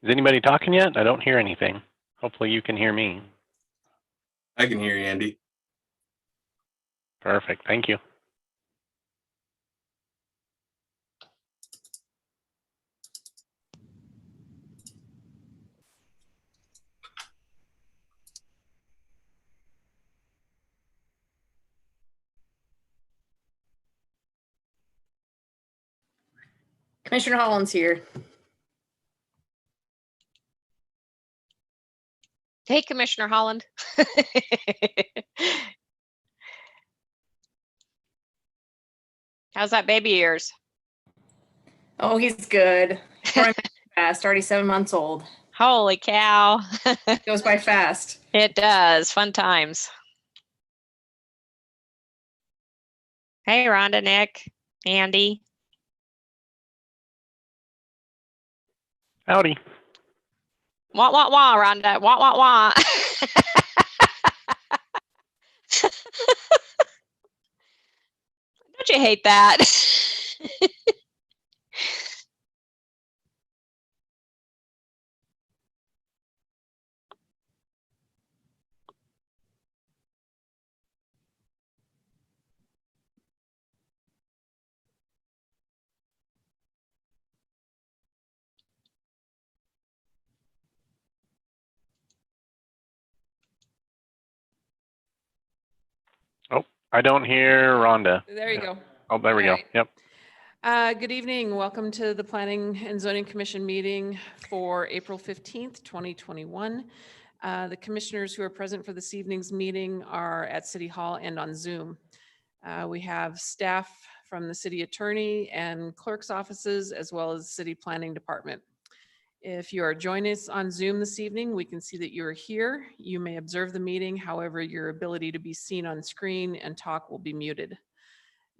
Is anybody talking yet? I don't hear anything. Hopefully you can hear me. I can hear you, Andy. Perfect. Thank you. Commissioner Holland's here. Hey, Commissioner Holland. How's that baby of yours? Oh, he's good. Growing fast, already 7 months old. Holy cow. Goes by fast. It does. Fun times. Hey, Rhonda, Nick, Andy. Howdy. Wah, wah, wah, Rhonda. Wah, wah, wah. Don't you hate that? Oh, I don't hear Rhonda. There you go. Oh, there we All go. right. Yep. Good evening. Welcome to the Planning and Zoning Commission meeting for April 15th, 2021. The commissioners who are present for this evening's meeting are at City Hall and on Zoom. We have staff from the city attorney and clerk's offices, as well as city planning department. If you are joining us on Zoom this evening, we can see that you are here. You may observe the meeting. However, your ability to be seen on screen and talk will be muted.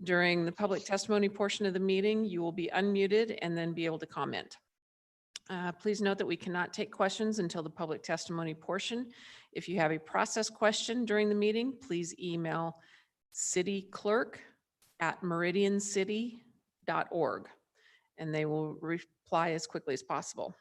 During the public testimony portion of the meeting, you will be unmuted and then be able to comment. Please note that we cannot take questions until the public testimony portion. If you have a process question during the meeting, please email cityclerk@meridiancity.org and they will reply as quickly as possible.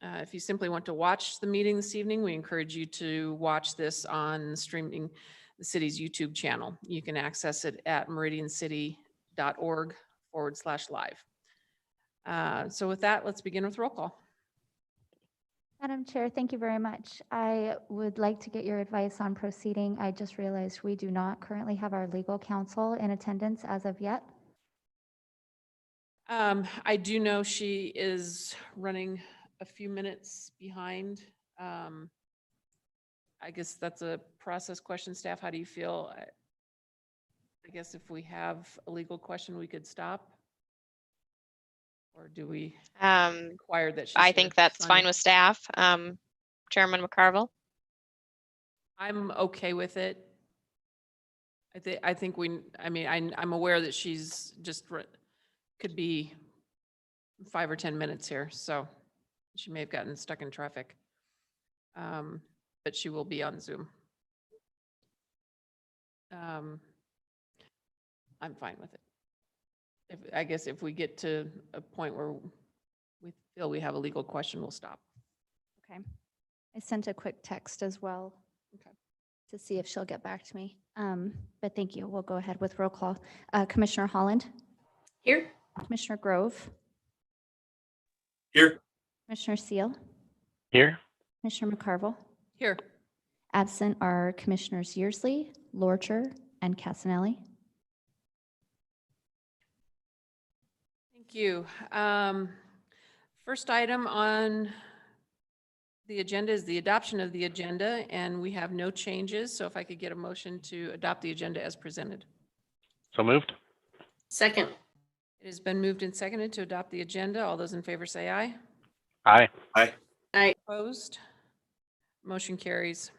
If you simply want to watch the meeting this evening, we encourage you to watch this on streaming the city's YouTube channel. You can access it at meridiancity.org/live. So with that, let's begin with roll call. Madam Chair, thank you very much. I would like to get your advice on proceeding. I just realized we do not currently have our legal counsel in attendance as of yet. I do know she is running a few minutes behind. I guess that's a process question. Staff, how do you feel? I guess if we have a legal question, we could stop. Or do we require that she's I here think that's signing? fine with staff. Chairman McCarville. I'm okay with it. I think I'm aware that she's just could be 5 or 10 minutes here, so she may have gotten stuck in traffic. But she will be on Zoom. I'm fine with it. I guess if we get to a point where we feel we have a legal question, we'll stop. Okay. I sent a quick text as well. Okay. To see if she'll get back to me. But thank you. We'll go ahead with roll call. Commissioner Holland, Here. Commissioner Grove, Here. Commissioner Seal, Here. Commissioner McCarville. Here. Absent are Commissioners Yearsley, Lorcher, and Casanelli. Thank you. First item on the agenda is the adoption of the agenda, and we have no changes. So if I could get a motion to adopt the agenda as presented. So moved. Second. It has been moved and seconded to adopt the agenda. All those in favor say aye. Aye. Aye. Aye. Opposed? Motion carries.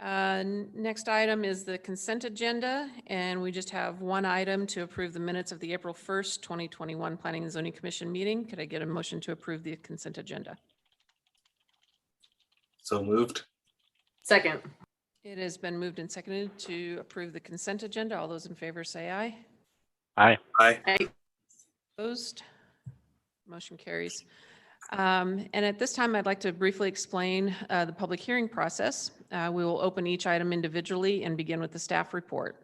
Next item is the consent agenda, and we just have one item to approve the minutes of the April 1st, 2021 Planning and Zoning Commission meeting. Could I get a motion to approve the consent agenda? So moved. Second. It has been moved and seconded to approve the consent agenda. All those in favor say aye. Aye. Aye. Aye. Opposed? Motion carries. And at this time, I'd like to briefly explain the public hearing process. We will open each item individually and begin with the staff report.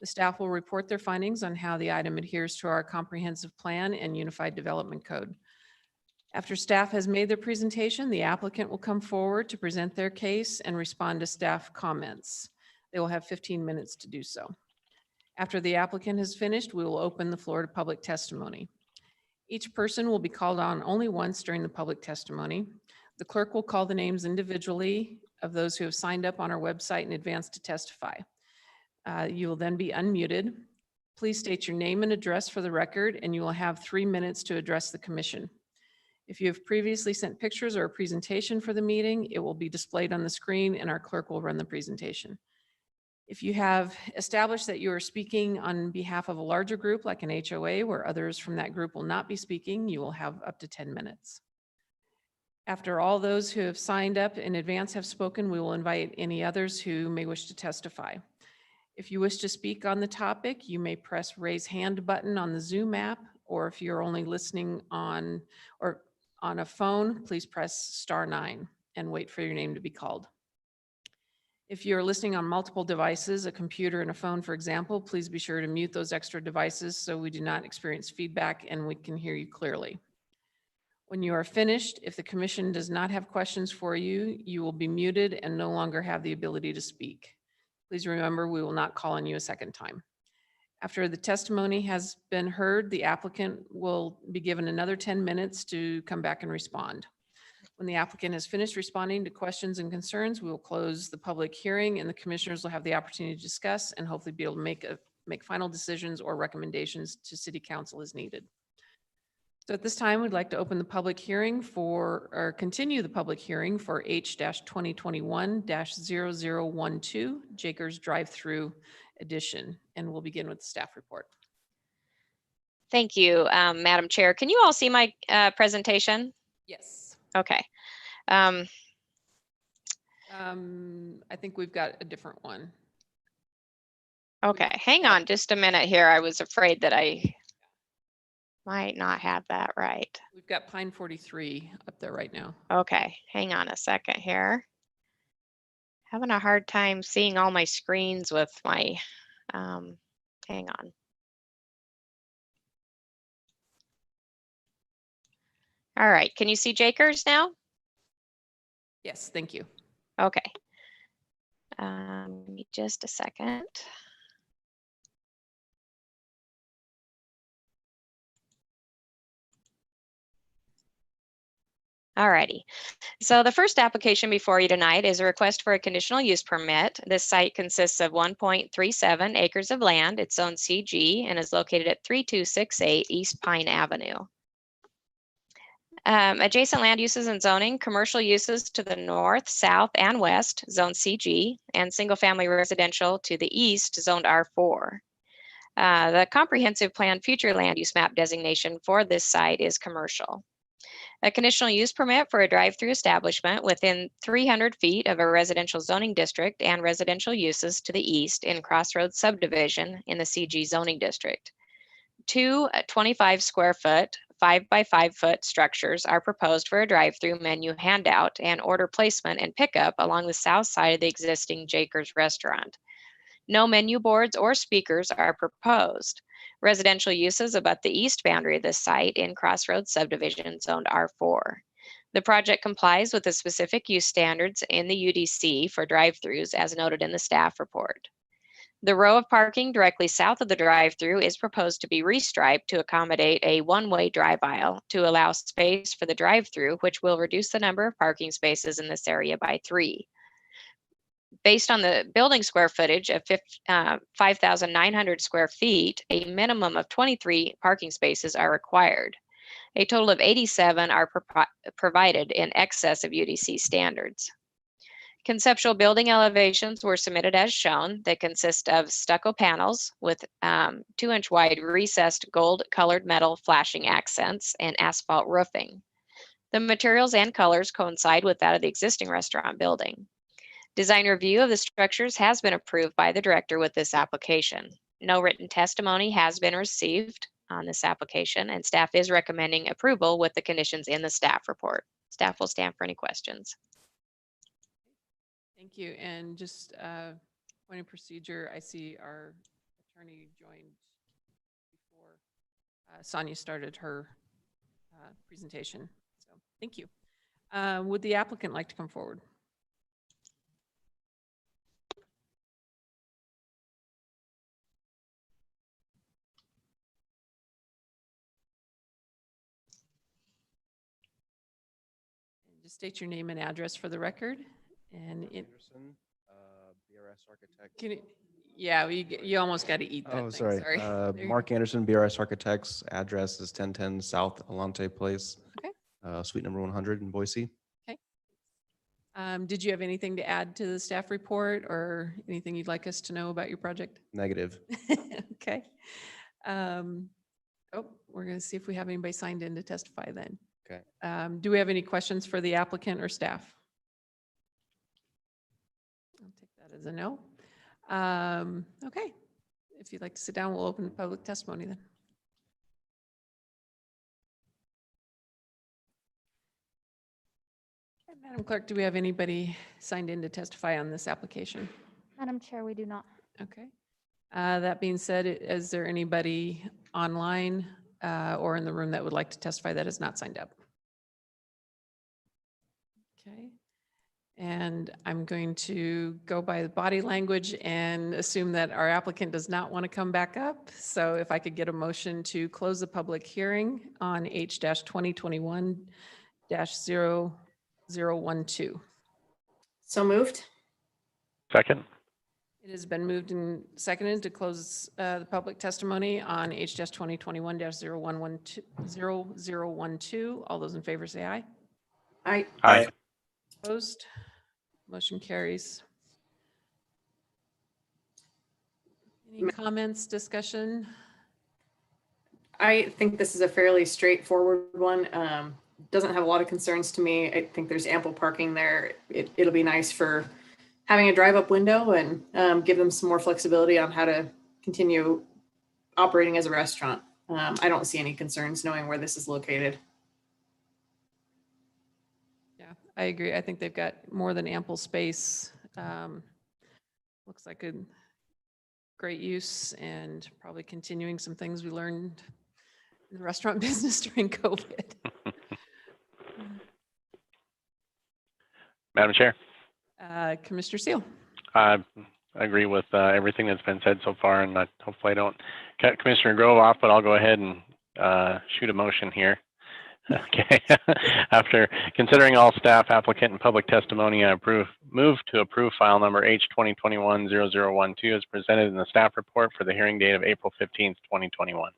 The staff will report their findings on how the item adheres to our comprehensive plan and unified development code. After staff has made their presentation, the applicant will come forward to present their case and respond to staff comments. They will have 15 minutes to do so. After the applicant has finished, we will open the floor to public testimony. Each person will be called on only once during the public testimony. The clerk will call the names individually of those who have signed up on our website in advance to testify. You will then be unmuted. Please state your name and address for the record, and you will have 3 minutes to address the commission. If you have previously sent pictures or a presentation for the meeting, it will be displayed on the screen and our clerk will run the presentation. If you have established that you are speaking on behalf of a larger group like an HOA where others from that group will not be speaking, you will have up to 10 minutes. After all those who have signed up in advance have spoken, we will invite any others who may wish to testify. If you wish to speak on the topic, you may press raise hand button on the Zoom app, or if you're only listening on a phone, please press *9 and wait for your name to be called. If you're listening on multiple devices, a computer and a phone, for example, please be sure to mute those extra devices so we do not experience feedback and we can hear you clearly. When you are finished, if the commission does not have questions for you, you will be muted and no longer have the ability to speak. Please remember, we will not call on you a second time. After the testimony has been heard, the applicant will be given another 10 minutes to come back and respond. When the applicant has finished responding to questions and concerns, we will close the public hearing and the commissioners will have the opportunity to discuss and hopefully be able to make final decisions or recommendations to City Council as needed. So at this time, we'd like to open the public hearing or continue the public hearing for H-2021-0012, Jakers Drive-Through Edition, and we'll begin with the staff report. Thank you, Madam Chair. Can you all see my presentation? Yes. Okay. I think we've got a different one. Okay, hang on just a minute here. I was afraid that I might not have that right. We've got Pine 43 up there right now. Okay, hang on a second here. Having a hard time seeing all my screens with my, hang on. All right, can you see Jakers now? Yes, thank you. Okay. Give me just a second. Alrighty. So the first application before you tonight is a request for a conditional use permit. This site consists of 1.37 acres of land. It's zoned CG and is located at 3268 East Pine Avenue. Adjacent land uses and zoning, commercial uses to the north, south, and west, zone CG, and single-family residential to the east, zoned R4. The comprehensive plan future land use map designation for this site is commercial. A conditional use permit for a drive-through establishment within 300 feet of a residential zoning district and residential uses to the east in Crossroads subdivision in the CG zoning district. Two 25 square foot, 5 by 5 foot structures are proposed for a drive-through menu handout and order placement and pickup along the south side of the existing Jakers restaurant. No menu boards or speakers are proposed. Residential uses abut the east boundary of this site in Crossroads subdivision zoned R4. The project complies with the specific use standards in the UDC for drive-throughs as noted in the staff report. The row of parking directly south of the drive-through is proposed to be restriped to accommodate a one-way drive aisle to allow space for the drive-through, which will reduce the number of parking spaces in this area by 3. Based on the building square footage of 5,900 square feet, a minimum of 23 parking spaces are required. A total of 87 are provided in excess of UDC standards. Conceptual building elevations were submitted as shown. They consist of stucco panels with 2-inch wide recessed gold colored metal flashing accents and asphalt roofing. The materials and colors coincide with that of the existing restaurant building. Design review of the structures has been approved by the director with this application. No written testimony has been received on this application, and staff is recommending approval with the conditions in the staff report. Staff will stand for any questions. Thank you. And just point of procedure, I see our attorney joined before Sonia started her presentation. So thank you. Would the applicant like to come forward? Just state your name and address for the record. And it, Anderson, BRS Architect. can you, yeah, you almost got to eat that Oh, thing. sorry. Sorry. There you Mark go. Anderson, BRS Architects. Address is 1010 South Alante Place. Okay. Suite number 100 in Boise. Did you have anything to add to the staff report or anything you'd like us to know about your project? Negative. Okay. Oh, we're going to see if we have anybody signed in to testify then. Okay. Do we have any questions for the applicant or staff? I'll take that as a no. Okay. If you'd like to sit down, we'll open the public testimony then. Okay, Madam Clerk, do we have anybody signed in to testify on this application? Madam Chair, we do not. Okay. That being said, is there anybody online or in the room that would like to testify that is not signed up? Okay. And I'm going to go by the body language and assume that our applicant does not want to come back up. So if I could get a motion to close the public hearing on H-2021-0012. So moved. Second. It has been moved and seconded to close the public testimony on H-2021-0012. All those in favor say aye. I Aye. Opposed? Motion carries. Any comments, discussion? I think this is a fairly straightforward one. Doesn't have a lot of concerns to me. I think there's ample parking there. It'll be nice for having a drive-up window and give them some more flexibility on how to continue operating as a restaurant. I don't see any concerns knowing where this is located. Yeah, I agree. I think they've got more than ample space. Looks like a great use and probably continuing some things we learned in the restaurant business during COVID. Madam Chair, Commissioner Seal. I agree with everything that's been said so far, and hopefully I don't cut Commissioner Grove off, but I'll go ahead and shoot a motion here. Okay. After considering all staff, applicant, and public testimony, I move to approve file number H-2021-0012 as presented in the staff report for the hearing date of April 15th, 2021.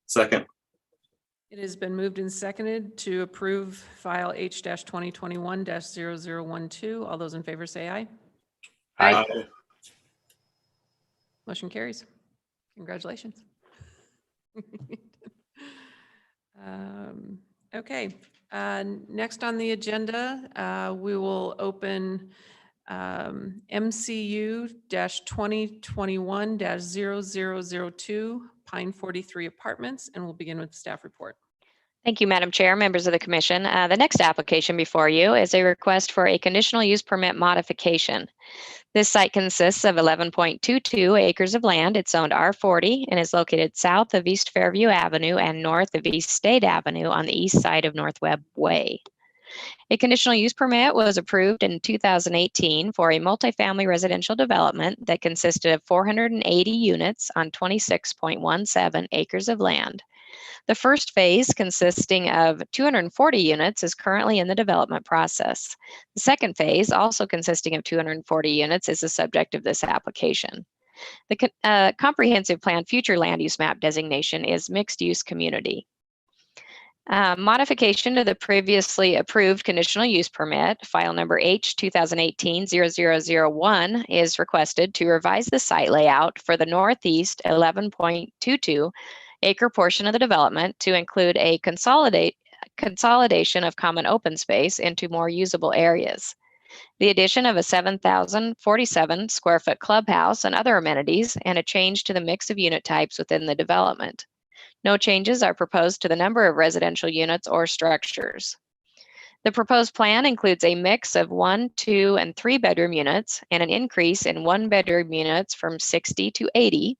Second. It has been moved and seconded to approve file H-2021-0012. All those in favor say aye. Aye. Motion carries. Congratulations. Okay, next on the agenda, we will open MCU-2021-0002 Pine 43 Apartments, and we'll begin with the staff report. Thank you, Madam Chair, members of the commission. The next application before you is a request for a conditional use permit modification. This site consists of 11.22 acres of land. It's zoned R40 and is located south of East Fairview Avenue and north of East State Avenue on the east side of North Webb Way. A conditional use permit was approved in 2018 for a multifamily residential development that consisted of 480 units on 26.17 acres of land. The first phase, consisting of 240 units, is currently in the development process. The second phase, also consisting of 240 units, is the subject of this application. The comprehensive plan future land use map designation is mixed use community. Modification to the previously approved conditional use permit, file number H-2018-0001, is requested to revise the site layout for the northeast 11.22 acre portion of the development to include a consolidation of common open space into more usable areas. The addition of a 7,047 square foot clubhouse and other amenities, and a change to the mix of unit types within the development. No changes are proposed to the number of residential units or structures. The proposed plan includes a mix of 1, 2, and 3 bedroom units and an increase in 1 bedroom units from 60 to 80,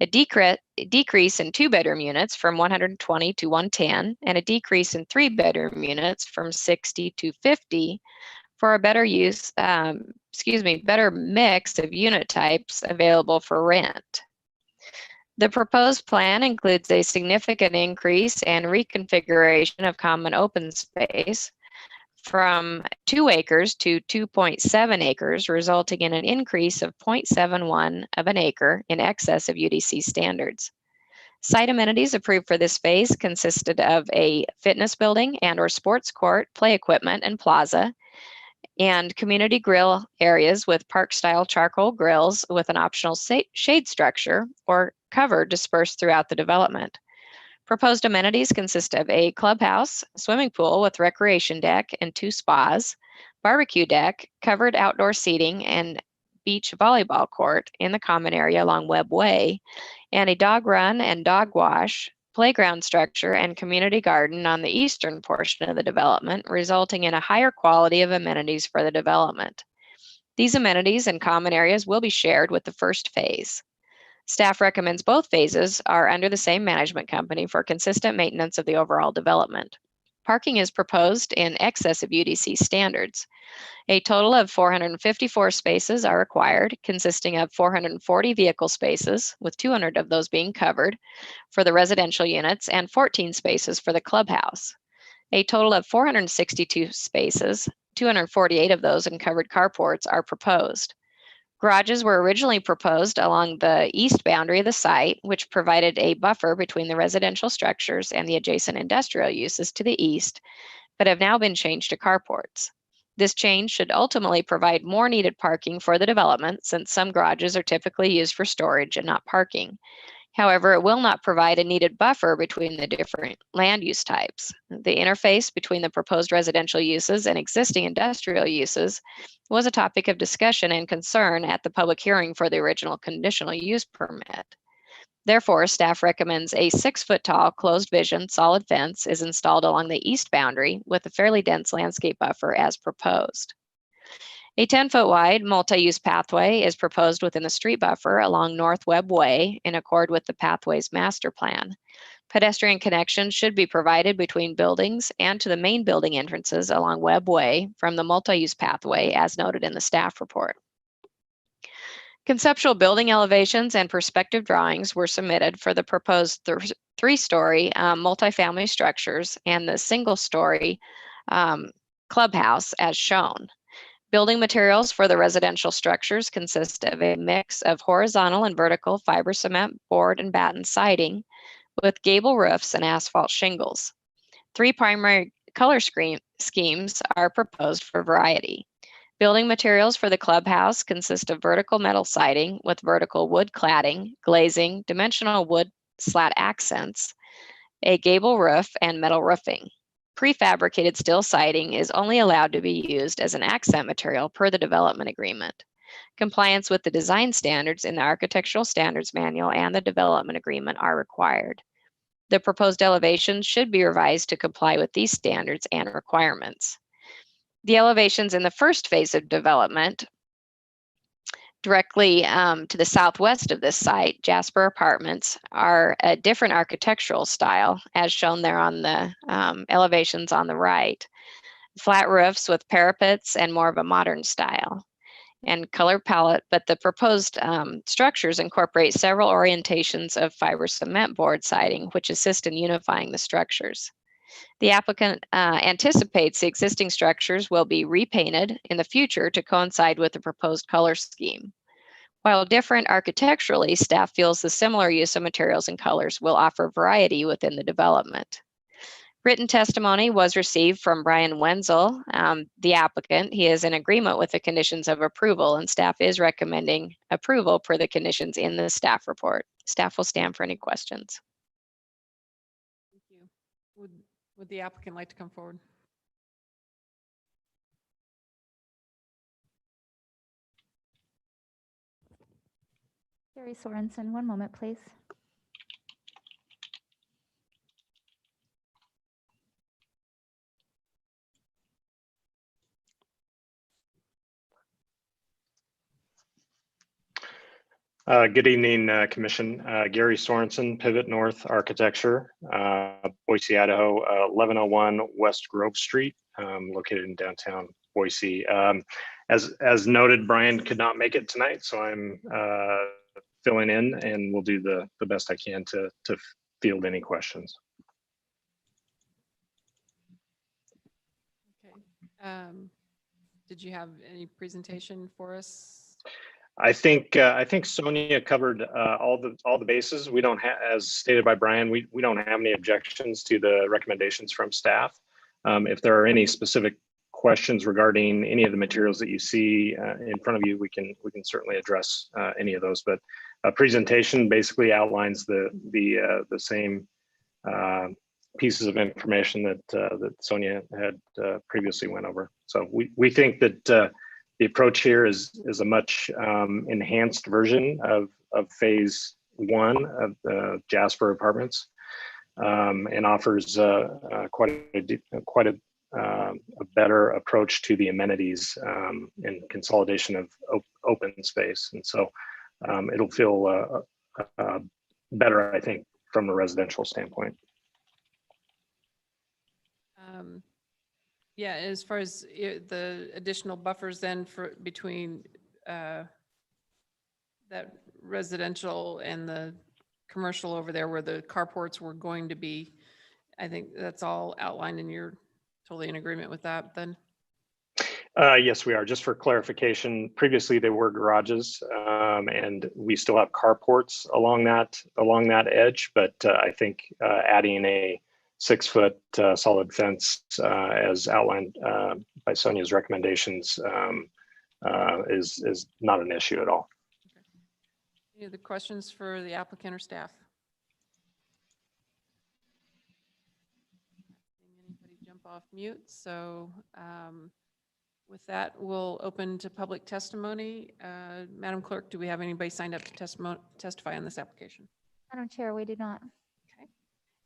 a decrease in 2 bedroom units from 120 to 110, and a decrease in 3 bedroom units from 60 to 50 for a better better mix of unit types available for rent. The proposed plan includes a significant increase and reconfiguration of common open space from 2 acres to 2.7 acres, resulting in an increase of 0.71 of an acre in excess of UDC standards. Site amenities approved for this phase consisted of a fitness building and/or sports court, play equipment, and plaza, and community grill areas with park-style charcoal grills with an optional shade structure or cover dispersed throughout the development. Proposed amenities consist of a clubhouse, swimming pool with recreation deck and 2 spas, barbecue deck, covered outdoor seating, and beach volleyball court in the common area along Webb Way, and a dog run and dog wash, playground structure, and community garden on the eastern portion of the development, resulting in a higher quality of amenities for the development. These amenities and common areas will be shared with the first phase. Staff recommends both phases are under the same management company for consistent maintenance of the overall development. Parking is proposed in excess of UDC standards. A total of 454 spaces are required, consisting of 440 vehicle spaces, with 200 of those being covered for the residential units and 14 spaces for the clubhouse. A total of 462 spaces, 248 of those in covered carports, are proposed. Garages were originally proposed along the east boundary of the site, which provided a buffer between the residential structures and the adjacent industrial uses to the east, but have now been changed to carports. This change should ultimately provide more needed parking for the development, since some garages are typically used for storage and not parking. However, it will not provide a needed buffer between the different land use types. The interface between the proposed residential uses and existing industrial uses was a topic of discussion and concern at the public hearing for the original conditional use permit. Therefore, staff recommends a 6-foot tall closed vision solid fence is installed along the east boundary with a fairly dense landscape buffer as proposed. A 10-foot wide multi-use pathway is proposed within the street buffer along North Webb Way in accord with the pathway's master plan. Pedestrian connections should be provided between buildings and to the main building entrances along Webb Way from the multi-use pathway as noted in the staff report. Conceptual building elevations and perspective drawings were submitted for the proposed 3-story multifamily structures and the single-story clubhouse as shown. Building materials for the residential structures consist of a mix of horizontal and vertical fiber cement, board, and batten siding with gable roofs and asphalt shingles. 3 primary color schemes are proposed for variety. Building materials for the clubhouse consist of vertical metal siding with vertical wood cladding, glazing, dimensional wood slat accents, a gable roof, and metal roofing. Prefabricated steel siding is only allowed to be used as an accent material per the development agreement. Compliance with the design standards in the Architectural Standards Manual and the development agreement are required. The proposed elevations should be revised to comply with these standards and requirements. The elevations in the first phase of development directly to the southwest of this site, Jasper Apartments, are a different architectural style as shown there on the elevations on the right. Flat roofs with parapets and more of a modern style and color palette, but the proposed structures incorporate several orientations of fiber cement board siding, which assist in unifying the structures. The applicant anticipates the existing structures will be repainted in the future to coincide with the proposed color scheme. While different architecturally, staff feels the similar use of materials and colors will offer variety within the development. Written testimony was received from Brian Wenzel, the applicant. He is in agreement with the conditions of approval, and staff is recommending approval per the conditions in the staff report. Staff will stand for any questions. Thank you. Would the applicant like to come forward? Gary Sorensen, one moment, please. Good evening, Commission. Gary Sorensen, Pivot North Architecture, Boise, Idaho, 1101 West Grove Street, located in downtown Boise. As noted, Brian could not make it tonight, so I'm filling in and will do the best I can to field any questions. Okay. Did you have any presentation for us? I think Sonia covered all the bases. We don't have, as stated by Brian, we don't have any objections to the recommendations from staff. If there are any specific questions regarding any of the materials that you see in front of you, we can certainly address any of those. But a presentation basically outlines the same pieces of information that Sonia had previously went over. So we think that the approach here is a much enhanced version of phase 1 of the Jasper Apartments, and offers quite a better approach to the amenities and consolidation of open space. And so it'll feel better, I think, from a residential standpoint. Yeah, as far as the additional buffers then for between that residential and the commercial over there where the carports were going to be, I think that's all outlined and you're totally in agreement with that then? Yes, we are. Just for clarification, previously they were garages, and we still have carports along that edge, but I think adding a 6-foot solid fence, as outlined by Sonia's recommendations, is not an issue at all. Okay. Any other questions for the applicant or staff? Anybody jump off mute? So with that, we'll open to public testimony. Madam Clerk, do we have anybody signed up to testify on this application? Madam Chair, we do not. Okay.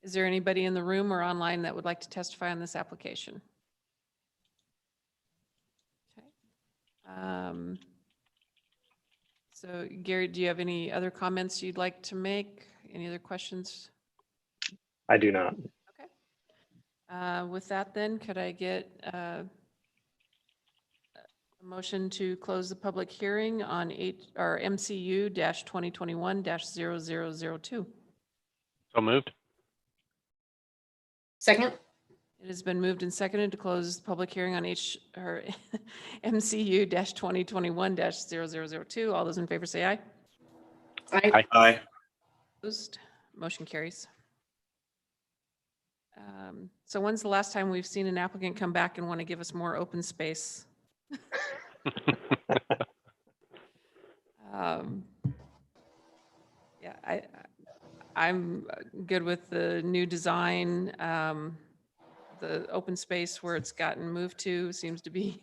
Is there anybody in the room or online that would like to testify on this application? Okay. So Gary, do you have any other comments you'd like to make? Any other questions? I do not. Okay. With that then, could I get a motion to close the public hearing on MCU-2021-0002? So moved. Second. It has been moved and seconded to close the public hearing on MCU-2021-0002. All those in favor say aye. Aye. Aye. Opposed? Motion carries. So when's the last time we've seen an applicant come back and want to give us more open space? Yeah, I'm good with the new design. The open space where it's gotten moved to seems to be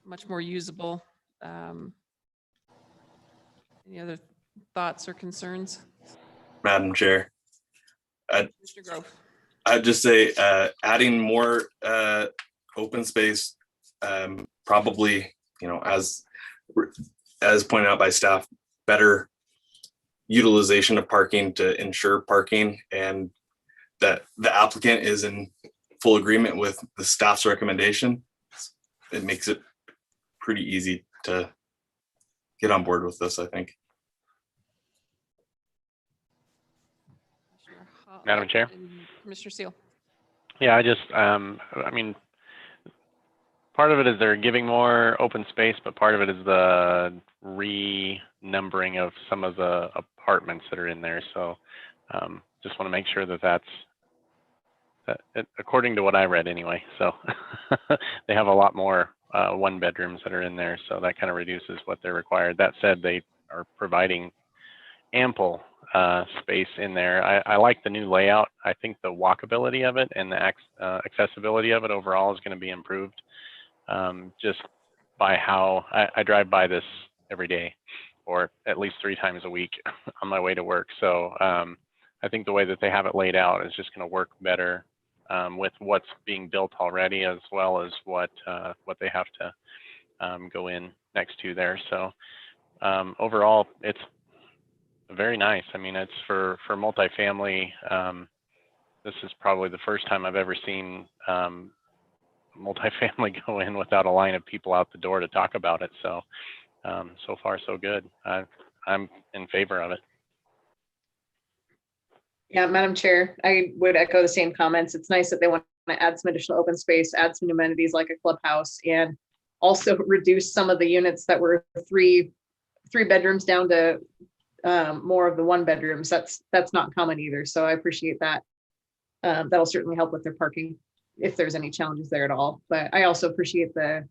much more usable. Any other thoughts or concerns? Madam Chair, Mr. Grove. I'd just say adding more open space, probably, as pointed out by staff, better utilization of parking to ensure parking, and that the applicant is in full agreement with the staff's recommendation. It makes it pretty easy to get on board with this, I think. Madam Chair? Commissioner Seal. Yeah, I mean, part of it is they're giving more open space, but part of it is the renumbering of some of the apartments that are in there. So just want to make sure that according to what I read anyway. So they have a lot more 1-bedrooms that are in there. So that kind of reduces what they're required. That said, they are providing ample space in there. I like the new layout. I think the walkability of it and the accessibility of it overall is going to be improved, just by how I drive by this every day, or at least 3 times a week on my way to work. So I think the way that they have it laid out is just going to work better with what's being built already, as well as what they have to go in next to there. So overall, it's very nice. I mean, it's for multifamily. This is probably the first time I've ever seen multifamily go in without a line of people out the door to talk about it. So so far so good. I'm in favor of it. Yeah, Madam Chair, I would echo the same comments. It's nice that they want to add some additional open space, add some amenities like a clubhouse, and also reduce some of the units that were three bedrooms down to more of the 1 bedrooms. That's not common either. So I appreciate that. That'll certainly help with their parking if there's any challenges there at all. But I also appreciate the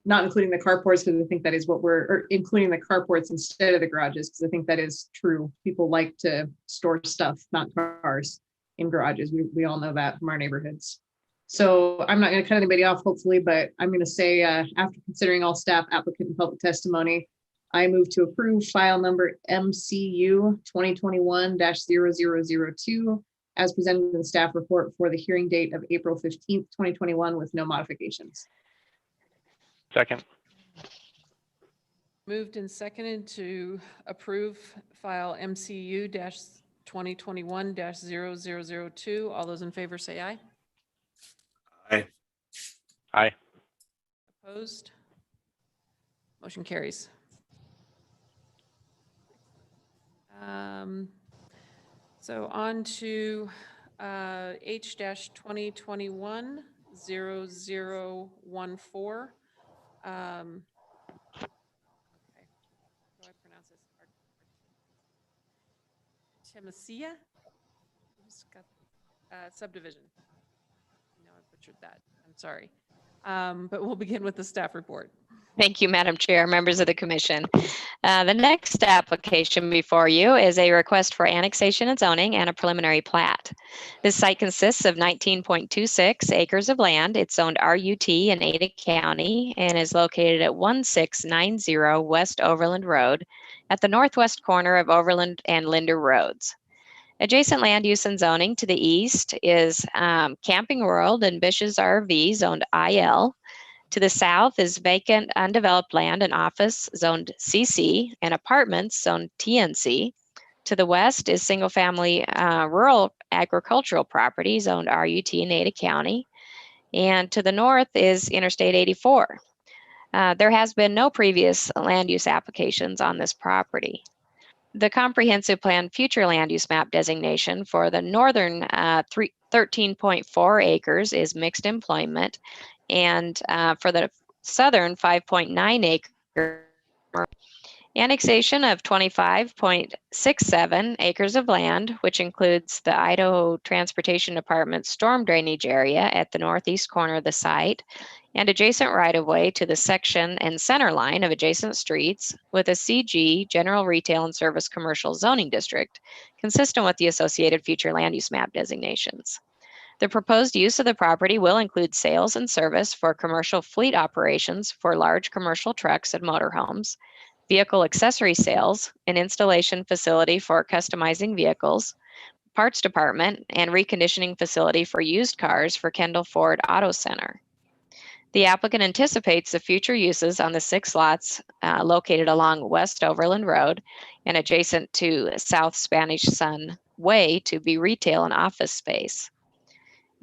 not including the carports, because I think that is what or including the carports instead of the garages, because I think that is true. People like to store stuff, not cars, in garages. We all know that from our neighborhoods. So I'm not going to cut anybody off, hopefully, but I'm going to say after considering all staff, applicant, and public testimony, I move to approve file number MCU 2021-0002 as presented in the staff report for the hearing date of April 15th, 2021 with no modifications. Second. Moved and seconded to approve file MCU 2021-0002. All those in favor say aye. Aye. Aye. Opposed? Motion carries. So on to H-2021-0014. Okay. How do I pronounce this? Artemisia? Subdivision. No, I butchered that. I'm sorry. But we'll begin with the staff report. Thank you, Madam Chair, members of the commission. The next application before you is a request for annexation and zoning and a preliminary plat. This site consists of 19.26 acres of land. It's zoned RUT in Ada County and is located at 1690 West Overland Road at the northwest corner of Overland and Linder Roads. Adjacent land use and zoning to the east is Camping World and Bish's RV zoned IL. To the south is vacant undeveloped land and office zoned CC and apartments zoned TNC. To the west is single family rural agricultural property zoned RUT in Ada County. And to the north is Interstate 84. There has been no previous land use applications on this property. The comprehensive plan future land use map designation for the northern 13.4 acres is mixed employment. And for the southern 5.9 acre annexation of 25.67 acres of land, which includes the Idaho Transportation Department storm drainage area at the northeast corner of the site and adjacent right-of-way to the section and center line of adjacent streets with a CG, General Retail and Service Commercial Zoning District, consistent with the associated future land use map designations. The proposed use of the property will include sales and service for commercial fleet operations for large commercial trucks and motorhomes, vehicle accessory sales, an installation facility for customizing vehicles, parts department, and reconditioning facility for used cars for Kendall Ford Auto Center. The applicant anticipates the future uses on the 6 lots located along West Overland Road and adjacent to South Spanish Sun Way to be retail and office space.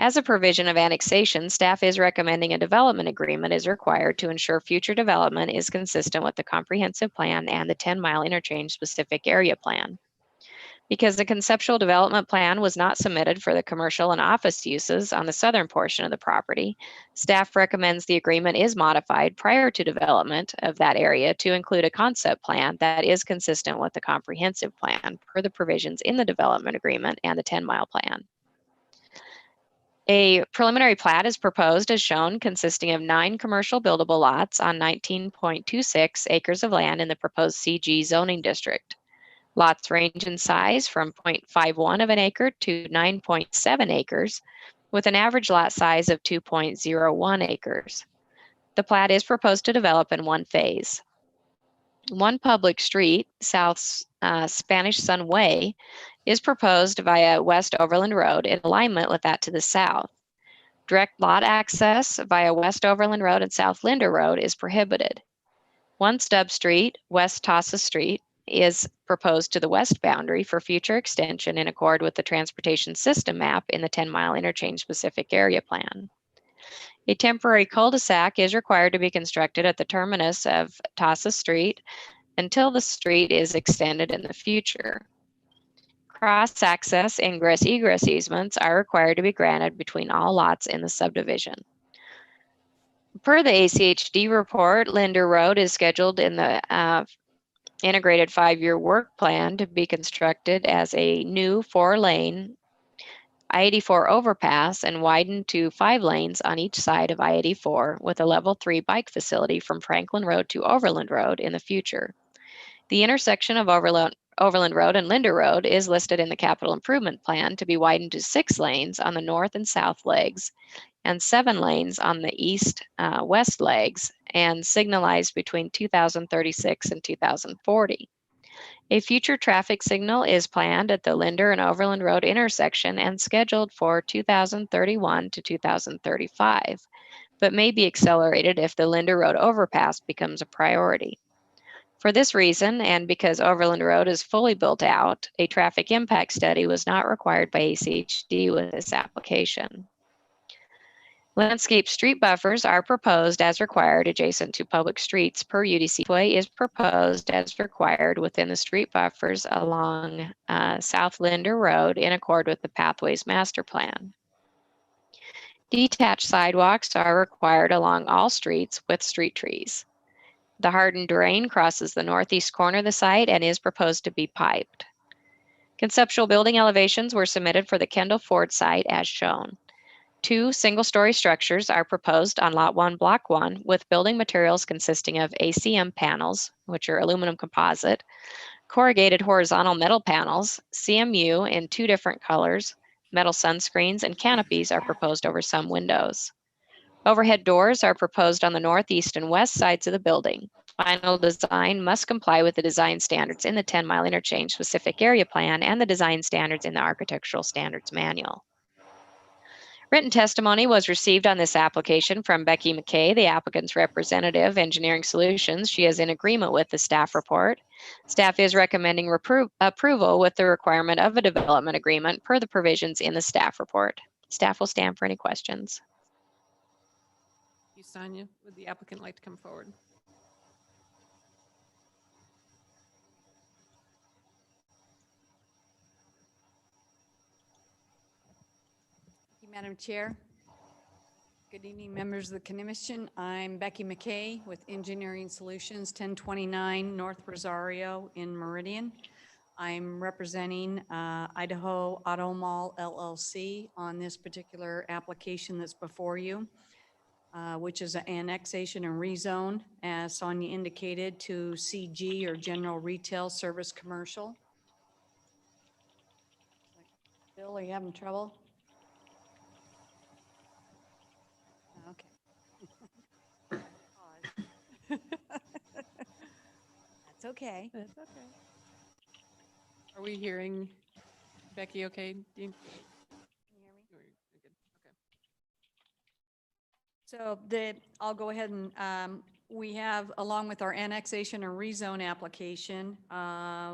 As a provision of annexation, staff is recommending a development agreement is required to ensure future development is consistent with the comprehensive plan and the 10-mile interchange specific area plan. Because the conceptual development plan was not submitted for the commercial and office uses on the southern portion of the property, staff recommends the agreement is modified prior to development of that area to include a concept plan that is consistent with the comprehensive plan per the provisions in the development agreement and the 10-mile plan. A preliminary plat is proposed as shown, consisting of 9 commercial buildable lots on 19.26 acres of land in the proposed CG zoning district. Lots range in size from 0.51 of an acre to 9.7 acres, with an average lot size of 2.01 acres. The plat is proposed to develop in 1 phase. One public street, South Spanish Sun Way, is proposed via West Overland Road in alignment with that to the south. Direct lot access via West Overland Road and South Linder Road is prohibited. One stub street, West Tossa Street, is proposed to the west boundary for future extension in accord with the transportation system map in the 10-mile interchange specific area plan. A temporary cul-de-sac is required to be constructed at the terminus of Tossa Street until the street is extended in the future. Cross-access ingress-egress easements are required to be granted between all lots in the subdivision. Per the ACHD report, Linder Road is scheduled in the integrated 5-year work plan to be constructed as a new 4-lane I-84 overpass and widened to 5 lanes on each side of I-84 with a level 3 bike facility from Franklin Road to Overland Road in the future. The intersection of Overland Road and Linder Road is listed in the capital improvement plan to be widened to 6 lanes on the north and south legs and 7 lanes on the east-west legs and signalized between 2036 and 2040. A future traffic signal is planned at the Linder and Overland Road intersection and scheduled for 2031 to 2035, but may be accelerated if the Linder Road overpass becomes a priority. For this reason, and because Overland Road is fully built out, a traffic impact study was not required by ACHD with this application. Landscape street buffers are proposed as required adjacent to public streets per UDC. Way is proposed as required within the street buffers along South Linder Road in accord with the Pathways Master Plan. Detached sidewalks are required along all streets with street trees. The hardened drain crosses the northeast corner of the site and is proposed to be piped. Conceptual building elevations were submitted for the Kendall Ford site as shown. 2 single-story structures are proposed on Lot 1, Block 1, with building materials consisting of ACM panels, which are aluminum composite, corrugated horizontal metal panels, CMU in 2 different colors, metal sunscreens, and canopies are proposed over some windows. Overhead doors are proposed on the northeast and west sides of the building. Final design must comply with the design standards in the 10-mile interchange specific area plan and the design standards in the Architectural Standards Manual. Written testimony was received on this application from Becky McKay, the applicant's representative, Engineering Solutions. She is in agreement with the staff report. Staff is recommending approval with the requirement of a development agreement per the provisions in the staff report. Staff will stand for any questions. Thank you, Sonia. Would the applicant like to come forward? Thank you, Madam Chair. Good evening, members of the commission. I'm Becky McKay with Engineering Solutions, 1029 North Rosario in Meridian. I'm representing Idaho Auto Mall LLC on this particular application that's before you, which is an annexation and rezone, as Sonia indicated, to CG or General Retail Service Commercial. Bill, are you having trouble? Okay. That's okay. That's okay. Are we hearing Becky okay? Dean? Can you hear me? You're good. Okay. So I'll go ahead and we have, along with our annexation and rezone application,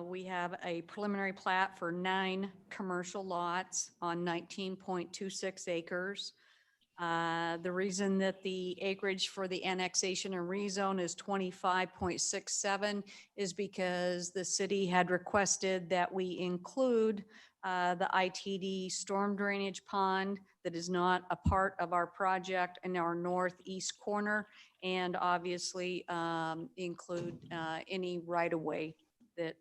we have a preliminary plat for 9 commercial lots on 19.26 acres. The reason that the acreage for the annexation and rezone is 25.67 is because the city had requested that we include the ITD storm drainage pond that is not a part of our project in our northeast corner, and obviously include any right-of-way that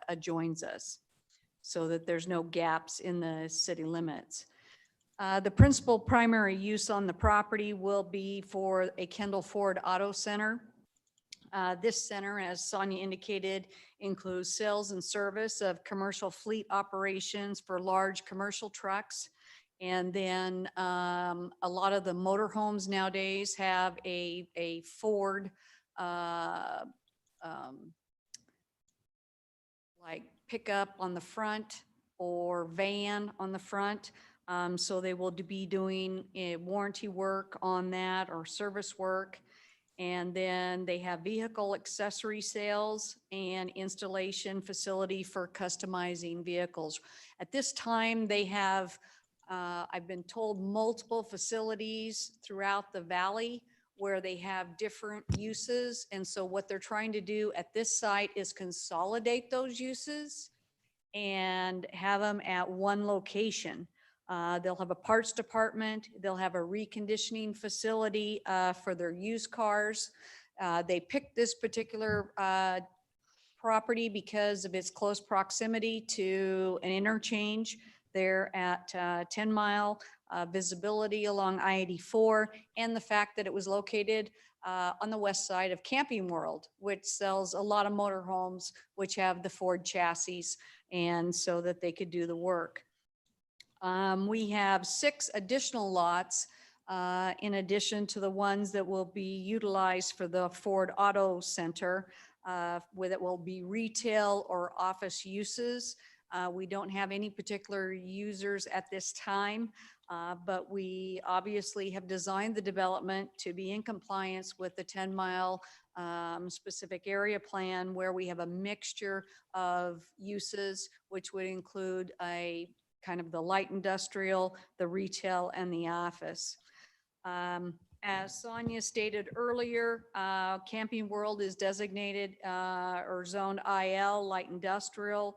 adjoins us so that there's no gaps in the city limits. The principal primary use on the property will be for a Kendall Ford Auto Center. This center, as Sonia indicated, includes sales and service of commercial fleet operations for large commercial trucks. And then a lot of the motorhomes nowadays have a Ford like pickup on the front or van on the front. So they will be doing warranty work on that or service work. And then they have vehicle accessory sales and installation facility for customizing vehicles. At this time, they have, I've been told, multiple facilities throughout the valley where they have different uses. And so what they're trying to do at this site is consolidate those uses and have them at one location. They'll have a parts department. They'll have a reconditioning facility for their used cars. They picked this particular property because of its close proximity to an interchange. They're at 10 mile visibility along I-84, and the fact that it was located on the west side of Camping World, which sells a lot of motorhomes, which have the Ford chassis, and so that they could do the work. We have 6 additional lots in addition to the ones that will be utilized for the Ford Auto Center, where it will be retail or office uses. We don't have any particular users at this time, but we obviously have designed the development to be in compliance with the 10 mile specific area plan, where we have a mixture of uses, which would include a kind of the light industrial, the retail, and the office. As Sonia stated earlier, Camping World is designated or zoned IL, light industrial.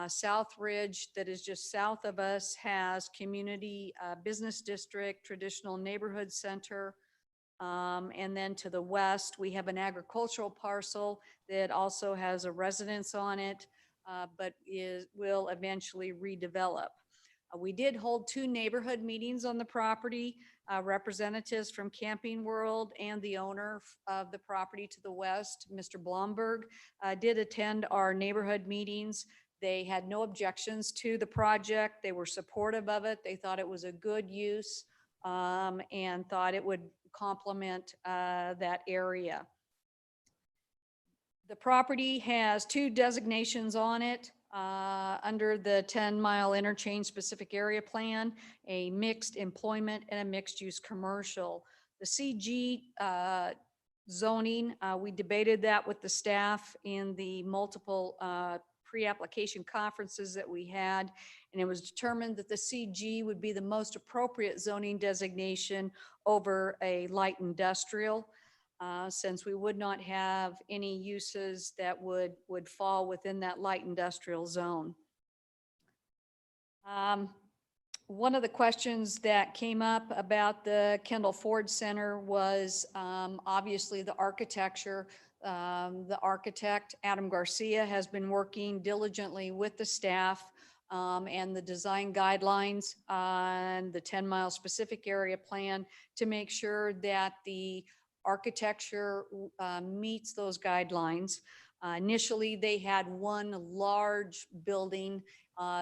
South Ridge, that is just south of us, has community business district, traditional neighborhood center. And then to the west, we have an agricultural parcel that also has a residence on it, but will eventually redevelop. We did hold 2 neighborhood meetings on the property. Representatives from Camping World and the owner of the property to the west, Mr. Blomberg, did attend our neighborhood meetings. They had no objections to the project. They were supportive of it. They thought it was a good use and thought it would complement that area. The property has 2 designations on it under the 10 mile interchange specific area plan, a mixed employment and a mixed use commercial. The CG zoning, we debated that with the staff in the multiple pre-application conferences that we had, and it was determined that the CG would be the most appropriate zoning designation over a light industrial. Since we would not have any uses that would fall within that light industrial zone. One of the questions that came up about the Kendall Ford Center was obviously the architecture. The architect, Adam Garcia, has been working diligently with the staff and the design guidelines on the 10 mile specific area plan to make sure that the architecture meets those guidelines. Initially, they had 1 large building.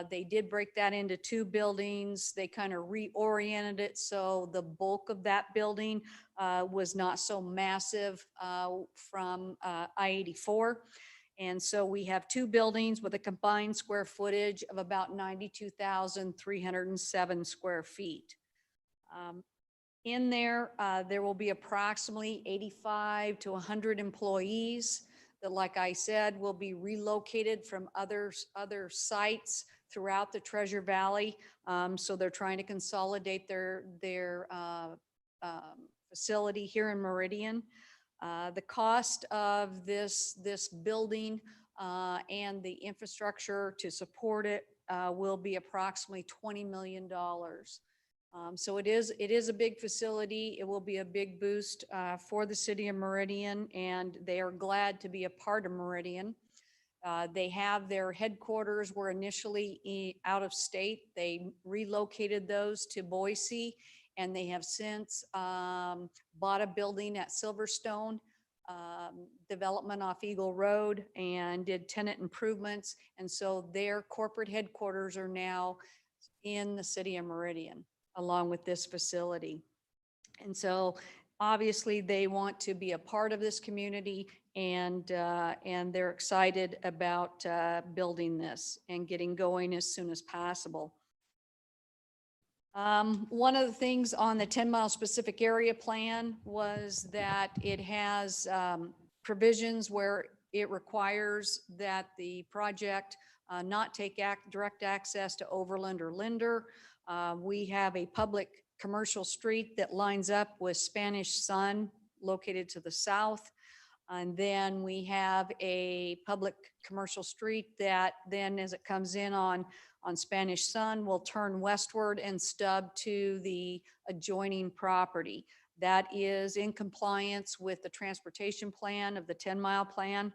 They did break that into 2 buildings. They kind of reoriented it so the bulk of that building was not so massive from I-84. And so we have 2 buildings with a combined square footage of about 92,307 square feet. In there, there will be approximately 85 to 100 employees that, like I said, will be relocated from other sites throughout the Treasure Valley. So they're trying to consolidate their facility here in Meridian. The cost of this building and the infrastructure to support it will be approximately $20 million. So it is a big facility. It will be a big boost for the city of Meridian, and they are glad to be a part of Meridian. They have their headquarters were initially out of state. They relocated those to Boise, and they have since bought a building at Silverstone development off Eagle Road and did tenant improvements. And so their corporate headquarters are now in the city of Meridian, along with this facility. And so obviously they want to be a part of this community, and they're excited about building this and getting going as soon as possible. One of the things on the 10-mile specific area plan was that it has provisions where it requires that the project not take direct access to Overland or Linder. We have a public commercial street that lines up with Spanish Sun located to the south. And then we have a public commercial street that then as it comes in on Spanish Sun will turn westward and stub to the adjoining property. That is in compliance with the transportation plan of the 10-mile plan.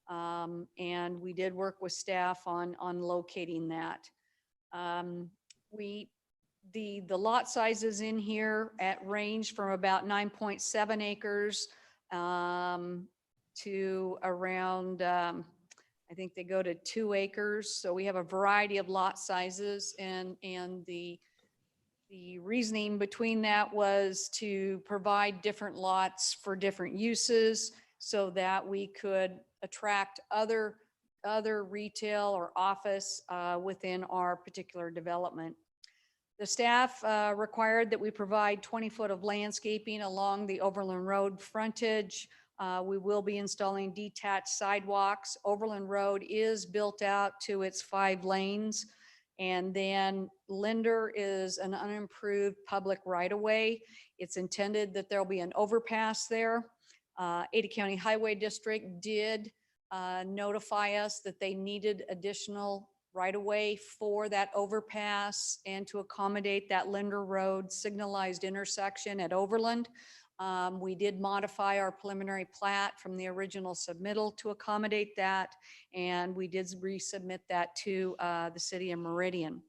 And we did work with staff on locating that. The lot sizes in here range from about 9.7 acres to around, I think they go to 2 acres. So we have a variety of lot sizes, and the reasoning between that was to provide different lots for different uses so that we could attract other retail or office within our particular development. The staff required that we provide 20 foot of landscaping along the Overland Road frontage. We will be installing detached sidewalks. Overland Road is built out to its 5 lanes. And then Linder is an unimproved public right-of-way. It's intended that there'll be an overpass there. Ada County Highway District did notify us that they needed additional right-of-way for that overpass and to accommodate that Linder Road signalized intersection at Overland. We did modify our preliminary plat from the original submittal to accommodate that, and we did resubmit that to the city of Meridian.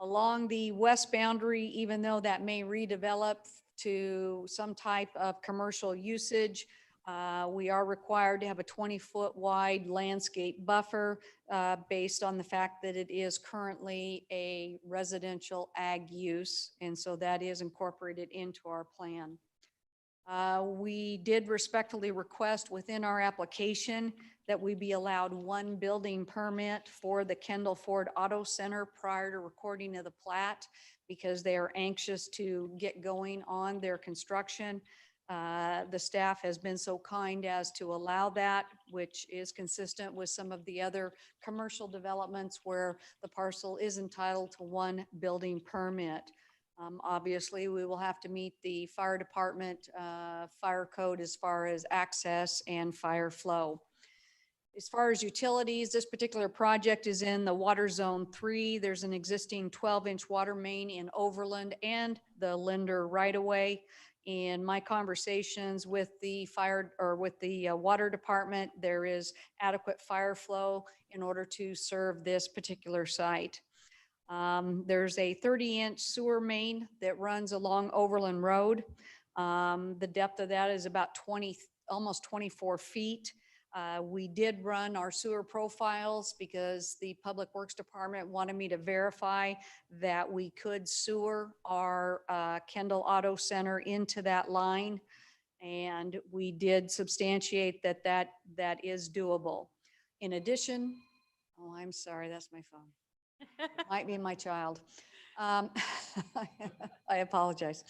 Along the west boundary, even though that may redevelop to some type of commercial usage, we are required to have a 20-foot wide landscape buffer based on the fact that it is currently a residential ag use. And so that is incorporated into our plan. We did respectfully request within our application that we be allowed 1 building permit for the Kendall Ford Auto Center prior to recording of the plat, because they are anxious to get going on their construction. The staff has been so kind as to allow that, which is consistent with some of the other commercial developments where the parcel is entitled to 1 building permit. Obviously, we will have to meet the fire department fire code as far as access and fire flow. As far as utilities, this particular project is in the water zone 3. There's an existing 12-inch water main in Overland and the Linder right-of-way. In my conversations with the water department, there is adequate fire flow in order to serve this particular site. There's a 30-inch sewer main that runs along Overland Road. The depth of that is about almost 24 feet. We did run our sewer profiles because the Public Works Department wanted me to verify that we could sewer our Kendall Auto Center into that line. And we did substantiate that is doable. In addition, oh, I'm sorry, that's my phone. Might be my child. I apologize.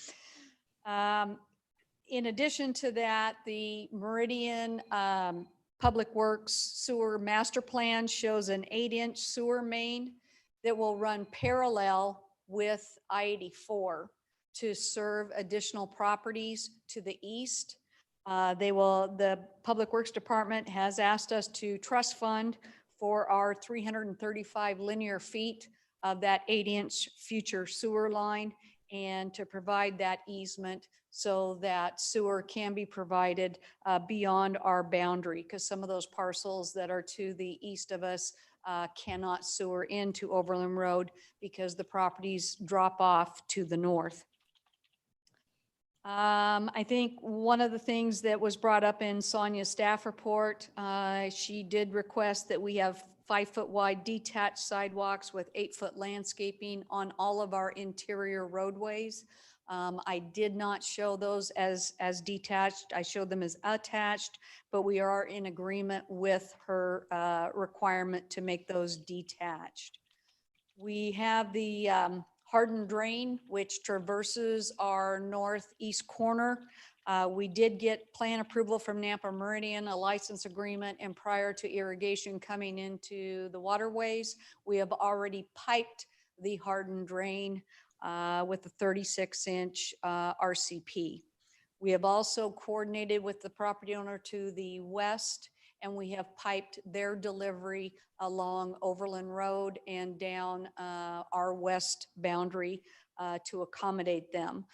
In addition to that, the Meridian Public Works Sewer Master Plan shows an 8-inch sewer main that will run parallel with I-84 to serve additional properties to the east. The Public Works Department has asked us to trust fund for our 335 linear feet of that 8-inch future sewer line, and to provide that easement so that sewer can be provided beyond our boundary, because some of those parcels that are to the east of us cannot sewer into Overland Road because the properties drop off to the north. I think one of the things that was brought up in Sonia's staff report, she did request that we have 5-foot wide detached sidewalks with 8-foot landscaping on all of our interior roadways. I did not show those as detached. I showed them as attached, but we are in agreement with her requirement to make those detached. We have the hardened drain, which traverses our northeast corner. We did get plan approval from Nampa Meridian, a license agreement, and prior to irrigation coming into the waterways, we have already piped the hardened drain with a 36-inch RCP. We have also coordinated with the property owner to the west, and we have piped their delivery along Overland Road and down our west boundary to accommodate them.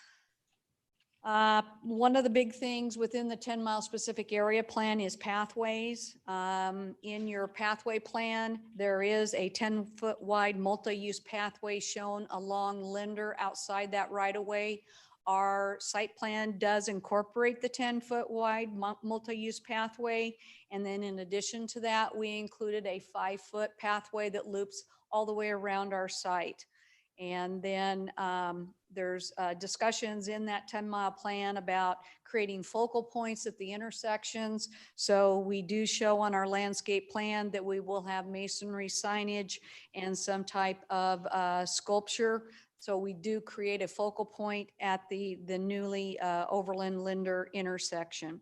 One of the big things within the 10-mile specific area plan is pathways. In your pathway plan, there is a 10-foot wide multi-use pathway shown along Linder outside that right-of-way. Our site plan does incorporate the 10-foot wide multi-use pathway. And then in addition to that, we included a 5-foot pathway that loops all the way around our site. And then there's discussions in that 10-mile plan about creating focal points at the intersections. So we do show on our landscape plan that we will have masonry signage and some type of sculpture. So we do create a focal point at the newly Overland Linder intersection.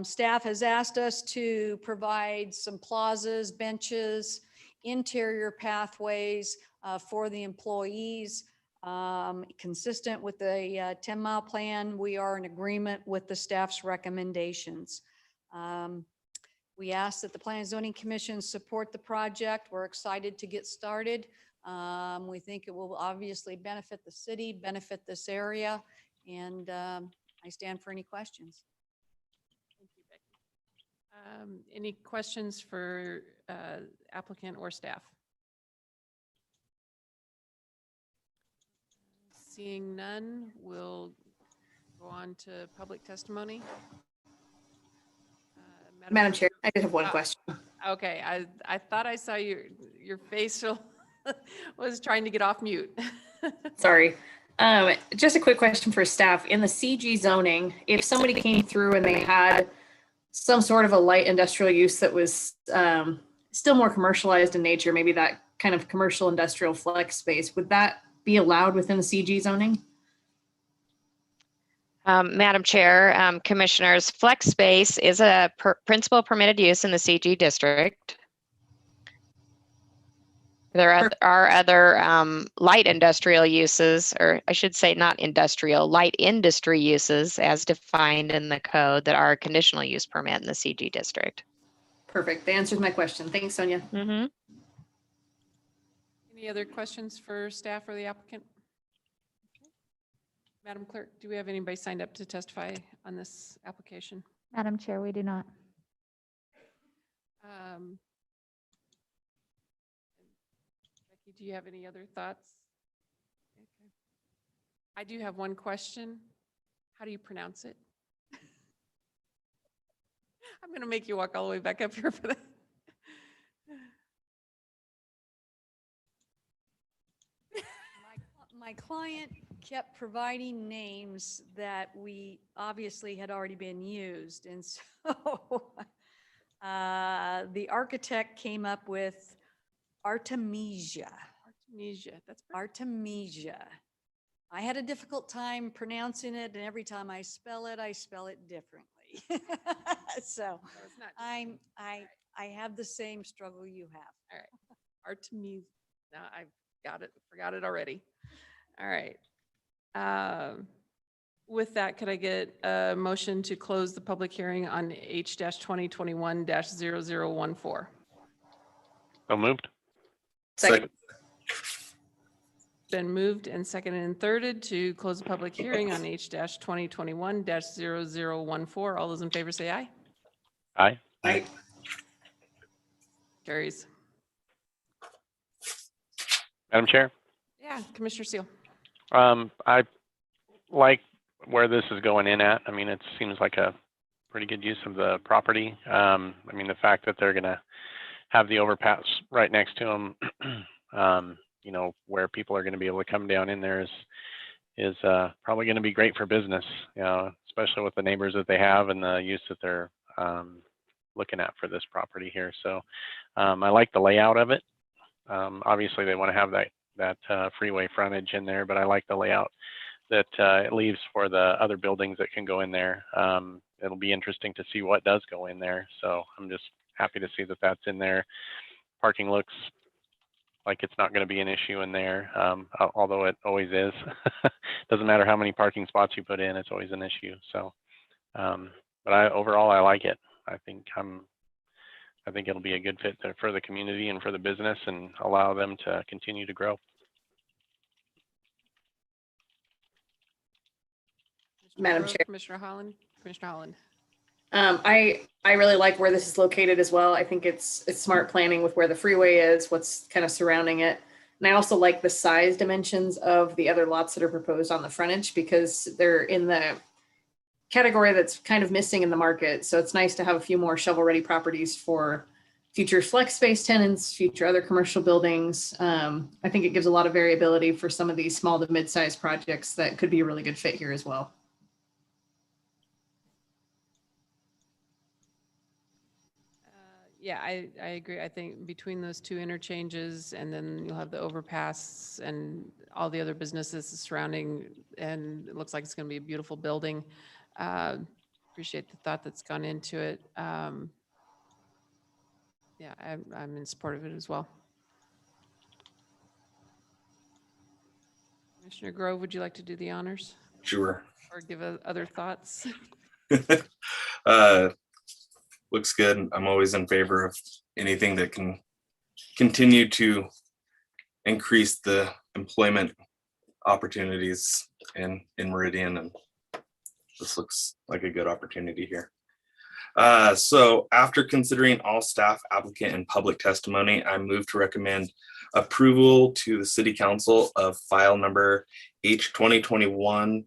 Staff has asked us to provide some plazas, benches, interior pathways for the employees. Consistent with the 10-mile plan, we are in agreement with the staff's recommendations. We ask that the Planning and Zoning Commission support the project. We're excited to get started. We think it will obviously benefit the city, benefit this area, and I stand for any questions. Thank you, Becky. Any questions for applicant or staff? Seeing none, we'll go on to public testimony. Madam Chair, I did have one question. Okay, I thought I saw your facial was trying to get off mute. Sorry. Just a quick question for staff. In the CG zoning, if somebody came through and they had some sort of a light industrial use that was still more commercialized in nature, maybe that kind of commercial industrial flex space, would that be allowed within the CG zoning? Madam Chair, Commissioners, flex space is a principal permitted use in the CG district. There are other light industrial uses, or I should say not industrial, light industry uses as defined in the code that are a conditional use permit in the CG district. Perfect. That answers my question. Thanks, Sonia. Mm-hmm. Any other questions for staff or the applicant? Madam Clerk, do we have anybody signed up to testify on this application? Madam Chair, we do not. Becky, do you have any other thoughts? Okay. I do have one question. How do you pronounce it? I'm going to make you walk all the way back up here for that. My client kept providing names that we obviously had already been used. And so the architect came up with Artemisia. Artemisia, that's perfect. Artemisia. I had a difficult time pronouncing it, and every time I spell it differently. So No, it's not. I have the same struggle you have. All right. Artemisia. No, I got it. Forgot it already. All right. With that, could I get a motion to close the public hearing on H-2021-0014? So moved. Second. Been moved and seconded and thirded to close the public hearing on H-2021-0014. All those in favor say aye. Aye. Aye. Carries. Madam Chair, Yeah, Commissioner Seal. I like where this is going in at. I mean, it seems like a pretty good use of the property. I mean, the fact that they're going to have the overpass right next to them, you know, where people are going to be able to come down in there is probably going to be great for business, you know, especially with the neighbors that they have and the use that they're looking at for this property here. So I like the layout of it. Obviously, they want to have that freeway frontage in there, but I like the layout that it leaves for the other buildings that can go in there. It'll be interesting to see what does go in there. So I'm just happy to see that that's in there. Parking looks like it's not going to be an issue in there, although it always is. Doesn't matter how many parking spots you put in, it's always an issue. So, but overall I like it. I think it'll be a good fit for the community and for the business, and allow them to continue to grow. Madam Grove, Chair. Commissioner Holland. I really like where this is located as well. I think it's smart planning with where the freeway is, what's kind of surrounding it. And I also like the size dimensions of the other lots that are proposed on the frontage, because they're in the category that's kind of missing in the market. So it's nice to have a few more shovel-ready properties for future flex space tenants, future other commercial buildings. I think it gives a lot of variability for some of these small to mid-sized projects that could be a really good fit here as well. Yeah, I agree. I think between those two interchanges, and then you'll have the overpass and all the other businesses surrounding, and it looks like it's going to be a beautiful building. Appreciate the thought that's gone into it. Yeah, I'm in support of it as well. Commissioner Grove, would you like to do the honors Sure. or give other thoughts? Looks good. I'm always in favor of anything that can continue to increase the employment opportunities in Meridian, and this looks like a good opportunity here. So after considering all staff, applicant, and public testimony, I move to recommend approval to the City Council of file number H 2021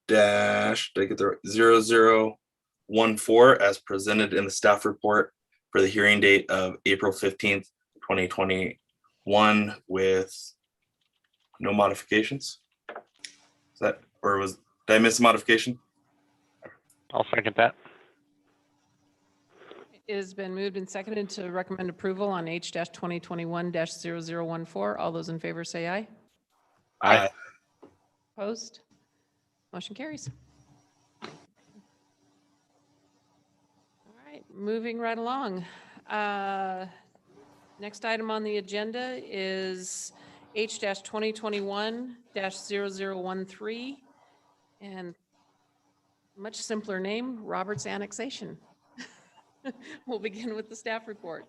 -0014 as presented in the staff report for the hearing date of April 15th, 2021 with no modifications. Is that, or did I miss a modification? I'll second that. It has been moved and seconded to recommend approval on H-2021-0014. All those in favor say aye. Aye. Opposed? Motion carries. All right, moving right along. Next item on the agenda is H-2021-0013, and much simpler name, Roberts Annexation. We'll begin with the staff report.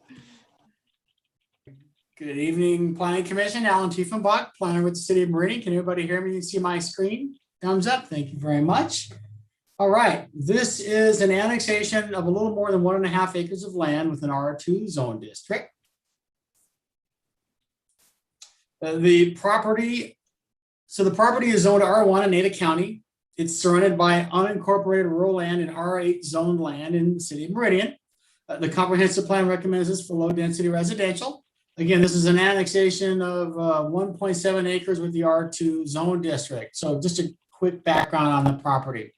Good evening, Planning Commission. Alan Tiefenbach, planner with the City of Meridian. Can everybody hear me and see my screen? Thumbs up. Thank you very much. All right. This is an annexation of a little more than 1.5 acres of land with an R2 zone district. The property is zoned R1 in Ada County. It's surrounded by unincorporated rural land and R8 zoned land in the City of Meridian. The comprehensive plan recommends this for low density residential. Again, this is an annexation of 1.7 acres with the R2 zone district. So just a quick background on the property.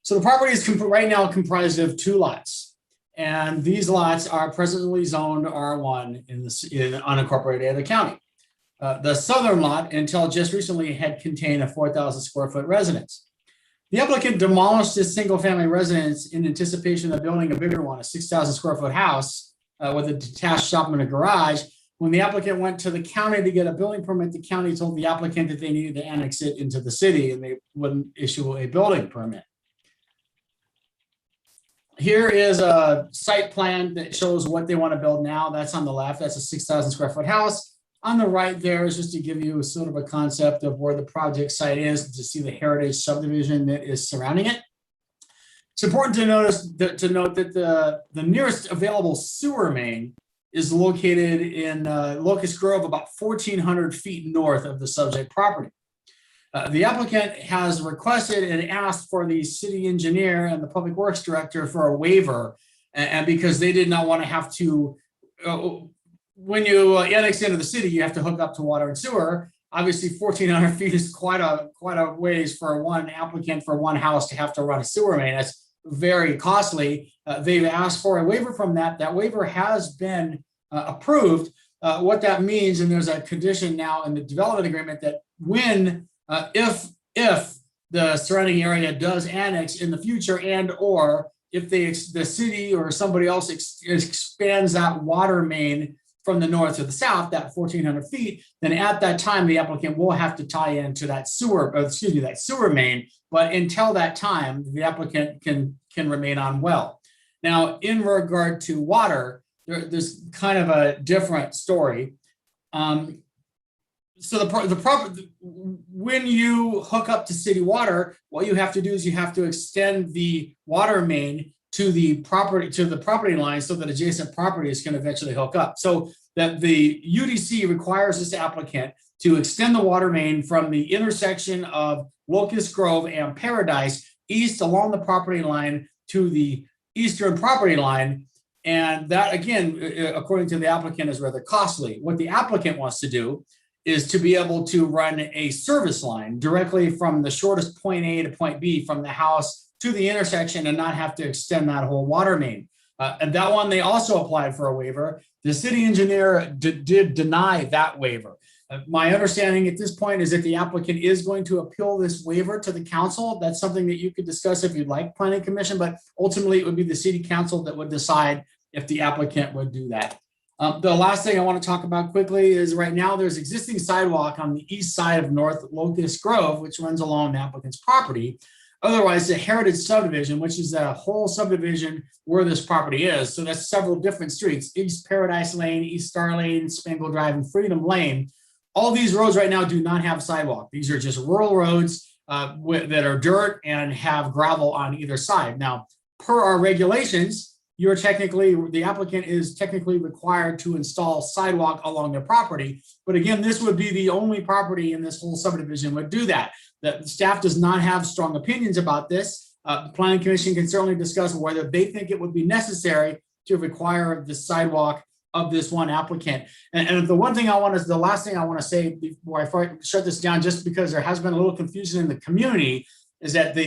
So the property is right now comprised of 2 lots. And these lots are presently zoned R1 in unincorporated Ada County. The southern lot, until just recently, had contained a 4,000 square foot residence. The applicant demolished this single family residence in anticipation of building a bigger one, a 6,000 square foot house with a detached shop and a garage. When the applicant went to the county to get a building permit, the county told the applicant that they needed to annex it into the city and they wouldn't issue a building permit. Here is a site plan that shows what they want to build now. That's on the left. That's a 6,000 square foot house. On the right there is just to give you sort of a concept of where the project site is, to see the heritage subdivision that is surrounding it. It's important to note that the nearest available sewer main is located in Locust Grove, about 1,400 feet north of the subject property. The applicant has requested and asked for the city engineer and the public works director for a waiver, and because they did not want to have to when you annex into the city, you have to hook up to water and sewer. Obviously, 1,400 feet is quite a ways for one applicant for one house to have to run a sewer main. That's very costly. They've asked for a waiver from that. That waiver has been approved. what that means, and there's a condition now in the development agreement that when, if the surrounding area does annex in the future, and or if the city or somebody else expands that water main from the north to the south, that 1,400 feet, then at that time the applicant will have to tie into that sewer main. But until that time, the applicant can remain on well. Now, in regard to water, there's kind of a different story. So when you hook up to city water, what you have to do is you have to extend the water main to the property line so that adjacent properties can eventually hook up. So that the UDC requires this applicant to extend the water main from the intersection of Locust Grove and Paradise east along the property line to the eastern property line. And that, again, according to the applicant, is rather costly. What the applicant wants to do is to be able to run a service line directly from the shortest point A to point B from the house to the intersection and not have to extend that whole water main. And that one, they also applied for a waiver. The city engineer did deny that waiver. My understanding at this point is that the applicant is going to appeal this waiver to the council. That's something that you could discuss if you'd like, Planning Commission, but ultimately it would be the city council that would decide if the applicant would do that. The last thing I want to talk about quickly is right now there's existing sidewalk on the east side of North Locust Grove, which runs along the applicant's property. Otherwise, the Heritage Subdivision, which is a whole subdivision where this property is. So that's several different streets: East Paradise Lane, East Star Lane, Spangle Drive, and Freedom Lane. All these roads right now do not have sidewalk. These are just rural roads that are dirt and have gravel on either side. Now, per our regulations, the applicant is technically required to install sidewalk along their property. But again, this would be the only property in this whole subdivision would do that. The staff does not have strong opinions about this. The Planning Commission can certainly discuss whether they think it would be necessary to require the sidewalk of this one applicant. And the last thing I want to say before I shut this down, just because there has been a little confusion in the community, is that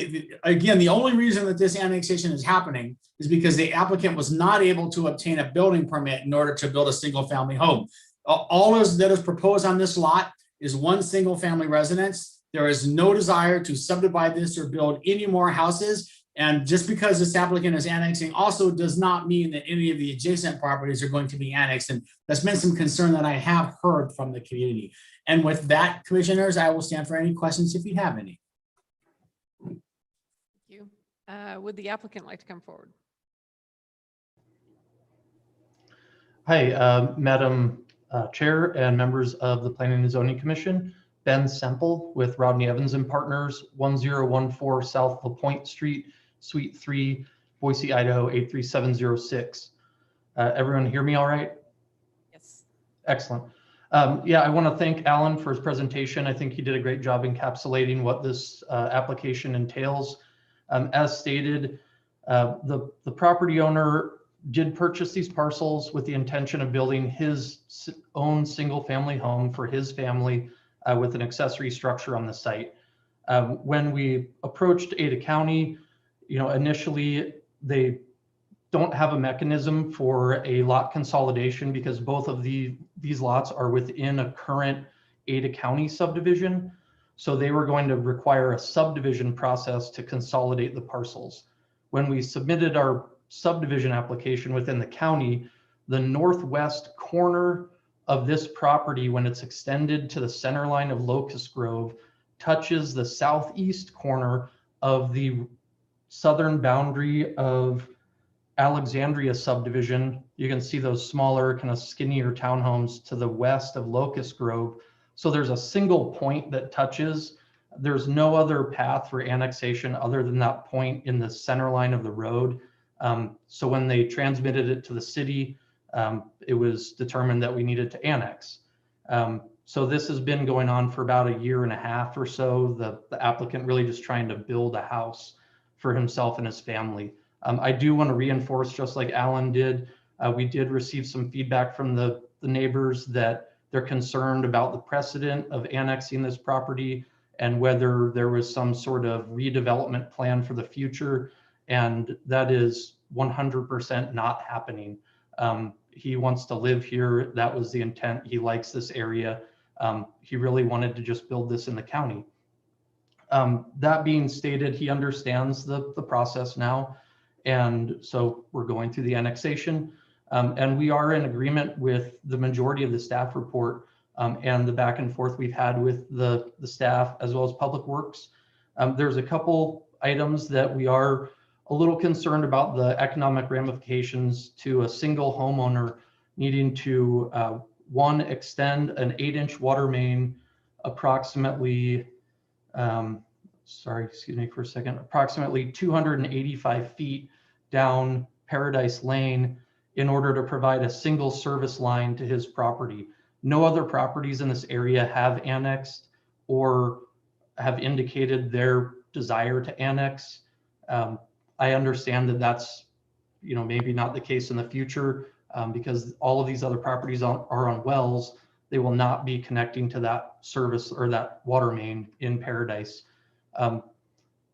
again, the only reason that this annexation is happening is because the applicant was not able to obtain a building permit in order to build a single family home. All that is proposed on this lot is one single family residence. There is no desire to subdivide this or build any more houses. And just because this applicant is annexing also does not mean that any of the adjacent properties are going to be annexed. And that's been some concern that I have heard from the community. And with that, commissioners, I will stand for any questions if you have any. Thank you. Would the applicant like to come forward? Hi, Madam Chair and members of the Planning and Zoning Commission. Ben Semple with Rodney Evans and Partners, 1014 South LaPointe Street, Suite 3, Boise, Idaho 83706. Everyone hear me all right? Yes. Excellent. Yeah, I want to thank Alan for his presentation. I think he did a great job encapsulating what this application entails. As stated, the property owner did purchase these parcels with the intention of building his own single family home for his family with an accessory structure on the site. When we approached Ada County, initially they don't have a mechanism for a lot consolidation because both of these lots are within a current Ada County subdivision. So they were going to require a subdivision process to consolidate the parcels. When we submitted our subdivision application within the county, the northwest corner of this property, when it's extended to the center line of Locust Grove, touches the southeast corner of the southern boundary of Alexandria subdivision. You can see those smaller, kind of skinnier townhomes to the west of Locust Grove. So there's a single point that touches. There's no other path for annexation other than that point in the center line of the road. So when they transmitted it to the city, it was determined that we needed to annex. So this has been going on for about a year and a half or so. The applicant really just trying to build a house for himself and his family. I do want to reinforce, just like Alan did, we did receive some feedback from the neighbors that they're concerned about the precedent of annexing this property and whether there was some sort of redevelopment plan for the future. And that is 100% not happening. he wants to live here. That was the intent. He likes this area. He really wanted to just build this in the county. That being stated, he understands the process now. And so we're going through the annexation. And we are in agreement with the majority of the staff report and the back and forth we've had with the staff as well as Public Works. There's a couple items that we are a little concerned about, the economic ramifications to a single homeowner needing to, one, extend an 8-inch water main approximately, approximately 285 feet down Paradise Lane in order to provide a single service line to his property. No other properties in this area have annexed or have indicated their desire to annex. I understand that that's, maybe not the case in the future because all of these other properties are on wells. They will not be connecting to that service or that water main in Paradise.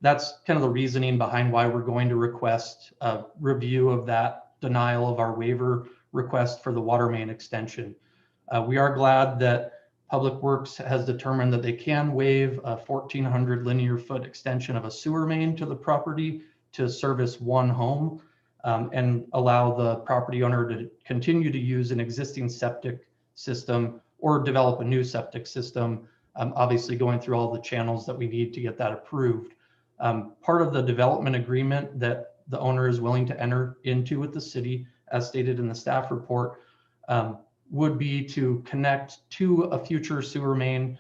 That's kind of the reasoning behind why we're going to request a review of that denial of our waiver request for the water main extension. We are glad that Public Works has determined that they can waive a 1,400 linear foot extension of a sewer main to the property to service one home and allow the property owner to continue to use an existing septic system or develop a new septic system, obviously going through all the channels that we need to get that approved. Part of the development agreement that the owner is willing to enter into with the city, as stated in the staff report, would be to connect to a future sewer main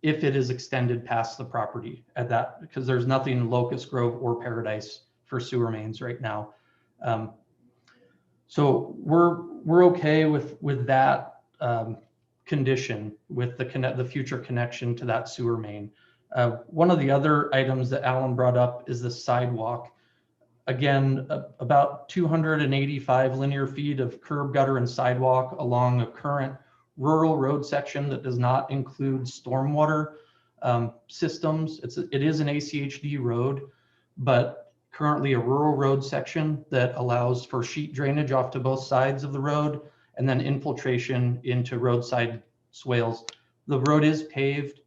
if it is extended past the property at that, because there's nothing in Locust Grove or Paradise for sewer mains right now. So we're okay with that condition, with the future connection to that sewer main. One of the other items that Alan brought up is the sidewalk. Again, about 285 linear feet of curb, gutter, and sidewalk along a current rural road section that does not include stormwater systems. It is an ACHD road, but currently a rural road section that allows for sheet drainage off to both sides of the road and then infiltration into roadside swales. The road is paved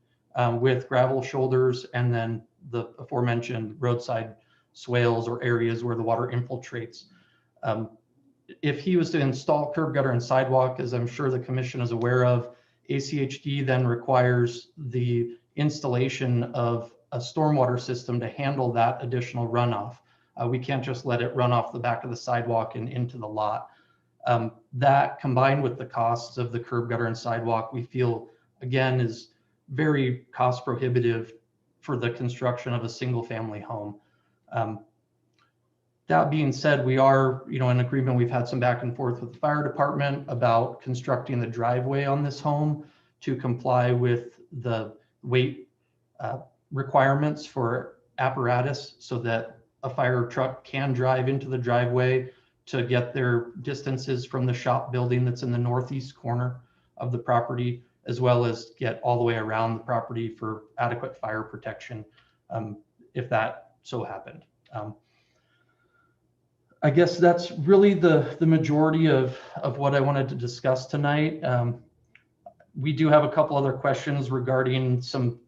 with gravel shoulders and then the aforementioned roadside swales or areas where the water infiltrates. If he was to install curb, gutter, and sidewalk, as I'm sure the commission is aware of, ACHD then requires the installation of a stormwater system to handle that additional runoff. We can't just let it run off the back of the sidewalk and into the lot. That combined with the costs of the curb, gutter, and sidewalk, we feel again is very cost prohibitive for the construction of a single family home. That being said, we are, in agreement. We've had some back and forth with the fire department about constructing the driveway on this home to comply with the weight requirements for apparatus so that a fire truck can drive into the driveway to get their distances from the shop building that's in the northeast corner of the property, as well as get all the way around the property for adequate fire protection if that so happened. I guess that's really the majority of what I wanted to discuss tonight. We do have a couple other questions regarding some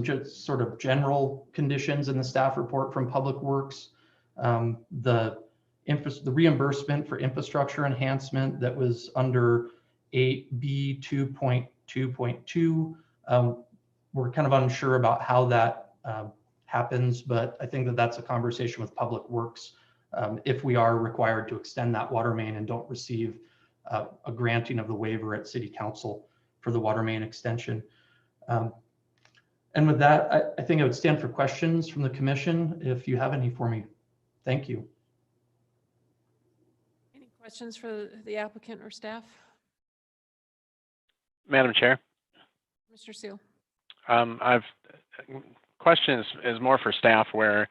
just sort of general conditions in the staff report from Public Works. The reimbursement for infrastructure enhancement that was under 8B 2.2.2. We're kind of unsure about how that happens, but I think that that's a conversation with Public Works if we are required to extend that water main and don't receive a granting of the waiver at City Council for the water main extension. And with that, I think I would stand for questions from the commission if you have any for me. Thank you. Any questions for the applicant or staff? Madam Chair. Mr. Seal. Question is more for staff, where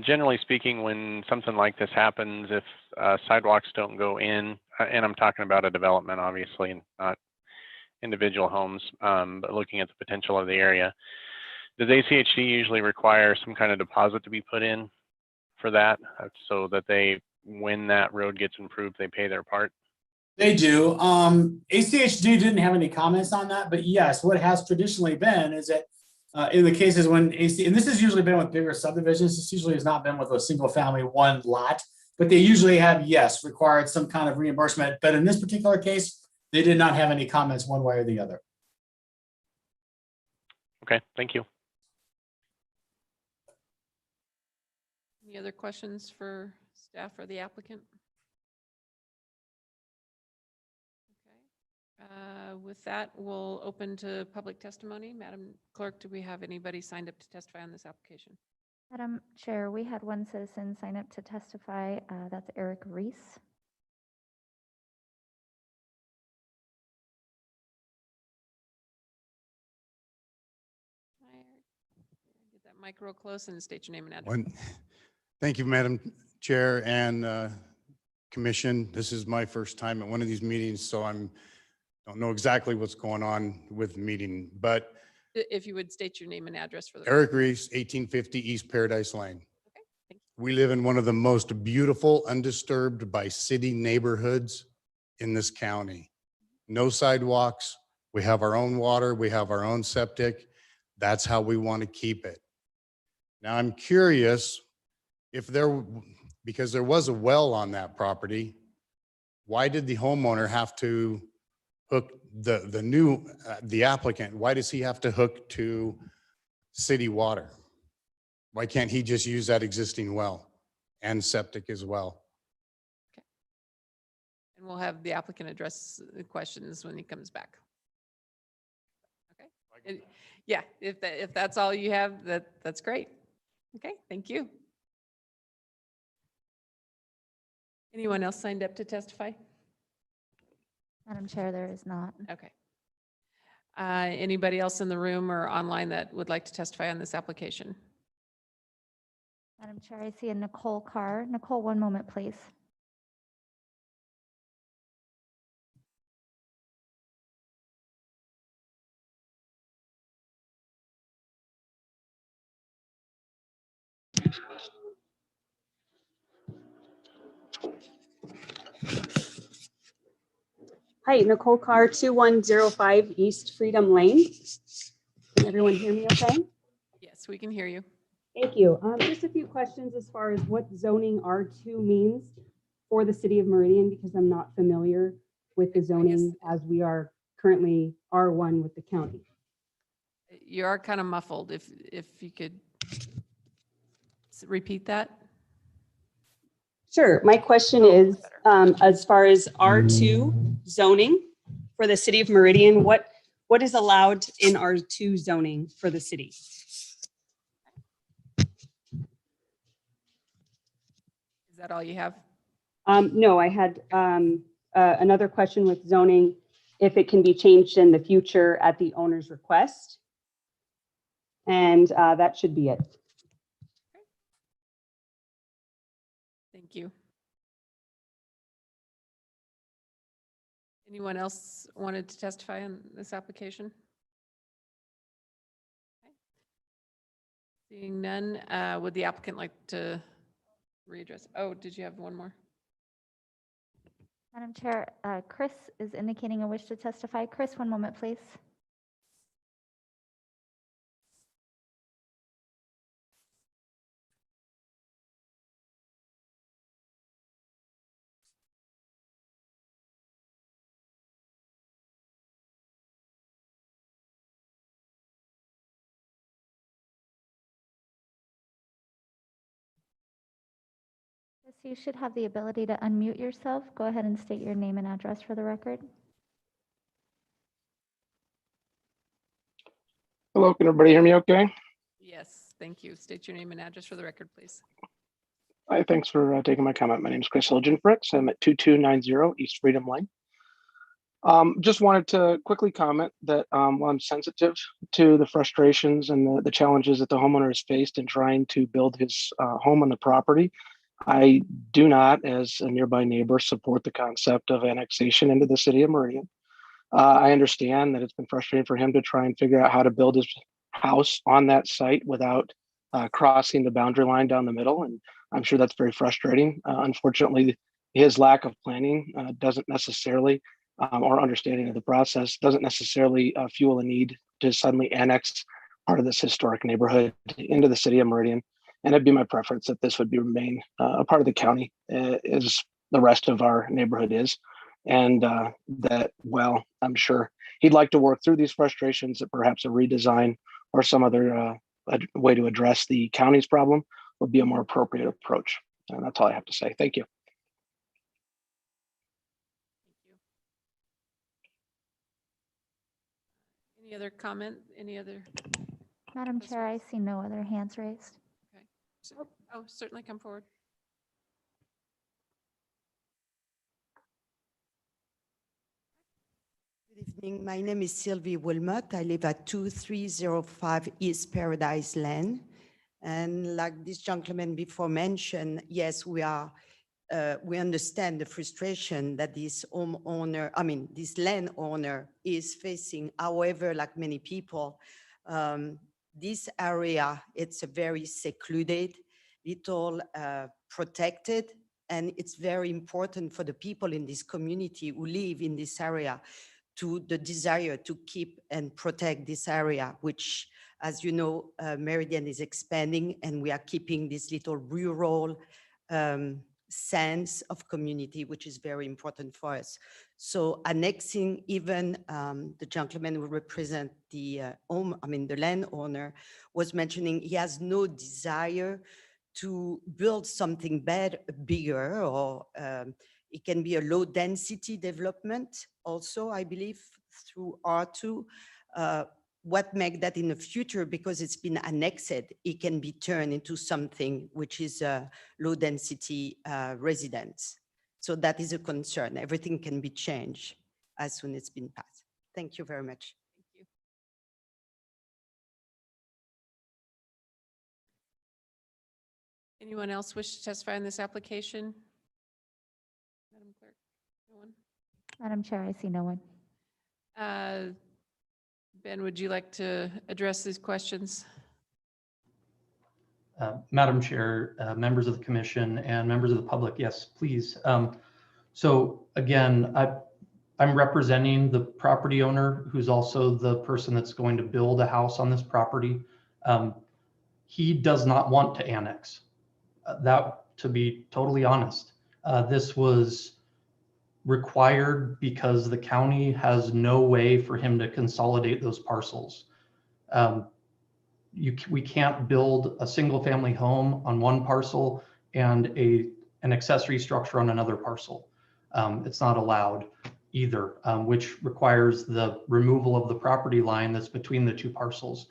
generally speaking, when something like this happens, if sidewalks don't go in, and I'm talking about a development, obviously, and not individual homes, but looking at the potential of the area, does ACHD usually require some kind of deposit to be put in for that, so that they when that road gets improved, they pay their part? They do. ACHD didn't have any comments on that, but yes, what has traditionally been is that in the cases when AC, and this has usually been with bigger subdivisions, this usually has not been with a single family one lot, but they usually have, yes, required some kind of reimbursement. But in this particular case, they did not have any comments one way or the other. Okay, thank you. Any other questions for staff or the applicant? Okay. With that, we'll open to public testimony. Madam Clerk, do we have anybody signed up to testify on this application? Madam Chair, we had one citizen sign up to testify. That's Eric Reese. Get that mic real close and state your name and address. Thank you, Madam Chair and Commission. This is my first time at one of these meetings, so don't know exactly what's going on with the meeting, but If you would state your name and address for the. Eric Reese, 1850 East Paradise Lane. Okay, thank you. We live in one of the most beautiful, undisturbed by city neighborhoods in this county. No sidewalks. We have our own water. We have our own septic. That's how we want to keep it. Now, I'm curious if because there was a well on that property, why did the homeowner have to hook the applicant? Why does he have to hook to city water? Why can't he just use that existing well and septic as well? Okay. And we'll have the applicant address the questions when he comes back. Okay. And yeah, if that's all you have, that's great. Okay, thank you. Anyone else signed up to testify? Madam Chair, there is not. Okay. Anybody else in the room or online that would like to testify on this application? Madam Chair, I see a Nicole Carr. Nicole, one moment, please. Hi, Nicole Carr, 2105 East Freedom Lane. Can everyone hear me okay? Yes, we can hear you. Thank you. Just a few questions as far as what zoning R2 means for the city of Meridian, because I'm not familiar with the zoning as we are currently R1 with the county. You are kind of muffled. If you could repeat that. Sure. My question is, as far as R2 zoning for the city of Meridian, what is allowed in R2 zoning for the city? Is that all you have? No, I had another question with zoning, if it can be changed in the future at the owner's request. And that should be it. Thank you. Anyone else wanted to testify on this application? Okay. Seeing none, would the applicant like to readdress? Oh, did you have one more? Madam Chair, Chris is indicating a wish to testify. Chris, one moment, please. You should have the ability to unmute yourself. Go ahead and state your name and address for the record. Hello, can everybody hear me okay? Yes, thank you. State your name and address for the record, please. Hi, thanks for taking my comment. My name is Chris Hilgenfricks. I'm at 2290 East Freedom Lane. Just wanted to quickly comment that while I'm sensitive to the frustrations and the challenges that the homeowner has faced in trying to build his home on the property, I do not, as a nearby neighbor, support the concept of annexation into the city of Meridian. I understand that it's been frustrating for him to try and figure out how to build his house on that site without crossing the boundary line down the middle. And I'm sure that's very frustrating. Unfortunately, his lack of planning doesn't necessarily, or understanding of the process, doesn't necessarily fuel a need to suddenly annex part of this historic neighborhood into the city of Meridian. And it'd be my preference that this would remain a part of the county as the rest of our neighborhood is. And that, well, I'm sure he'd like to work through these frustrations, that perhaps a redesign or some other way to address the county's problem would be a more appropriate approach. And that's all I have to say. Thank you. Any other comment? Any other? Madam Chair, I see no other hands raised. Okay. Oh, certainly come forward. Good evening. My name is Sylvie Wilmot. I live at 2305 East Paradise Lane. And like this gentleman before mentioned, yes, we understand the frustration that this this landowner is facing. However, like many people, this area, it's a very secluded, little protected, and it's very important for the people in this community who live in this area to the desire to keep and protect this area, which, as you know, Meridian is expanding, and we are keeping this little rural sense of community, which is very important for us. So annexing, even the gentleman who represent the the landowner was mentioning he has no desire to build something bigger, or it can be a low density development also, I believe, through R2. What make that in the future, because it's been annexed, it can be turned into something which is a low density residence. So that is a concern. Everything can be changed as soon as it's been passed. Thank you very much. Thank you. Anyone else wish to testify on this application? Madam Clerk, no one? Madam Chair, I see no one. Ben, would you like to address these questions? Madam Chair, members of the commission and members of the public, yes, please. So again, I'm representing the property owner, who's also the person that's going to build a house on this property. He does not want to annex. That, to be totally honest, this was required because the county has no way for him to consolidate those parcels. We can't build a single family home on one parcel and an accessory structure on another parcel. It's not allowed either, which requires the removal of the property line that's between the two parcels.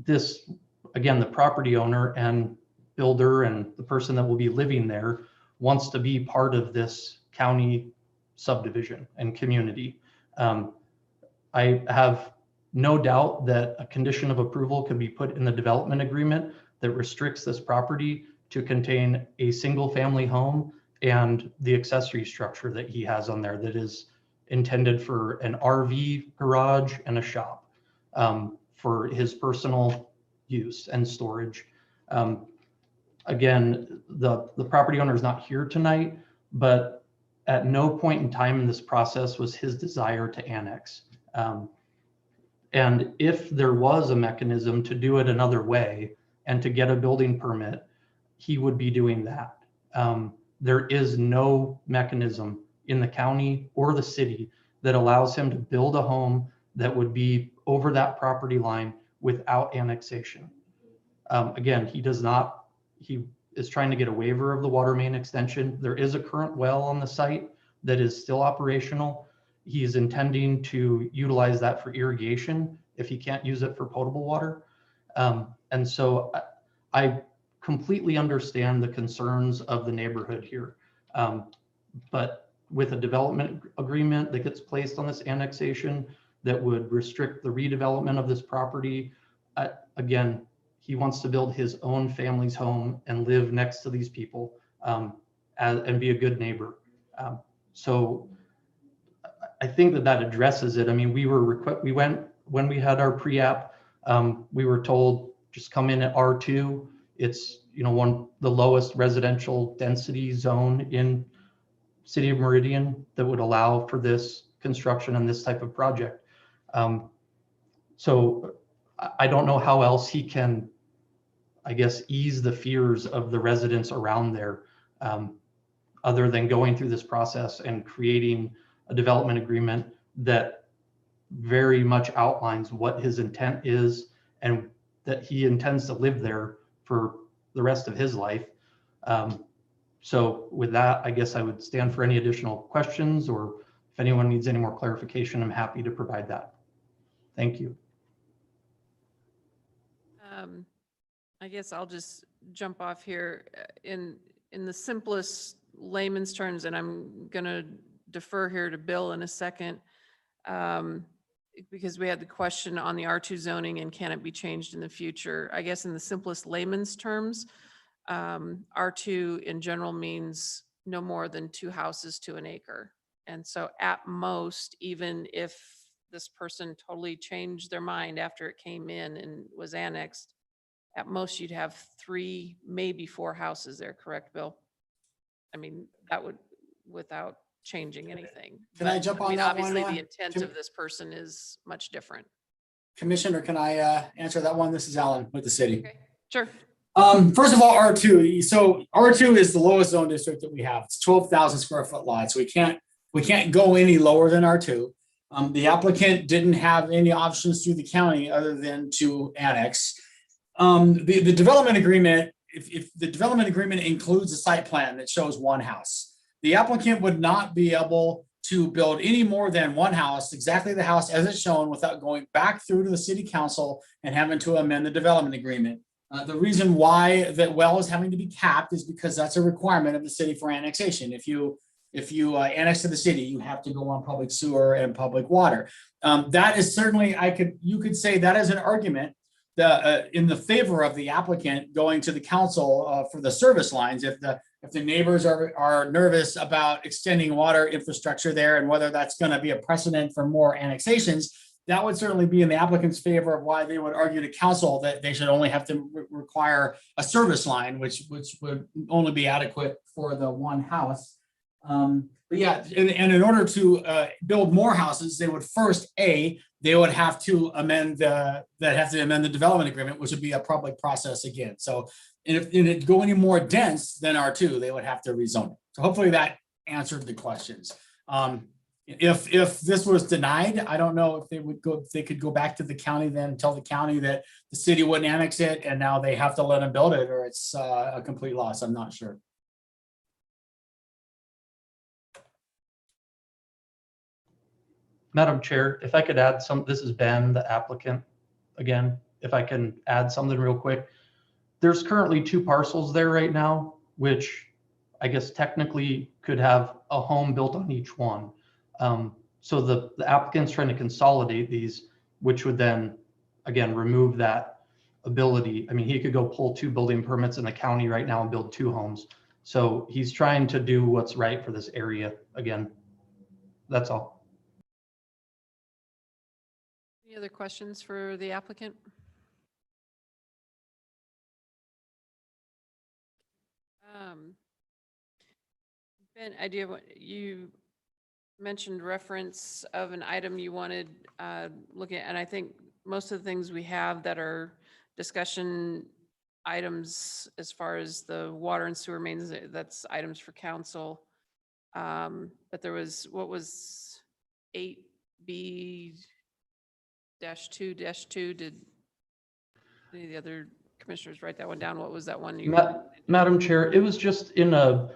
This, again, the property owner and builder and the person that will be living there wants to be part of this county subdivision and community. I have no doubt that a condition of approval could be put in the development agreement that restricts this property to contain a single family home and the accessory structure that he has on there that is intended for an RV garage and a shop for his personal use and storage. Again, the property owner is not here tonight, but at no point in time in this process was his desire to annex. And if there was a mechanism to do it another way and to get a building permit, he would be doing that. There is no mechanism in the county or the city that allows him to build a home that would be over that property line without annexation. Again, he is trying to get a waiver of the water main extension. There is a current well on the site that is still operational. He is intending to utilize that for irrigation if he can't use it for potable water. And so I completely understand the concerns of the neighborhood here. But with a development agreement that gets placed on this annexation that would restrict the redevelopment of this property, again, he wants to build his own family's home and live next to these people and be a good neighbor. So I think that addresses it. I mean, when we had our pre-app, we were told just come in at R2. It's, the lowest residential density zone in City of Meridian that would allow for this construction and this type of project. So I don't know how else he can, I guess, ease the fears of the residents around there, other than going through this process and creating a development agreement that very much outlines what his intent is and that he intends to live there for the rest of his life. So with that, I guess I would stand for any additional questions, or if anyone needs any more clarification, I'm happy to provide that. Thank you. I guess I'll just jump off here in the simplest layman's terms, and I'm going to defer here to Bill in a second, because we had the question on the R2 zoning and can it be changed in the future. I guess in the simplest layman's terms, R2 in general means no more than 2 houses to an acre. And so at most, even if this person totally changed their mind after it came in and was annexed, at most you'd have 3, maybe 4 houses there, correct, Bill? I mean, that would, without changing anything. Can I jump on that one? Obviously the intent of this person is much different. Commissioner, can I answer that one? This is Alan with the city. Okay, sure. First of all, R2. So R2 is the lowest zone district that we have. It's 12,000 square foot lots. We can't go any lower than R2. The applicant didn't have any options through the county other than to annex. The development agreement, if the development agreement includes a site plan that shows 1 house, the applicant would not be able to build any more than 1 house, exactly the house as it's shown, without going back through to the city council and having to amend the development agreement. The reason why that well is having to be capped is because that's a requirement of the city for annexation. If you annex to the city, you have to go on public sewer and public water. That is certainly, you could say that is an argument in the favor of the applicant going to the council for the service lines. If the neighbors are nervous about extending water infrastructure there and whether that's going to be a precedent for more annexations, that would certainly be in the applicant's favor of why they would argue to council that they should only have to require a service line, which would only be adequate for the 1 house. But yeah, and in order to build more houses, they would first, they would have to amend the development agreement, which would be a public process again. So if it go any more dense than R2, they would have to rezone it. So hopefully that answered the questions. If this was denied, I don't know if they could go back to the county then and tell the county that the city wouldn't annex it and now they have to let them build it, or it's a complete loss. I'm not sure. Madam Chair, if I could add this is Ben, the applicant, again, if I can add something real quick. There's currently 2 parcels there right now, which I guess technically could have a home built on each one. So the applicant's trying to consolidate these, which would then, again, remove that ability. I mean, he could go pull 2 building permits in the county right now and build 2 homes. So he's trying to do what's right for this area. Again, that's all. Any other questions for the applicant? Ben, idea what you mentioned reference of an item you wanted looking at, and I think most of the things we have that are discussion items as far as the water and sewer mains, that's items for council. But there was, what was 8B-2-2, did any of the other commissioners write that one down? What was that one? Madam Chair, it was just in the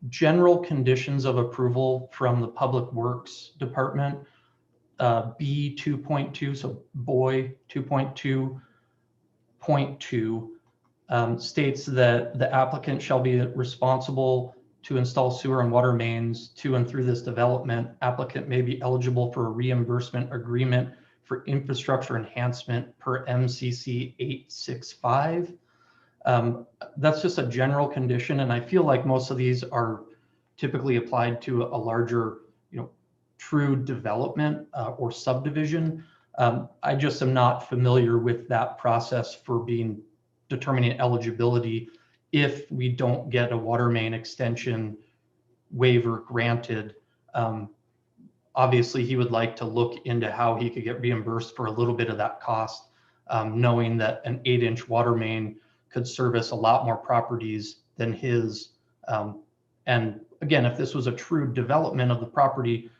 general conditions of approval from the Public Works Department, B 2.2, so boy 2.2.2 states that the applicant shall be responsible to install sewer and water mains to and through this development. Applicant may be eligible for a reimbursement agreement for infrastructure enhancement per MCC 865. That's just a general condition, and I feel like most of these are typically applied to a larger, true development or subdivision. I just am not familiar with that process for determining eligibility if we don't get a water main extension waiver granted. Obviously, he would like to look into how he could get reimbursed for a little bit of that cost, knowing that an 8-inch water main could service a lot more properties than his. And again, if this was a true development of the property,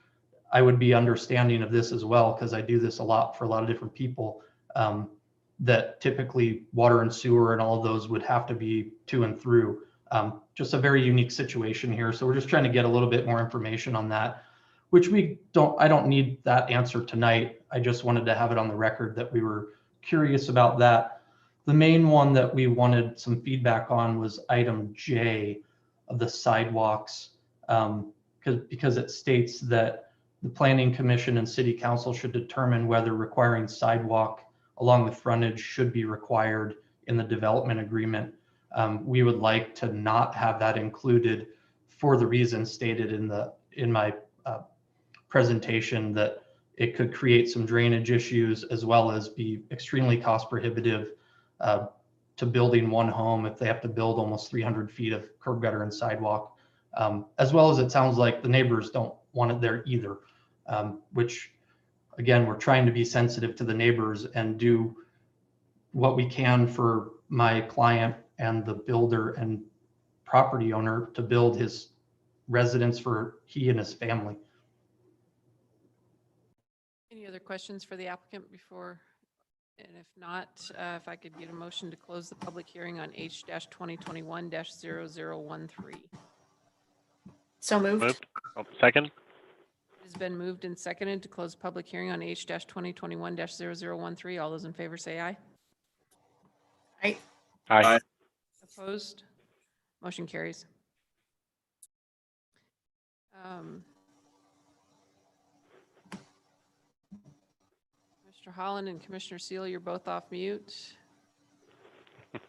I would be understanding of this as well, because I do this a lot for a lot of different people, that typically water and sewer and all of those would have to be to and through. Just a very unique situation here. So we're just trying to get a little bit more information on that, which I don't need that answer tonight. I just wanted to have it on the record that we were curious about that. The main one that we wanted some feedback on was item J of the sidewalks, because it states that the Planning Commission and City Council should determine whether requiring sidewalk along the frontage should be required in the development agreement. We would like to not have that included for the reasons stated in my presentation, that it could create some drainage issues as well as be extremely cost prohibitive to building one home if they have to build almost 300 feet of curb gutter and sidewalk, as well as it sounds like the neighbors don't want it there either, which again, we're trying to be sensitive to the neighbors and do what we can for my client and the builder and property owner to build his residence for he and his family. Any other questions for the applicant before? And if not, if I could get a motion to close the public hearing on H-2021-0013. So moved. Oh, second. It has been moved and seconded to close public hearing on H-2021-0013. All those in favor say aye. Aye. Aye. Opposed? Motion carries. Mr. Holland and Commissioner Seal, you're both off mute.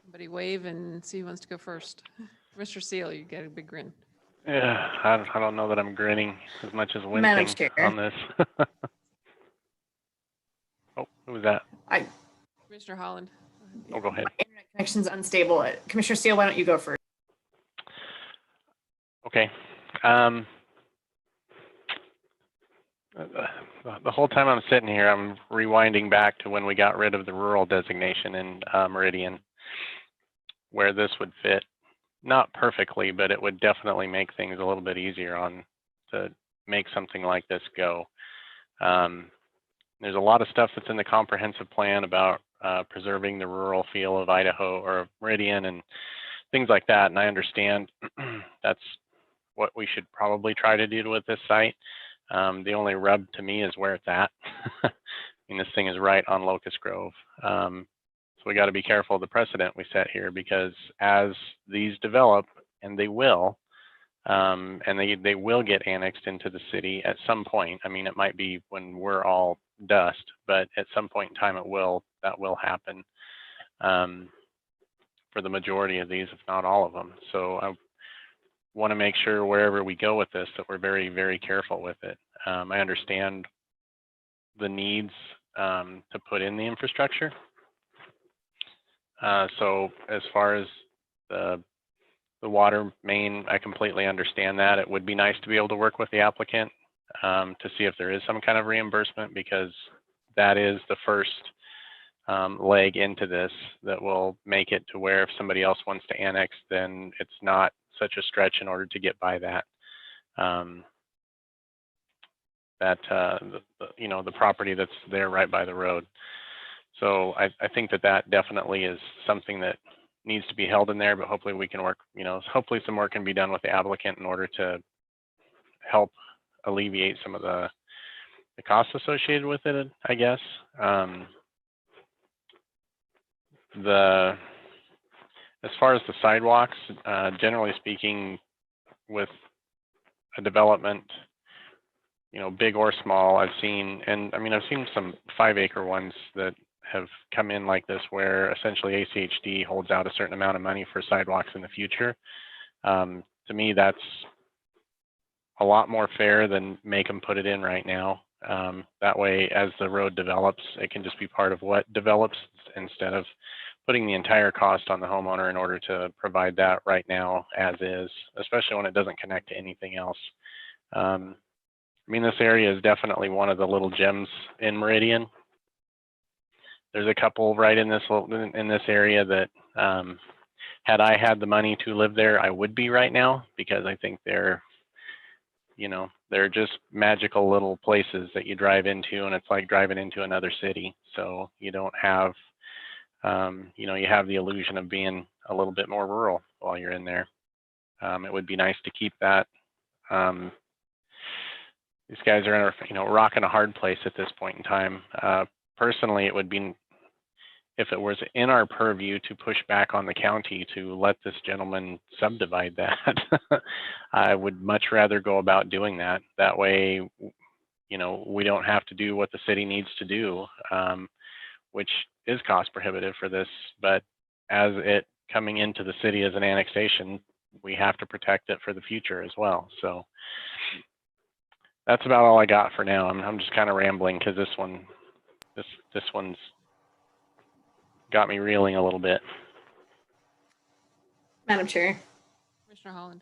Somebody wave and see who wants to go first. Mr. Seal, you get a big grin. Yeah, I don't know that I'm grinning as much as Madam wincing Chair. on this. Oh, who was that? Commissioner Holland. Oh, go ahead. My internet connection's unstable. Commissioner Steele, why don't you go first? Okay. The whole time I'm sitting here, I'm rewinding back to when we got rid of the rural designation in Meridian, where this would fit. Not perfectly, but it would definitely make things a little bit easier to make something like this go. There's a lot of stuff that's in the comprehensive plan about preserving the rural feel of Idaho or Meridian and things like that. And I understand that's what we should probably try to do with this site. The only rub to me is where it's at. I mean, this thing is right on Locust Grove. So we got to be careful of the precedent we set here, because as these develop, and they will, and they will get annexed into the city at some point. I mean, it might be when we're all dust, but at some point in time that will happen for the majority of these, if not all of them. So I want to make sure wherever we go with this that we're very, very careful with it. I understand the needs to put in the infrastructure. So as far as the water main, I completely understand that. It would be nice to be able to work with the applicant to see if there is some kind of reimbursement, because that is the first leg into this that will make it to where if somebody else wants to annex, then it's not such a stretch in order to get by that. The property that's there right by the road. So I think that definitely is something that needs to be held in there, but hopefully we can work, hopefully some work can be done with the applicant in order to help alleviate some of the costs associated with it, I guess. As far as the sidewalks, generally speaking, with a development, big or small, I've seen some 5-acre ones that have come in like this, where essentially ACHD holds out a certain amount of money for sidewalks in the future. To me, that's a lot more fair than make them put it in right now. That way, as the road develops, it can just be part of what develops instead of putting the entire cost on the homeowner in order to provide that right now as is, especially when it doesn't connect to anything else. I mean, this area is definitely one of the little gems in Meridian. There's a couple right in this area that had I had the money to live there, I would be right now, because I think they're just magical little places that you drive into, and it's like driving into another city. So you don't have, you have the illusion of being a little bit more rural while you're in there. It would be nice to keep that. These guys are in a rock and a hard place at this point in time. Personally, it would be, if it was in our purview to push back on the county to let this gentleman subdivide that, I would much rather go about doing that. That way, we don't have to do what the city needs to do, which is cost prohibitive for this. But as it coming into the city as an annexation, we have to protect it for the future as well. So that's about all I got for now. I'm just kind of rambling because this one's got me reeling a little bit. Madam Chair. Commissioner Holland.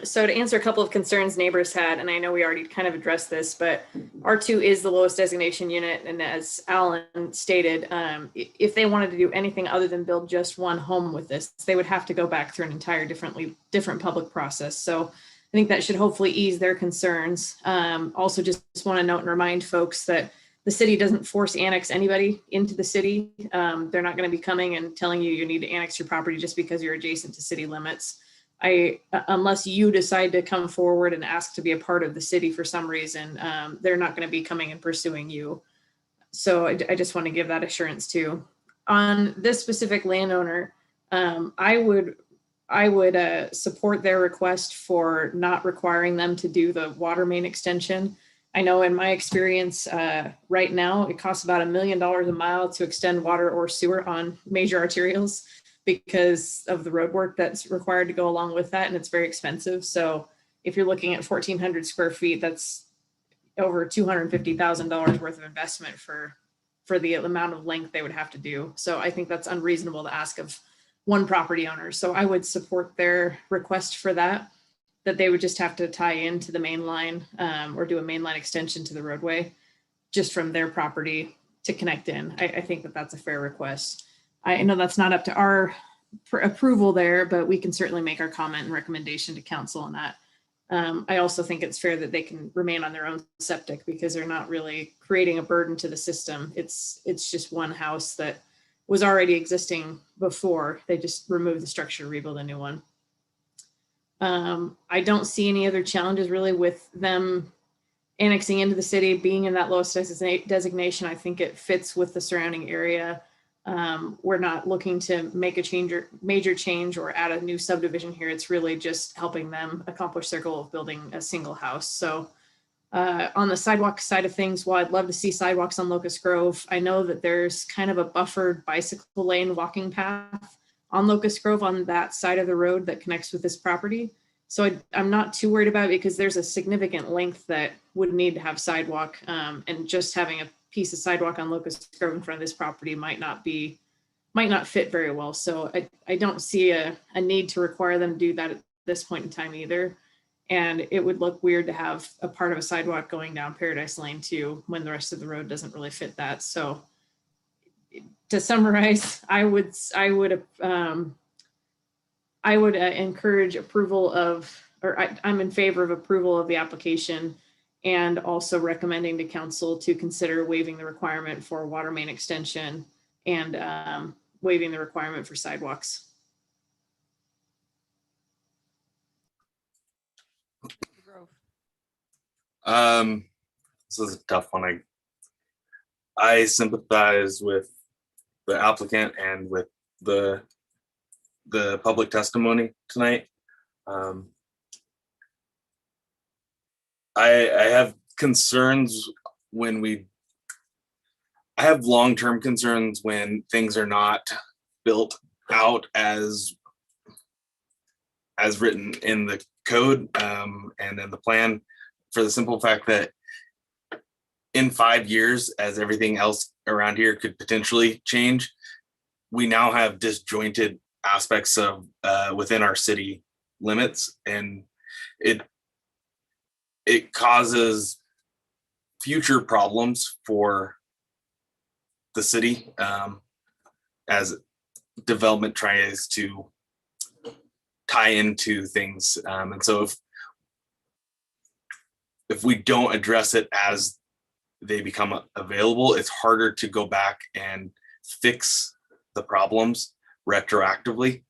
So to answer a couple of concerns neighbors had, and I know we already kind of addressed this, but R2 is the lowest designation unit. And as Alan stated, if they wanted to do anything other than build just one home with this, they would have to go back through an entire different public process. So I think that should hopefully ease their concerns. Also just want to note and remind folks that the city doesn't force annex anybody into the city. They're not going to be coming and telling you need to annex your property just because you're adjacent to city limits. Unless you decide to come forward and ask to be a part of the city for some reason, they're not going to be coming and pursuing you. So I just want to give that assurance too. On this specific landowner, I would support their request for not requiring them to do the water main extension. I know in my experience right now, it costs about $1 million a mile to extend water or sewer on major arterials, because of the road work that's required to go along with that, and it's very expensive. So if you're looking at 1,400 square feet, that's over $250,000 worth of investment for the amount of length they would have to do. So I think that's unreasonable to ask of one property owner. So I would support their request for that they would just have to tie into the main line or do a main line extension to the roadway just from their property to connect in. I think that that's a fair request. I know that's not up to our approval there, but we can certainly make our comment and recommendation to council on that. I also think it's fair that they can remain on their own septic because they're not really creating a burden to the system. It's just one house that was already existing before. They just removed the structure to rebuild a new one. I don't see any other challenges really with them annexing into the city, being in that lowest designation. I think it fits with the surrounding area. We're not looking to make a major change or add a new subdivision here. It's really just helping them accomplish their goal of building a single house. So on the sidewalk side of things, while I'd love to see sidewalks on Locust Grove, I know that there's kind of a buffered bicycle lane walking path on Locust Grove on that side of the road that connects with this property. So I'm not too worried about it because there's a significant length that would need to have sidewalk, and just having a piece of sidewalk on Locust Grove in front of this property might not fit very well. So I don't see a need to require them to do that at this point in time either. And it would look weird to have a part of a sidewalk going down Paradise Lane too, when the rest of the road doesn't really fit that. So to summarize, I would encourage approval of, or I'm in favor of approval of the application, and also recommending to council to consider waiving the requirement for water main extension and waiving the requirement for sidewalks. This is a tough one. I sympathize with the applicant and with the public testimony tonight. I have concerns I have long-term concerns when things are not built out as written in the code and in the plan. for the simple fact that in 5 years, as everything else around here could potentially change, we now have disjointed aspects of within our city limits, and it causes future problems for the city as development tries to tie into things. And so if we don't address it as they become available, it's harder to go back and fix the problems retroactively,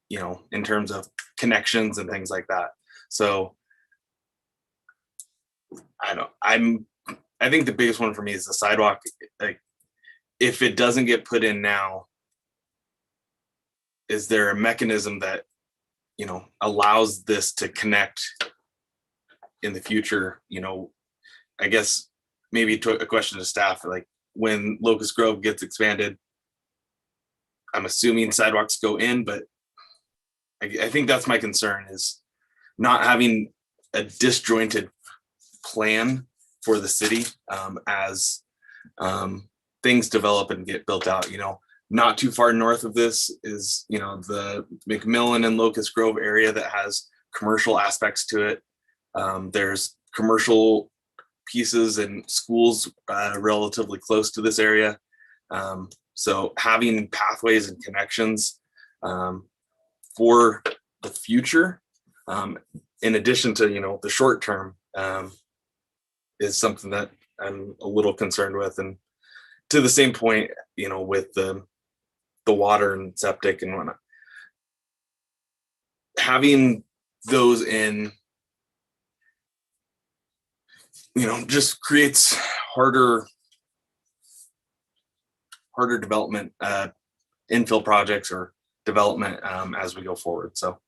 you know, in terms of connections and things like that. So I think the biggest one for me is the sidewalk. Like, if it doesn't get put in now, is there a mechanism that, you know, allows this to connect in the future? You know, I guess maybe to a question to staff, like when Locust Grove gets expanded, I'm assuming sidewalks go in, but I think that's my concern, is not having a disjointed plan for the city as things develop and get built out. You know, not too far north of this is, you know, the McMillan and Locust Grove area that has commercial aspects to it. There's commercial pieces and schools relatively close to this area. So having pathways and connections for the future, in addition to, you know, the short term, is something that I'm a little concerned with. And to the same point, you know, with the water and septic and whatnot, having those in, you know, just creates harder development, infill projects or development as we go forward. So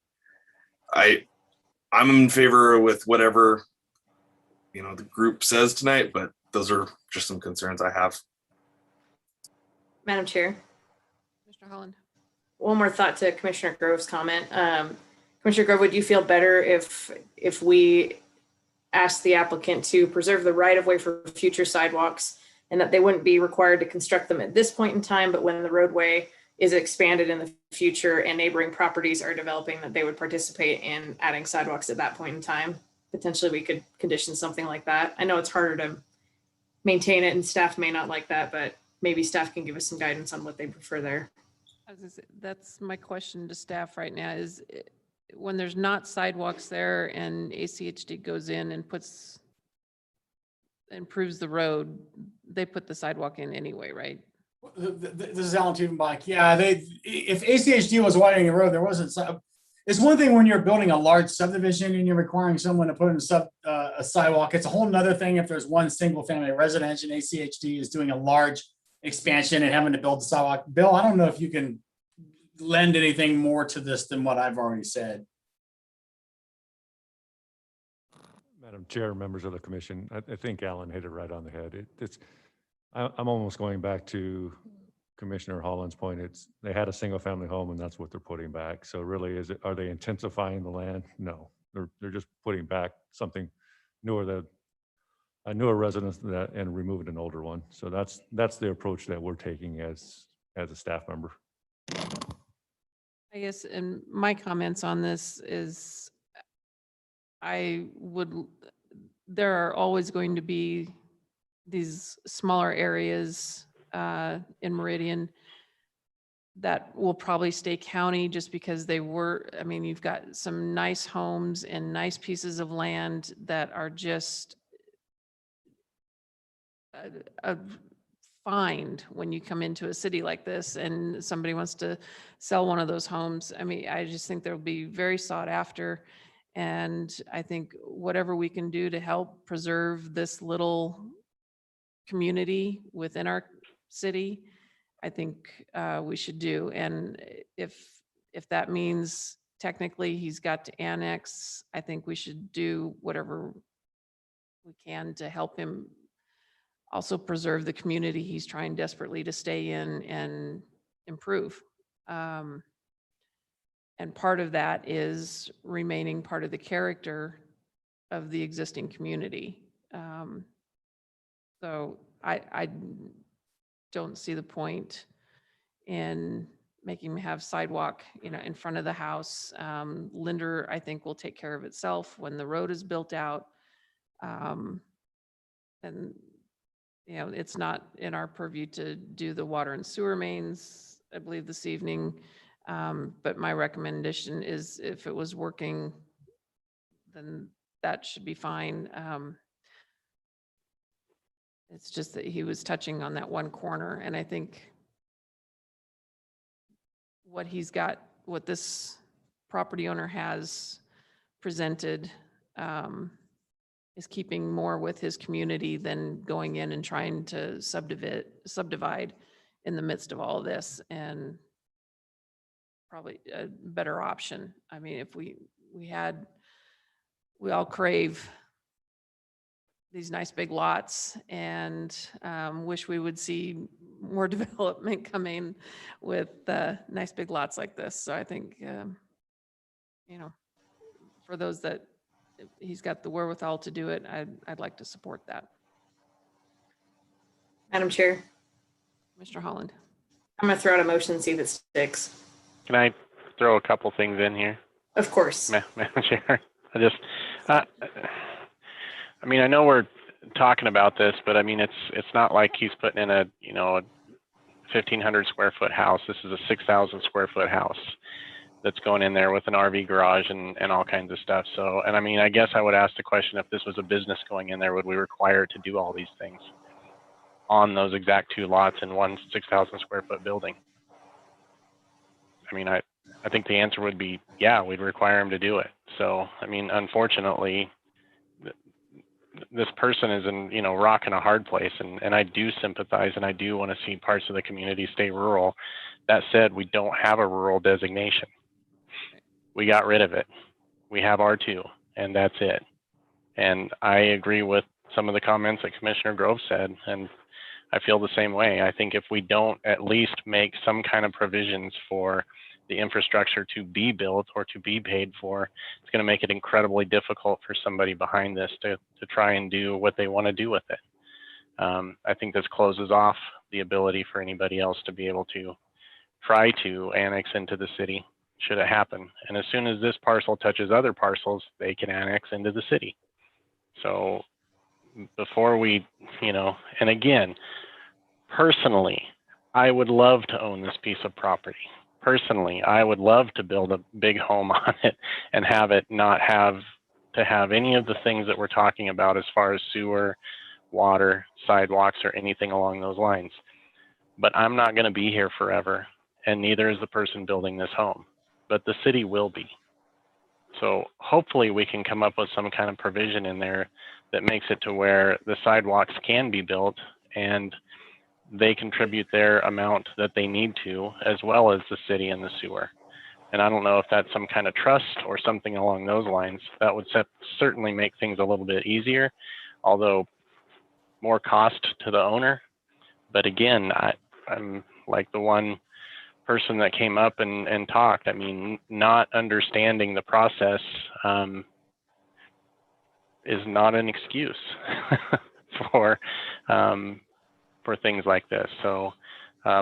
I'm in favor with whatever, you know, the group says tonight, but those are just some concerns I have. Madam Chair. Mr. Holland. One more thought to Commissioner Grove's comment. Commissioner Grove, would you feel better if we asked the applicant to preserve the right of way for future sidewalks, and that they wouldn't be required to construct them at this point in time, but when the roadway is expanded in the future and neighboring properties are developing, that they would participate in adding sidewalks at that point in time? Potentially we could condition something like that. I know it's harder to maintain it and staff may not like that, but maybe staff can give us some guidance on what they prefer there. That's my question to staff right now, is when there's not sidewalks there and ACHD goes in and improves the road, they put the sidewalk in anyway, right? This is Alan Tiefenbach. Yeah, if ACHD was widening the road, there wasn't. It's one thing when you're building a large subdivision and you're requiring someone to put in a sidewalk. It's a whole nother thing if there's one single family residence and ACHD is doing a large expansion and having to build the sidewalk. Bill, I don't know if you can lend anything more to this than what I've already said. Madam Chair, members of the commission, I think Alan hit it right on the head. I'm almost going back to Commissioner Holland's point. They had a single family home and that's what they're putting back. So really, are they intensifying the land? No, they're just putting back something newer, a newer residence and removing an older one. So that's the approach that we're taking as a staff member. I guess, and my comments on this is there are always going to be these smaller areas in Meridian that will probably stay county just because I mean, you've got some nice homes and nice pieces of land that are just a find when you come into a city like this and somebody wants to sell one of those homes. I mean, I just think they'll be very sought after. And I think whatever we can do to help preserve this little community within our city, I think we should do. And if that means technically he's got to annex, I think we should do whatever we can to help him also preserve the community he's trying desperately to stay in and improve. And part of that is remaining part of the character of the existing community. So I don't see the point in making him have sidewalk, in front of the house. Linder, I think, will take care of itself when the road is built out. And, it's not in our purview to do the water and sewer mains, I believe, this evening. But my recommendation is if it was working, then that should be fine. It's just that he was touching on that one corner, and I think what this property owner has presented is keeping more with his community than going in and trying to subdivide in the midst of all of this, and probably a better option. I mean, if we all crave these nice big lots, and wish we would see more development coming with nice big lots like this. So I think, for those that he's got the wherewithal to do it, I'd like to support that. Madam Chair, Mr. Holland. I'm going to throw out a motion and see if it sticks. Can I throw a couple things in here? Of course. Madam Chair, I mean, I know we're talking about this, but I mean, it's not like he's putting in a 1,500 square foot house. This is a 6,000 square foot house that's going in there with an RV garage and all kinds of stuff. So, and I mean, I guess I would ask the question, if this was a business going in there, would we require it to do all these things on those exact two lots in one 6,000 square foot building? I mean, I think the answer would be, yeah, we'd require him to do it. So, I mean, unfortunately, this person is in, rock and a hard place, and I do sympathize, and I do want to see parts of the community stay rural. That said, we don't have a rural designation. We got rid of it. We have R2, and that's it. And I agree with some of the comments that Commissioner Grove said, and I feel the same way. I think if we don't at least make some kind of provisions for the infrastructure to be built or to be paid for, it's going to make it incredibly difficult for somebody behind this to try and do what they want to do with it. I think this closes off the ability for anybody else to be able to try to annex into the city, should it happen. And as soon as this parcel touches other parcels, they can annex into the city. So before we, and again, personally, I would love to own this piece of property. Personally, I would love to build a big home on it and have it not have to have any of the things that we're talking about as far as sewer, water, sidewalks, or anything along those lines. But I'm not going to be here forever, and neither is the person building this home, but the city will be. So hopefully we can come up with some kind of provision in there that makes it to where the sidewalks can be built and they contribute their amount that they need to, as well as the city and the sewer. And I don't know if that's some kind of trust or something along those lines. That would certainly make things a little bit easier, although more cost to the owner. But again, I'm like the one person that came up and talked. I mean, not understanding the process is not an excuse for things like this. So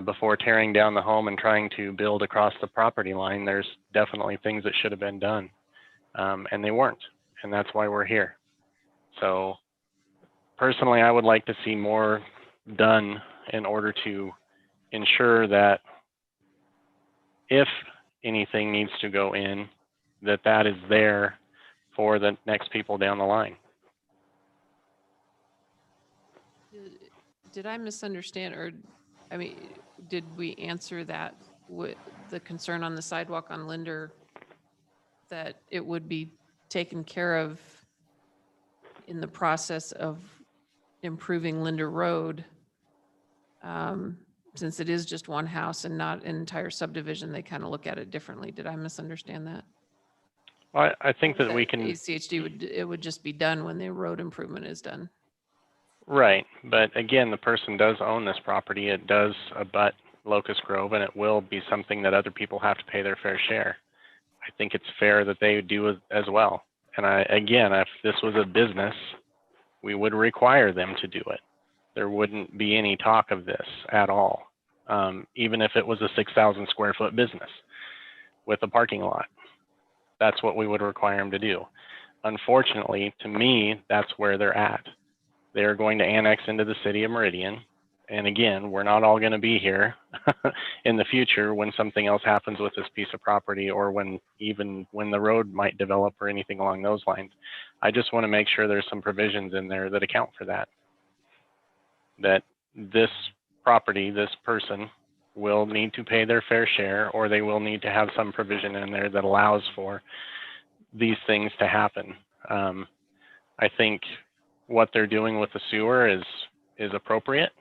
before tearing down the home and trying to build across the property line, there's definitely things that should have been done, and they weren't, and that's why we're here. So personally, I would like to see more done in order to ensure that if anything needs to go in, that is there for the next people down the line. Did I misunderstand, or, I mean, did we answer that with the concern on the sidewalk on Linder, that it would be taken care of in the process of improving Linder Road? Since it is just one house and not an entire subdivision, they kind of look at it differently. Did I misunderstand that? Well, I think that we can. ACHD it would just be done when the road improvement is done. Right, but again, the person does own this property. It does abut Locust Grove, and it will be something that other people have to pay their fair share. I think it's fair that they do as well. And again, if this was a business, we would require them to do it. There wouldn't be any talk of this at all, even if it was a 6,000 square foot business with a parking lot. That's what we would require them to do. Unfortunately, to me, that's where they're at. They're going to annex into the city of Meridian. And again, we're not all going to be here in the future when something else happens with this piece of property, or even when the road might develop or anything along those lines. I just want to make sure there's some provisions in there that account for that. That this property, this person will need to pay their fair share, or they will need to have some provision in there that allows for these things to happen. I think what they're doing with the sewer is appropriate.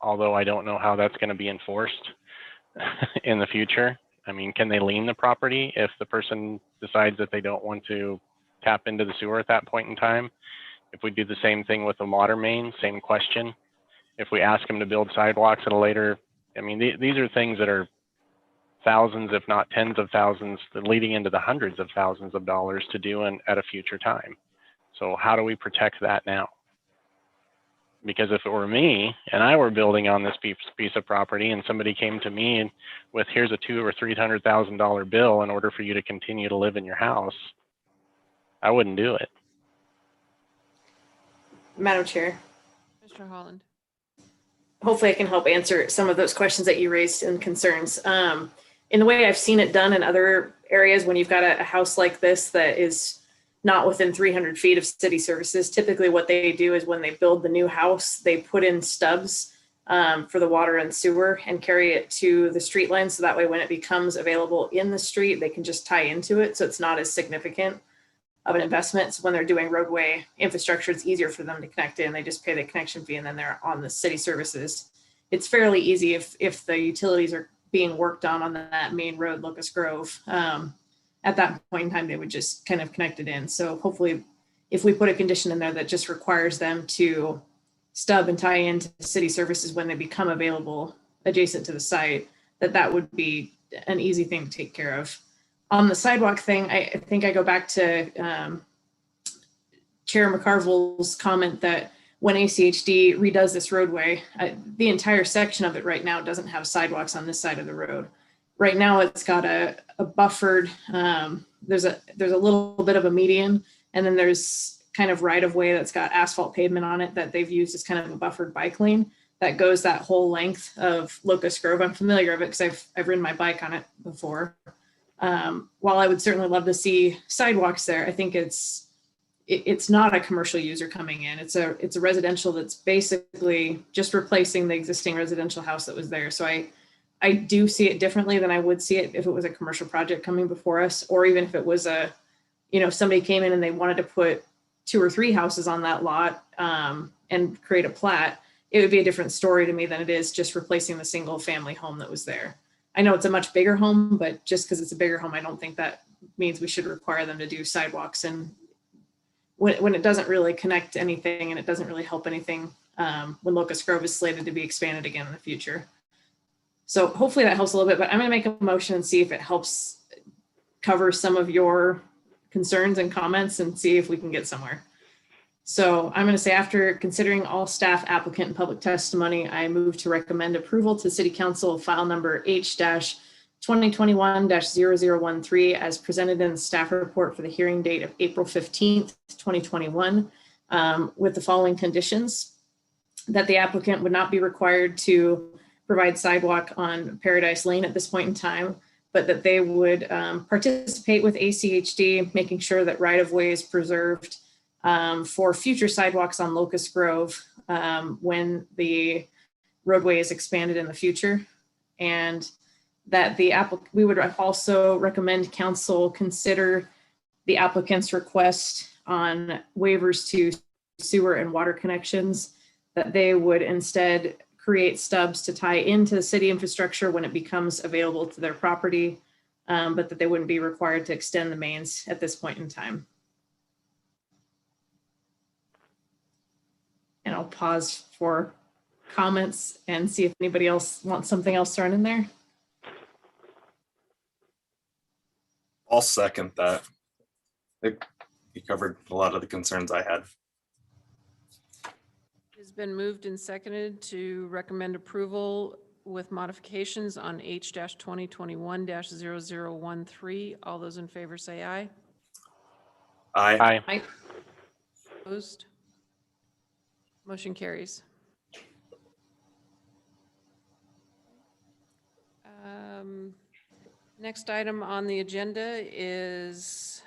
Although I don't know how that's going to be enforced in the future. I mean, can they lien the property if the person decides that they don't want to tap into the sewer at that point in time? If we do the same thing with the water main, same question. If we ask them to build sidewalks at a later, I mean, these are things that are thousands, if not tens of thousands, leading into the hundreds of thousands of dollars to do at a future time. So how do we protect that now? Because if it were me and I were building on this piece of property and somebody came to me with, here's a $200,000 or $300,000 bill in order for you to continue to live in your house, I wouldn't do it. Madam Chair, Mr. Holland. hopefully I can help answer some of those questions that you raised and concerns. In the way I've seen it done in other areas, when you've got a house like this that is not within 300 feet of city services, typically what they do is when they build the new house, they put in stubs for the water and sewer and carry it to the street line. So that way, when it becomes available in the street, they can just tie into it. So it's not as significant of an investment. So when they're doing roadway infrastructure, it's easier for them to connect in. They just pay the connection fee and then they're on the city services. It's fairly easy if the utilities are being worked on that main road, Locust Grove. At that point in time, they would just kind of connect it in. So hopefully if we put a condition in there that just requires them to stub and tie into city services when they become available adjacent to the site, that would be an easy thing to take care of. On the sidewalk thing, I think I go back to Chair McCarville's comment that when ACHD redoes this roadway, the entire section of it right now doesn't have sidewalks on this side of the road. Right now, it's got a buffered, there's a little bit of a median, and then there's kind of right of way that's got asphalt pavement on it that they've used as kind of a buffered bike lane that goes that whole length of Locust Grove. I'm familiar of it because I've ridden my bike on it before. While I would certainly love to see sidewalks there, I think it's not a commercial user coming in. It's a residential that's basically just replacing the existing residential house that was there. So I do see it differently than I would see it if it was a commercial project coming before us, or even if it was somebody came in and they wanted to put 2 or 3 houses on that lot and create a plat. It would be a different story to me than it is just replacing the single family home that was there. I know it's a much bigger home, but just because it's a bigger home, I don't think that means we should require them to do sidewalks. And when it doesn't really connect to anything and it doesn't really help anything when Locust Grove is slated to be expanded again in the future. So hopefully that helps a little bit, but I'm going to make a motion and see if it helps cover some of your concerns and comments and see if we can get somewhere. So I'm going to say, after considering all staff, applicant, and public testimony, I move to recommend approval to City Council file number H-2021-0013 as presented in the staff report for the hearing date of April 15th, 2021, with the following conditions: that the applicant would not be required to provide sidewalk on Paradise Lane at this point in time, but that they would participate with ACHD, making sure that right-of-way is preserved for future sidewalks on Locust Grove when the roadway is expanded in the future. And that we would also recommend council consider the applicant's request on waivers to sewer and water connections, that they would instead create stubs to tie into the city infrastructure when it becomes available to their property, but that they wouldn't be required to extend the mains at this point in time. And I'll pause for comments and see if anybody else wants something else thrown in there. I'll second that. he covered a lot of the concerns I had. It's been moved and seconded to recommend approval with modifications on H-2021-0013. All those in favor say aye. Aye. I, Opposed? Motion carries. Next item on the agenda is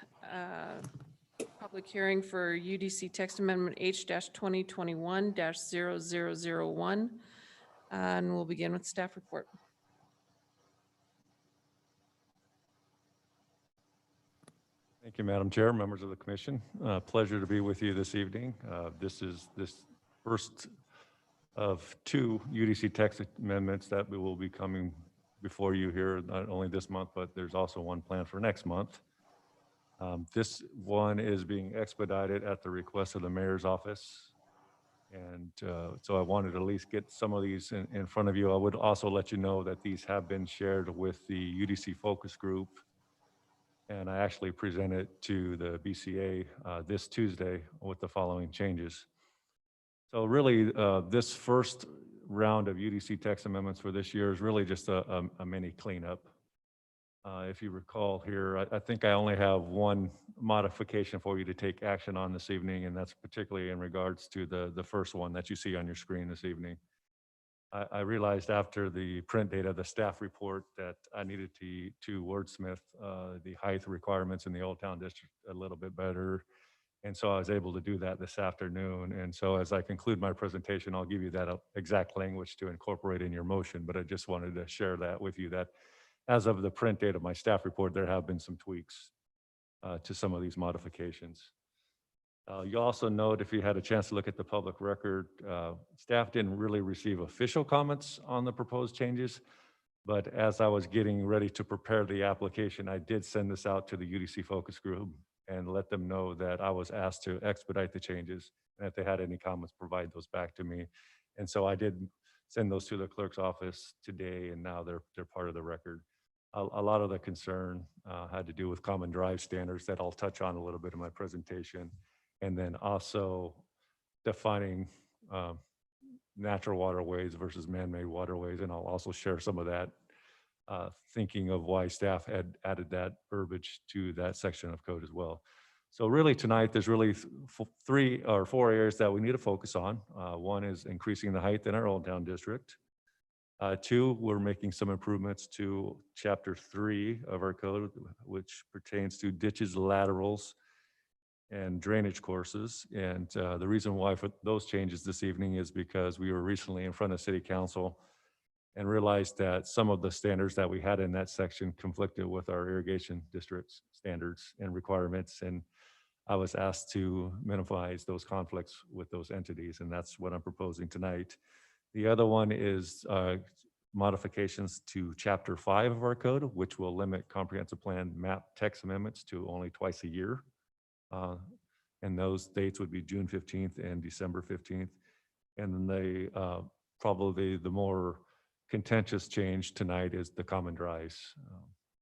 public hearing for UDC text amendment H-2021-0001. And we'll begin with staff report. Thank you, Madam Chair, members of the commission. Pleasure to be with you this evening. This is this first of two UDC text amendments that we will be coming before you here, not only this month, but there's also one planned for next month. This one is being expedited at the request of the mayor's office. And so I wanted to at least get some of these in front of you. I would also let you know that these have been shared with the UDC focus group. And I actually presented to the BCA this Tuesday with the following changes. So really, this first round of UDC text amendments for this year is really just a mini cleanup. If you recall here, I think I only have one modification for you to take action on this evening, and that's particularly in regards to the first one that you see on your screen this evening. I realized after the print data, the staff report, that I needed to wordsmith the height requirements in the Old Town District a little bit better. And so I was able to do that this afternoon. And so as I conclude my presentation, I'll give you that exact language to incorporate in your motion. But I just wanted to share that with you, that as of the print date of my staff report, there have been some tweaks to some of these modifications. You also note, if you had a chance to look at the public record, staff didn't really receive official comments on the proposed changes. But as I was getting ready to prepare the application, I did send this out to the UDC focus group and let them know that I was asked to expedite the changes. And if they had any comments, provide those back to me. And so I did send those to the clerk's office today, and now they're part of the record. A lot of the concern had to do with common drive standards that I'll touch on a little bit in my presentation. And then also defining natural waterways versus man-made waterways. And I'll also share some of that thinking of why staff had added that verbiage to that section of code as well. So really tonight, there's really 3 or 4 areas that we need to focus on. One is increasing the height in our Old Town District. 2, we're making some improvements to chapter 3 of our code, which pertains to ditches, laterals, and drainage courses. And the reason why for those changes this evening is because we were recently in front of City Council and realized that some of the standards that we had in that section conflicted with our irrigation district's standards and requirements. And I was asked to minimize those conflicts with those entities, and that's what I'm proposing tonight. The other one is modifications to chapter 5 of our code, which will limit comprehensive plan map text amendments to only twice a year. And those dates would be June 15th and December 15th. And then probably the more contentious change tonight is the common drives.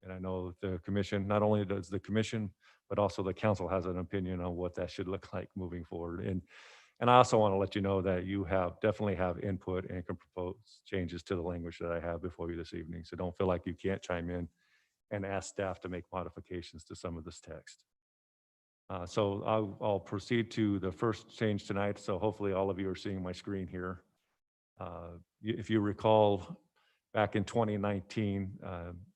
And I know the commission, not only does the commission, but also the council has an opinion on what that should look like moving forward. And I also want to let you know that you definitely have input and can propose changes to the language that I have before you this evening. So don't feel like you can't chime in and ask staff to make modifications to some of this text. So I'll proceed to the first change tonight. So hopefully all of you are seeing my screen here. If you recall, back in 2019,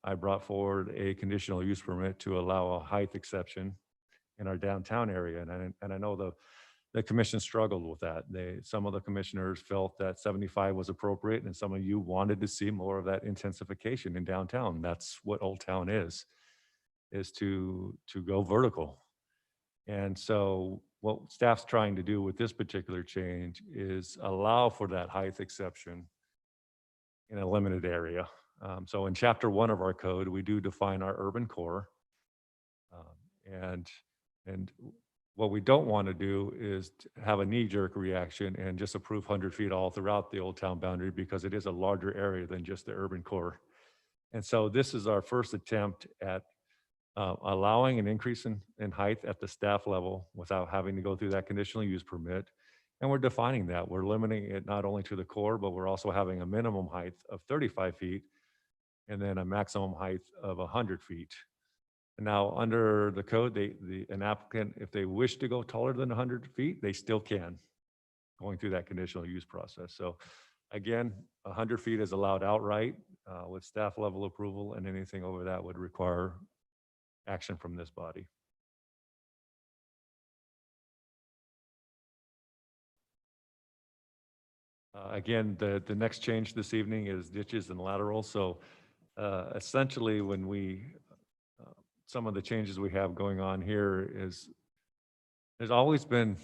I brought forward a conditional use permit to allow a height exception in our downtown area. And I know the commission struggled with that. Some of the commissioners felt that 75 was appropriate, and some of you wanted to see more of that intensification in downtown. That's what Old Town is to go vertical. And so what staff's trying to do with this particular change is allow for that height exception in a limited area. So in chapter 1 of our code, we do define our urban core. And what we don't want to do is have a knee-jerk reaction and just approve 100 feet all throughout the Old Town boundary, because it is a larger area than just the urban core. And so this is our first attempt at allowing an increase in height at the staff level without having to go through that conditional use permit. And we're defining that. We're limiting it not only to the core, but we're also having a minimum height of 35 feet and then a maximum height of 100 feet. And now under the code, an applicant, if they wish to go taller than 100 feet, they still can, going through that conditional use process. So again, 100 feet is allowed outright with staff level approval, and anything over that would require action from this body. Again, the next change this evening is ditches and laterals. So essentially when some of the changes we have going on here is there's always been,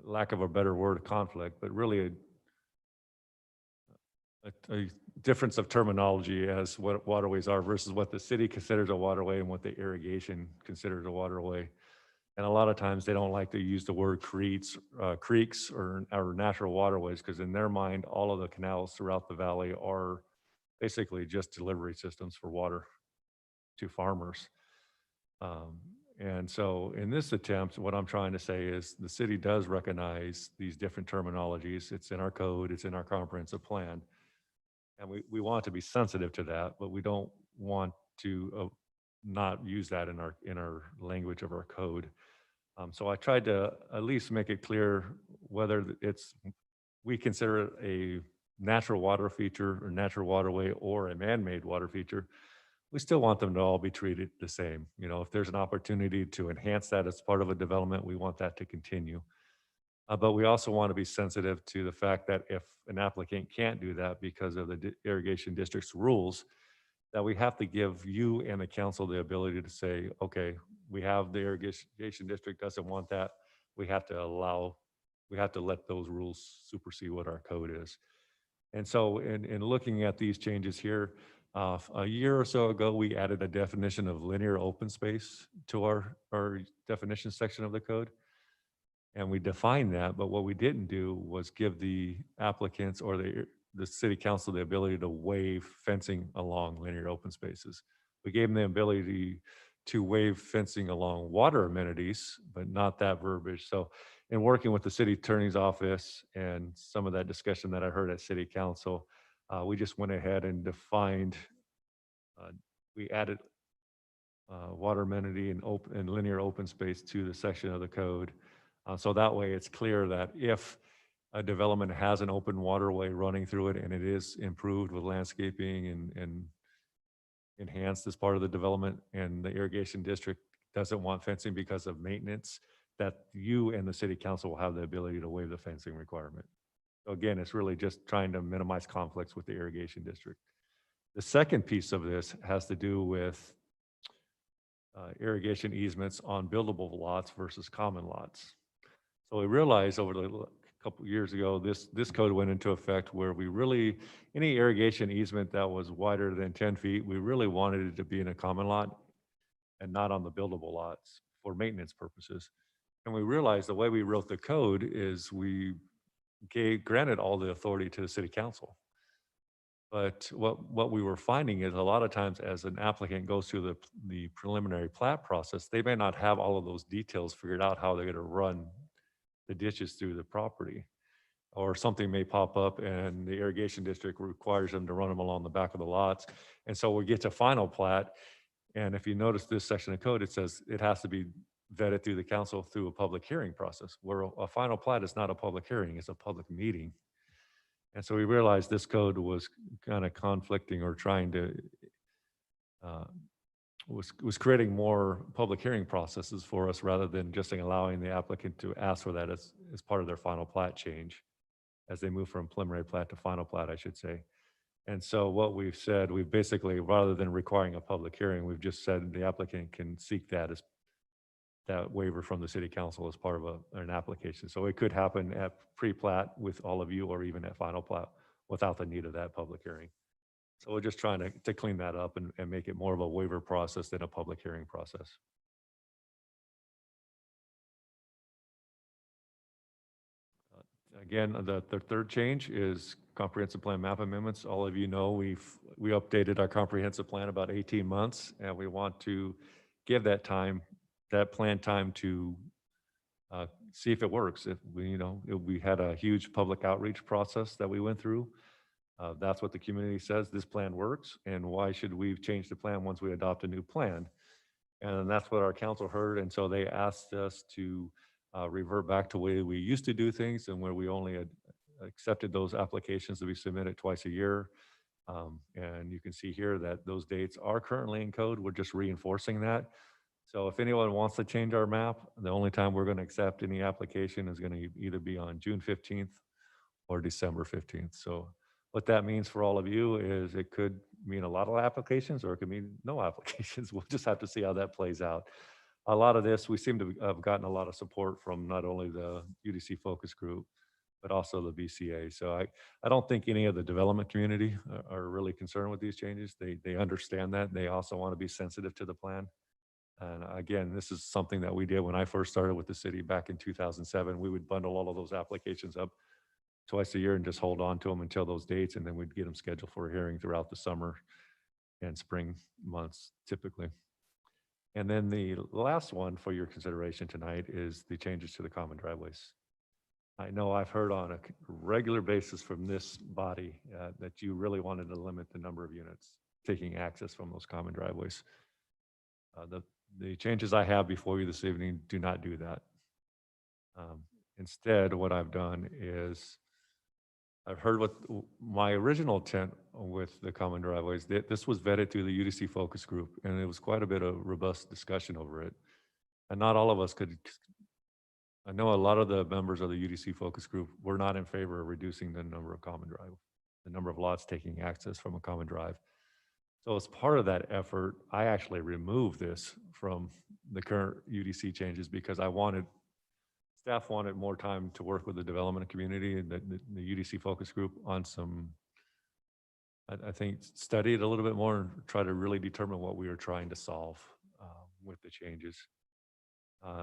lack of a better word, conflict, but really a difference of terminology as what waterways are versus what the city considers a waterway and what the irrigation considers a waterway. And a lot of times they don't like to use the word creeks or natural waterways, because in their mind, all of the canals throughout the valley are basically just delivery systems for water to farmers. And so in this attempt, what I'm trying to say is the city does recognize these different terminologies. It's in our code, it's in our comprehensive plan. And we want to be sensitive to that, but we don't want to not use that in our language of our code. So I tried to at least make it clear whether we consider it a natural water feature or natural waterway or a man-made water feature. We still want them to all be treated the same. You know, if there's an opportunity to enhance that as part of a development, we want that to continue. But we also want to be sensitive to the fact that if an applicant can't do that because of the irrigation district's rules, that we have to give you and the council the ability to say, okay, we have the irrigation district doesn't want that. We have to let those rules supersede what our code is. And so in looking at these changes here, a year or so ago, we added a definition of linear open space to our definition section of the code. And we defined that, but what we didn't do was give the applicants or the city council the ability to waive fencing along linear open spaces. We gave them the ability to waive fencing along water amenities, but not that verbiage. So in working with the city attorney's office and some of that discussion that I heard at city council, we just went ahead and defined, we added water amenity and linear open space to the section of the code. So that way it's clear that if a development has an open waterway running through it and it is improved with landscaping and enhanced as part of the development, and the irrigation district doesn't want fencing because of maintenance, that you and the city council will have the ability to waive the fencing requirement. So again, it's really just trying to minimize conflicts with the irrigation district. The second piece of this has to do with irrigation easements on buildable lots versus common lots. So we realized over the couple years ago, this code went into effect where any irrigation easement that was wider than 10 feet, we really wanted it to be in a common lot and not on the buildable lots for maintenance purposes. And we realized the way we wrote the code is we granted all the authority to the city council. But what we were finding is a lot of times as an applicant goes through the preliminary plat process, they may not have all of those details figured out how they're going to run the ditches through the property, or something may pop up and the irrigation district requires them to run them along the back of the lots. And so we get to final plat, and if you notice this section of code, it says it has to be vetted through the council through a public hearing process, where a final plat is not a public hearing, it's a public meeting. And so we realized this code was kind of conflicting or trying to was creating more public hearing processes for us rather than just allowing the applicant to ask for that as part of their final plat change as they move from preliminary plat to final plat, I should say. And so what we've said, we've basically, rather than requiring a public hearing, we've just said the applicant can seek that waiver from the city council as part of an application. So it could happen at pre-plat with all of you, or even at final plat without the need of that public hearing. So we're just trying to clean that up and make it more of a waiver process than a public hearing process. Again, the third change is comprehensive plan map amendments. All of you know we updated our comprehensive plan about 18 months, and we want to give that plan time to see if it works. If we had a huge public outreach process that we went through. That's what the community says. This plan works, and why should we change the plan once we adopt a new plan? And that's what our council heard, and so they asked us to revert back to the way we used to do things, and where we only had accepted those applications to be submitted twice a year. And you can see here that those dates are currently in code. We're just reinforcing that. So if anyone wants to change our map, the only time we're going to accept any application is going to either be on June 15th or December 15th. So what that means for all of you is it could mean a lot of applications, or it could mean no applications. We'll just have to see how that plays out. A lot of this, we seem to have gotten a lot of support from not only the UDC focus group, but also the BCA. So I don't think any of the development community are really concerned with these changes. They understand that. They also want to be sensitive to the plan. And again, this is something that we did when I first started with the city back in 2007. We would bundle all of those applications up twice a year and just hold on to them until those dates, and then we'd get them scheduled for a hearing throughout the summer and spring months typically. And then the last one for your consideration tonight is the changes to the common driveways. I know I've heard on a regular basis from this body that you really wanted to limit the number of units taking access from those common driveways. The changes I have before you this evening do not do that. Instead, what I've done is I've heard what my original intent with the common driveways. This was vetted through the UDC focus group, and it was quite a bit of robust discussion over it. And not all of us could. I know a lot of the members of the UDC focus group were not in favor of reducing the number of common drive, the number of lots taking access from a common drive. So as part of that effort, I actually removed this from the current UDC changes because staff wanted more time to work with the development community and the UDC focus group on some, I think, study it a little bit more and try to really determine what we were trying to solve with the changes.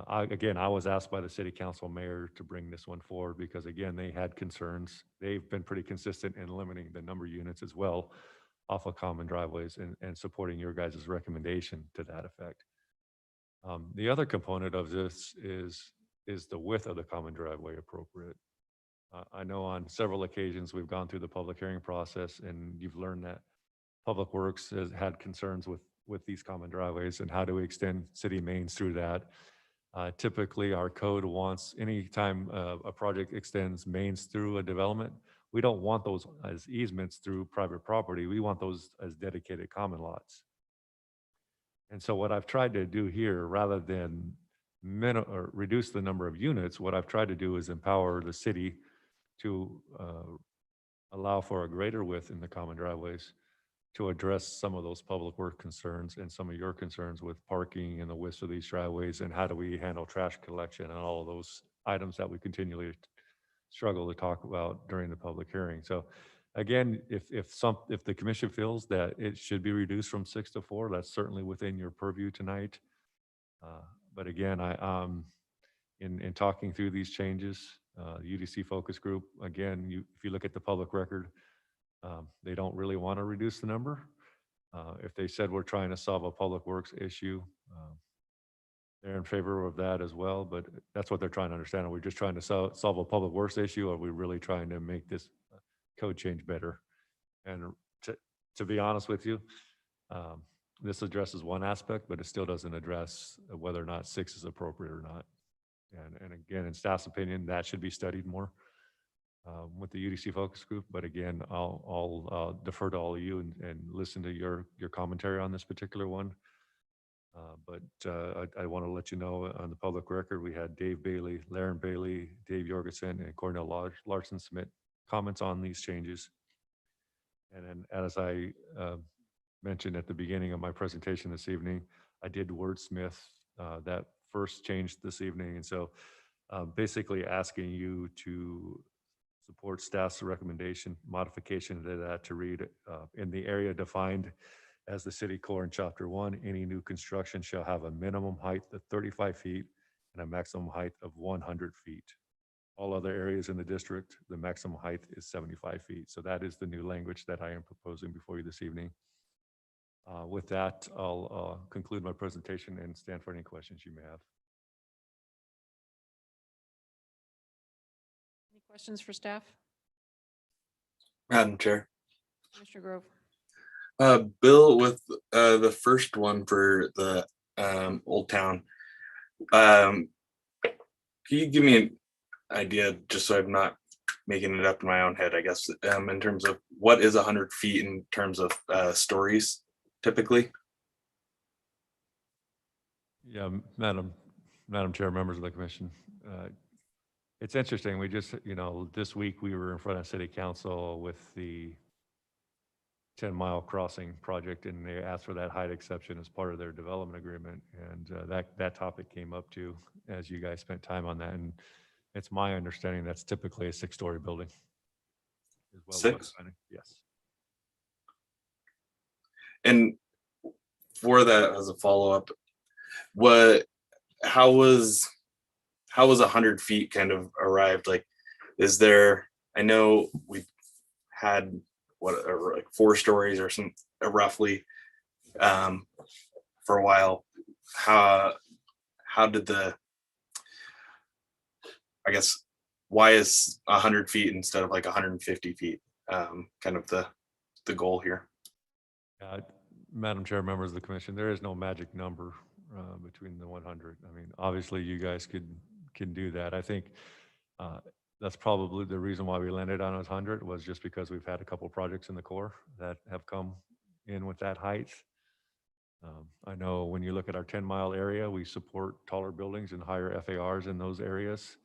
Again, I was asked by the city council mayor to bring this one forward because, again, they had concerns. They've been pretty consistent in limiting the number of units as well off of common driveways and supporting your guys' recommendation to that effect. The other component of this is the width of the common driveway appropriate? I know on several occasions we've gone through the public hearing process, and you've learned that Public Works has had concerns with these common driveways and how do we extend city mains through that. Typically, our code wants anytime a project extends mains through a development, we don't want those as easements through private property. We want those as dedicated common lots. And so what I've tried to do here, rather than reduce the number of units, what I've tried to do is empower the city to allow for a greater width in the common driveways to address some of those public work concerns and some of your concerns with parking and the width of these driveways and how do we handle trash collection and all of those items that we continually struggle to talk about during the public hearing. So again, if the commission feels that it should be reduced from 6 to 4, that's certainly within your purview tonight. But again, in talking through these changes, UDC focus group, again, if you look at the public record, they don't really want to reduce the number. If they said we're trying to solve a public works issue, they're in favor of that as well, but that's what they're trying to understand. Are we just trying to solve a public works issue, or are we really trying to make this code change better? And to be honest with you, this addresses one aspect, but it still doesn't address whether or not 6 is appropriate or not. And again, in staff's opinion, that should be studied more with the UDC focus group. But again, I'll defer to all of you and listen to your commentary on this particular one. But I want to let you know on the public record, we had Dave Bailey, Laren Bailey, Dave Jorgensen, and Cornell Larson submit comments on these changes. And then as I mentioned at the beginning of my presentation this evening, I did wordsmith that first change this evening. And so basically asking you to support staff's recommendation, modification to that to read in the area defined as the city core in chapter 1, any new construction shall have a minimum height of 35 feet and a maximum height of 100 feet. All other areas in the district, the maximum height is 75 feet. So that is the new language that I am proposing before you this evening. With that, I'll conclude my presentation and stand for any questions you may have. Any questions for staff? Madam Chair. Commissioner Grove. Bill, with the first one for the Old Town, can you give me an idea, just so I'm not making it up in my own head, I guess, in terms of what is 100 feet in terms of stories typically? Yeah, Madam Chair, members of the commission. It's interesting. We just, this week we were in front of City Council with the 10-mile crossing project, and they asked for that height exception as part of their development agreement. And that topic came up too, as you guys spent time on that. And it's my understanding that's typically a 6-story building. Six? Yes. And for that, as a follow-up, how was 100 feet kind of arrived? Like, is there, I know we had like 4 stories or some roughly for a while. How did I guess, why is 100 feet instead of like 150 feet kind of the goal here? Madam Chair, members of the commission, there is no magic number between the 100. I mean, obviously you guys can do that. I think that's probably the reason why we landed on 100 was just because we've had a couple projects in the core that have come in with that height. I know when you look at our 10-mile area, we support taller buildings and higher FARs in those areas.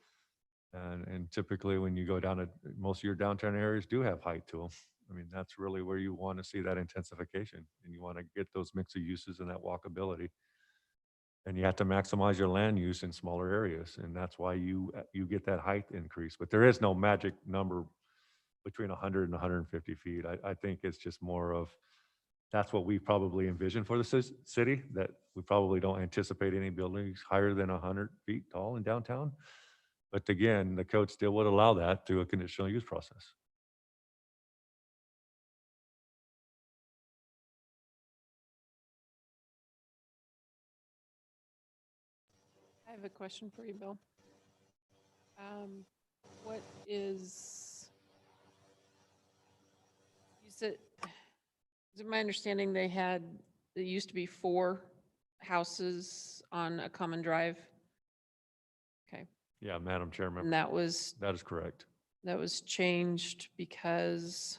And typically when you go down to most of your downtown areas do have height to them. I mean, that's really where you want to see that intensification, and you want to get those mix of uses and that walkability. And you have to maximize your land use in smaller areas, and that's why you get that height increase. But there is no magic number between 100 and 150 feet. I think it's just more of, that's what we probably envision for the city, that we probably don't anticipate any buildings higher than 100 feet tall in downtown. But again, the code still would allow that through a conditional use process. I have a question for you, Bill. What is, you said, is it my understanding there used to be 4 houses on a common drive? Okay. Yeah, Madam Chair, And that is correct. That was changed because?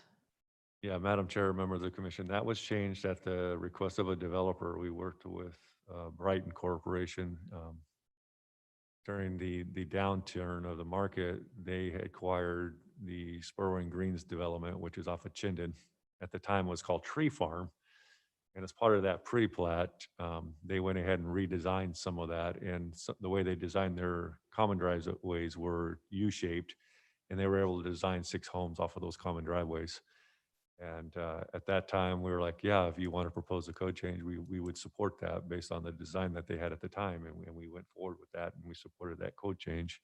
Yeah, Madam Chair, member of the commission, that was changed at the request of a developer. We worked with Brighton Corporation. During the downturn of the market, they acquired the Spurwing Greens development, which is off of Chinden. At the time, it was called Tree Farm. And as part of that pre-plat, they went ahead and redesigned some of that. And so the way they designed their common driveways were U-shaped, and they were able to design 6 homes off of those common driveways. And at that time, we were like, yeah, if you want to propose a code change, we would support that based on the design that they had at the time. And we went forward with that, and we supported that code change.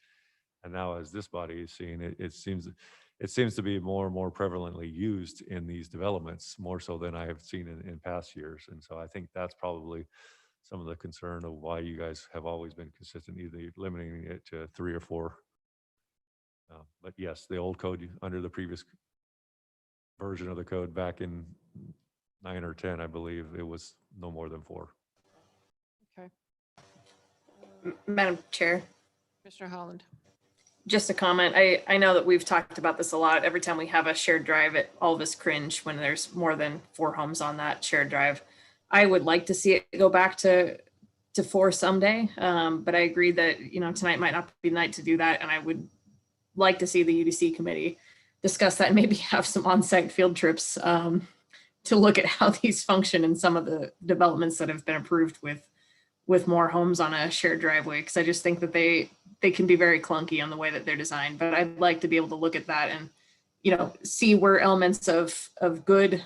And now as this body is seeing it, it seems to be more and more prevalently used in these developments, more so than I have seen in past years. And so I think that's probably some of the concern of why you guys have always been consistent, either limiting it to 3 or 4. But yes, the old code under the previous version of the code back in 9 or 10, I believe it was no more than 4. Okay. Madam Chair. Commissioner Holland. Just a comment. I know that we've talked about this a lot. Every time we have a shared drive, all of us cringe when there's more than 4 homes on that shared drive. I would like to see it go back to 4 someday. But I agree that, tonight might not be the night to do that. And I would like to see the UDC committee discuss that and maybe have some on-site field trips to look at how these function in some of the developments that have been approved with more homes on a shared driveway. Because I just think that they can be very clunky on the way that they're designed. But I'd like to be able to look at that and, see where elements of good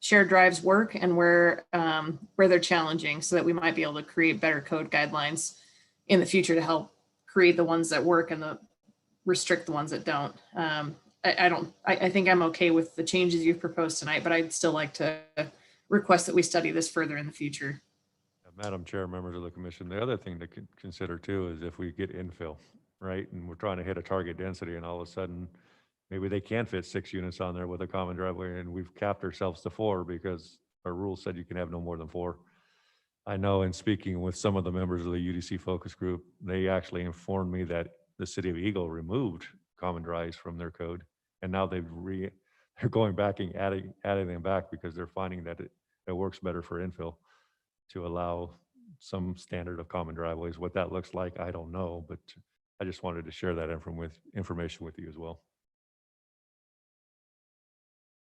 shared drives work and where they're challenging, so that we might be able to create better code guidelines in the future to help create the ones that work and restrict the ones that don't. I think I'm okay with the changes you've proposed tonight, but I'd still like to request that we study this further in the future. Madam Chair, members of the commission, the other thing to consider too is if we get infill, right? And we're trying to hit a target density and all of a sudden, maybe they can fit 6 units on there with a common driveway and we've capped ourselves to 4 because our rule said you can have no more than 4. I know in speaking with some of the members of the UDC focus group, they actually informed me that the city of Eagle removed common drives from their code. And now they're going back and adding them back because they're finding that it works better for infill to allow some standard of common driveways. What that looks like, I don't know, but I just wanted to share that information with you as well.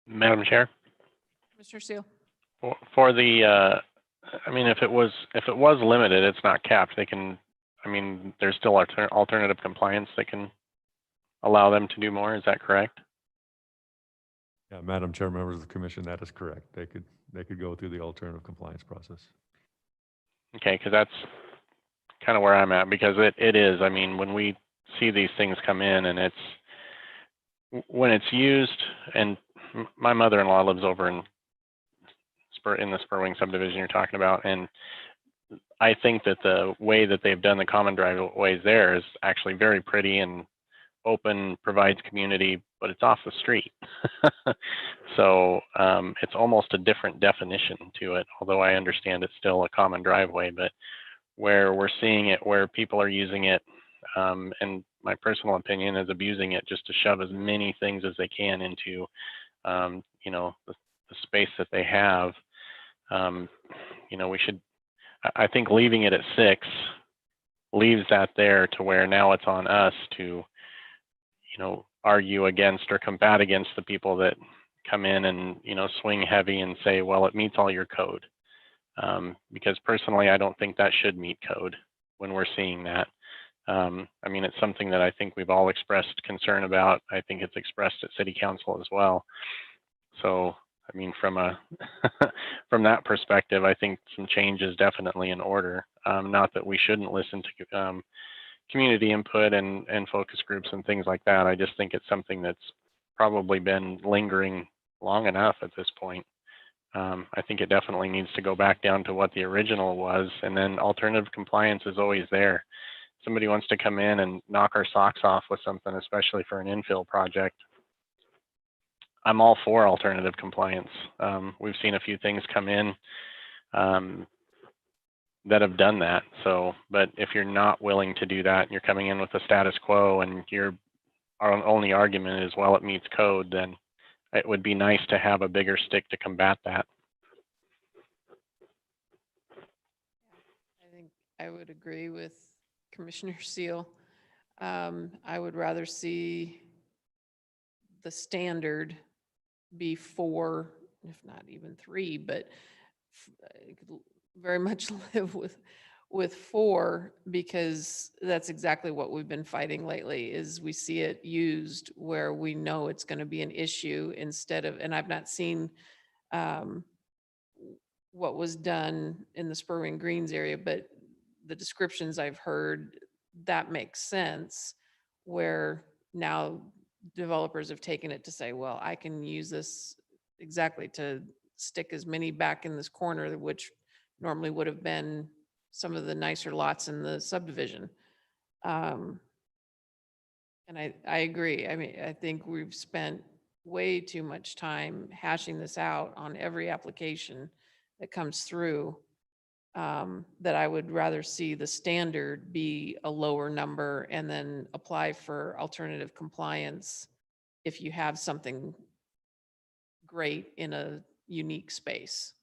Madam Chair, Mr. Seal. for the, I mean, if it was limited, it's not capped. They can, I mean, there's still alternative compliance that can allow them to do more. Is that correct? Yeah, Madam Chair, members of the commission, that is correct. They could go through the alternative compliance process. Okay, because that's kind of where I'm at, because it is, I mean, when we see these things come in and when it's used, and my mother-in-law lives over in the Spurwing subdivision you're talking about, and I think that the way that they've done the common driveways there is actually very pretty and open, provides community, but it's off the street. So it's almost a different definition to it, although I understand it's still a common driveway. But where we're seeing it, where people are using it, and my personal opinion is abusing it just to shove as many things as they can into, you know, the space that they have. You know, I think leaving it at 6 leaves that there to where now it's on us to, you know, argue against or combat against the people that come in and, you know, swing heavy and say, well, it meets all your code. Because personally, I don't think that should meet code when we're seeing that. I mean, it's something that I think we've all expressed concern about. I think it's expressed at city council as well. So, I mean, from from that perspective, I think some change is definitely in order. Not that we shouldn't listen to community input and focus groups and things like that. I just think it's something that's probably been lingering long enough at this point. I think it definitely needs to go back down to what the original was, and then alternative compliance is always there. Somebody wants to come in and knock our socks off with something, especially for an infill project, I'm all for alternative compliance. We've seen a few things come in that have done that. So, but if you're not willing to do that and you're coming in with a status quo and our only argument is, well, it meets code, then it would be nice to have a bigger stick to combat that. I think I would agree with Commissioner Seal. I would rather see the standard be 4, if not even 3, but I could very much live with 4, because that's exactly what we've been fighting lately. Is we see it used where we know it's going to be an issue instead of, and I've not seen what was done in the Spurwing Greens area, but the descriptions I've heard, that makes sense, where now developers have taken it to say, well, I can use this exactly to stick as many back in this corner, which normally would have been some of the nicer lots in the subdivision. And I agree. I mean, I think we've spent way too much time hashing this out on every application that comes through, that I would rather see the standard be a lower number and then apply for alternative compliance if you have something great in a unique space.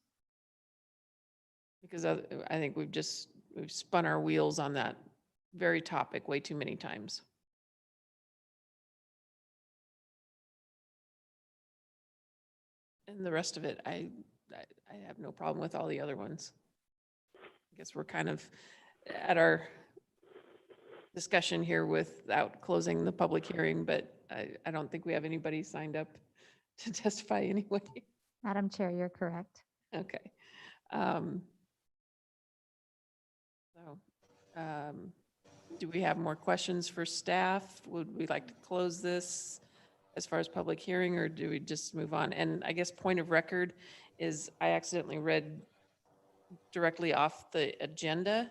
Because I think we've spun our wheels on that very topic way too many times. And the rest of it, I have no problem with all the other ones. I guess we're kind of at our discussion here without closing the public hearing, but I don't think we have anybody signed up to testify anyway. Madam Chair, you're correct. Okay. Do we have more questions for staff? Would we like to close this as far as public hearing, or do we just move on? And I guess point of record is I accidentally read directly off the agenda,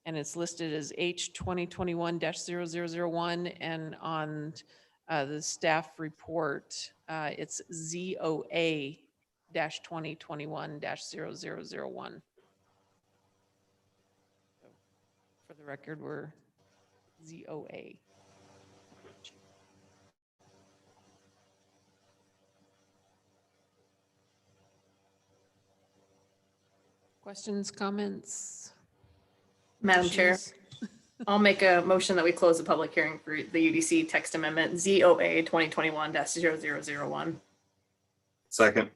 and it's listed as H 2021-0001, and on the staff report, it's ZOA-2021-0001. For the record, we're ZOA. Questions, comments? Madam Chair, Motions? I'll make a motion that we close the public hearing for the UDC text amendment ZOA 2021-0001. Second.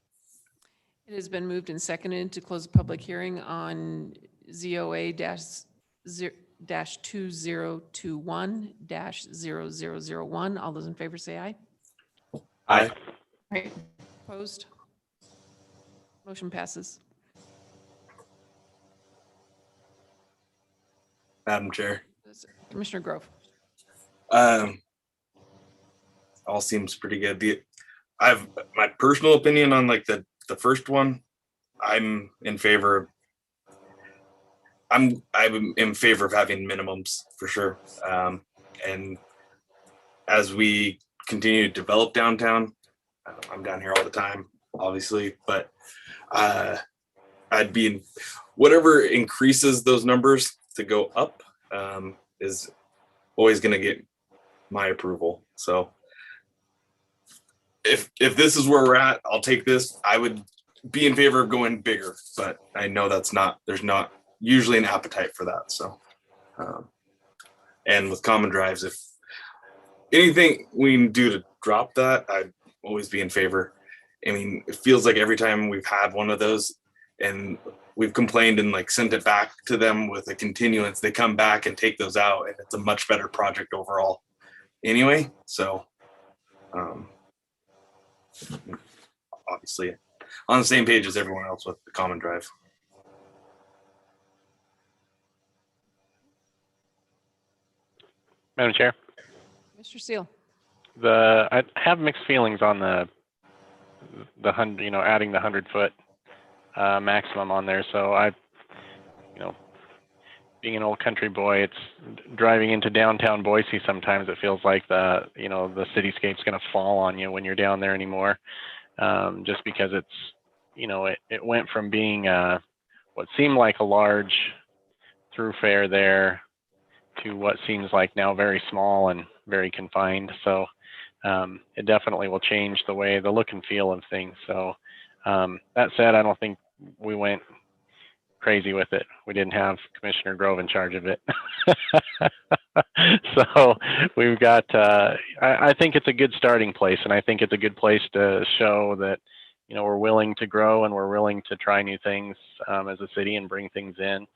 It has been moved and seconded to close the public hearing on ZOA-2021-0001. All those in favor say aye. Aye. Right. Opposed? Motion passes. Madam Chair. Commissioner Grove. All seems pretty good. I've my personal opinion on like the first one. I'm in favor of. I'm in favor of having minimums for sure. And as we continue to develop downtown, I'm down here all the time, obviously, but I'd be in whatever increases those numbers to go up is always going to get my approval. So if this is where we're at, I'll take this. I would be in favor of going bigger, but I know there's not usually an appetite for that. So and with common drives, if anything we can do to drop that, I'd always be in favor. I mean, it feels like every time we've had one of those and we've complained and like sent it back to them with a continuance, they come back and take those out, and it's a much better project overall anyway. So obviously on the same page as everyone else with the common drive. Madam Chair, Mr. Seal. I have mixed feelings on the 100, adding the 100-foot maximum on there. So being an old country boy, it's driving into downtown Boise. Sometimes it feels like the cityscape's going to fall on you when you're down there anymore. Just because it's, it went from being what seemed like a large thoroughfare there to what seems like now very small and very confined. So it definitely will change the look and feel of things. So that said, I don't think we went crazy with it. We didn't have Commissioner Grove in charge of it. So we've got, I think it's a good starting place, and I think it's a good place to show that, we're willing to grow and we're willing to try new things as a city and bring things in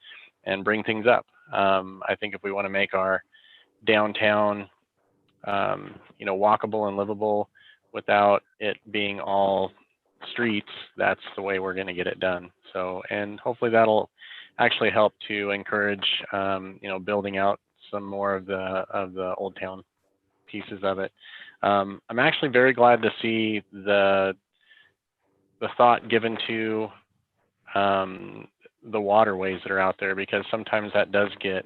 and bring things up. I think if we want to make our downtown, walkable and livable without it being all streets, that's the way we're going to get it done. So, and hopefully that'll actually help to encourage, building out some more of the old town pieces of it. I'm actually very glad to see the thought given to the waterways that are out there, because sometimes that does get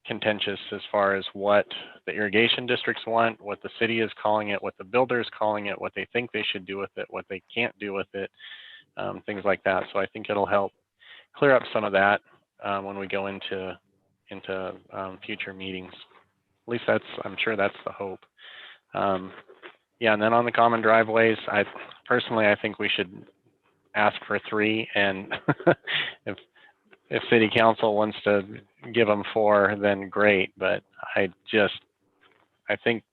contentious as far as what the irrigation districts want, what the city is calling it, what the builder is calling it, what they think they should do with it, what they can't do with it, things like that. So I think it'll help clear up some of that when we go into future meetings. At least I'm sure that's the hope. Yeah, and then on the common driveways, I think we should ask for 3, and if city council wants to give them 4, then great. But I think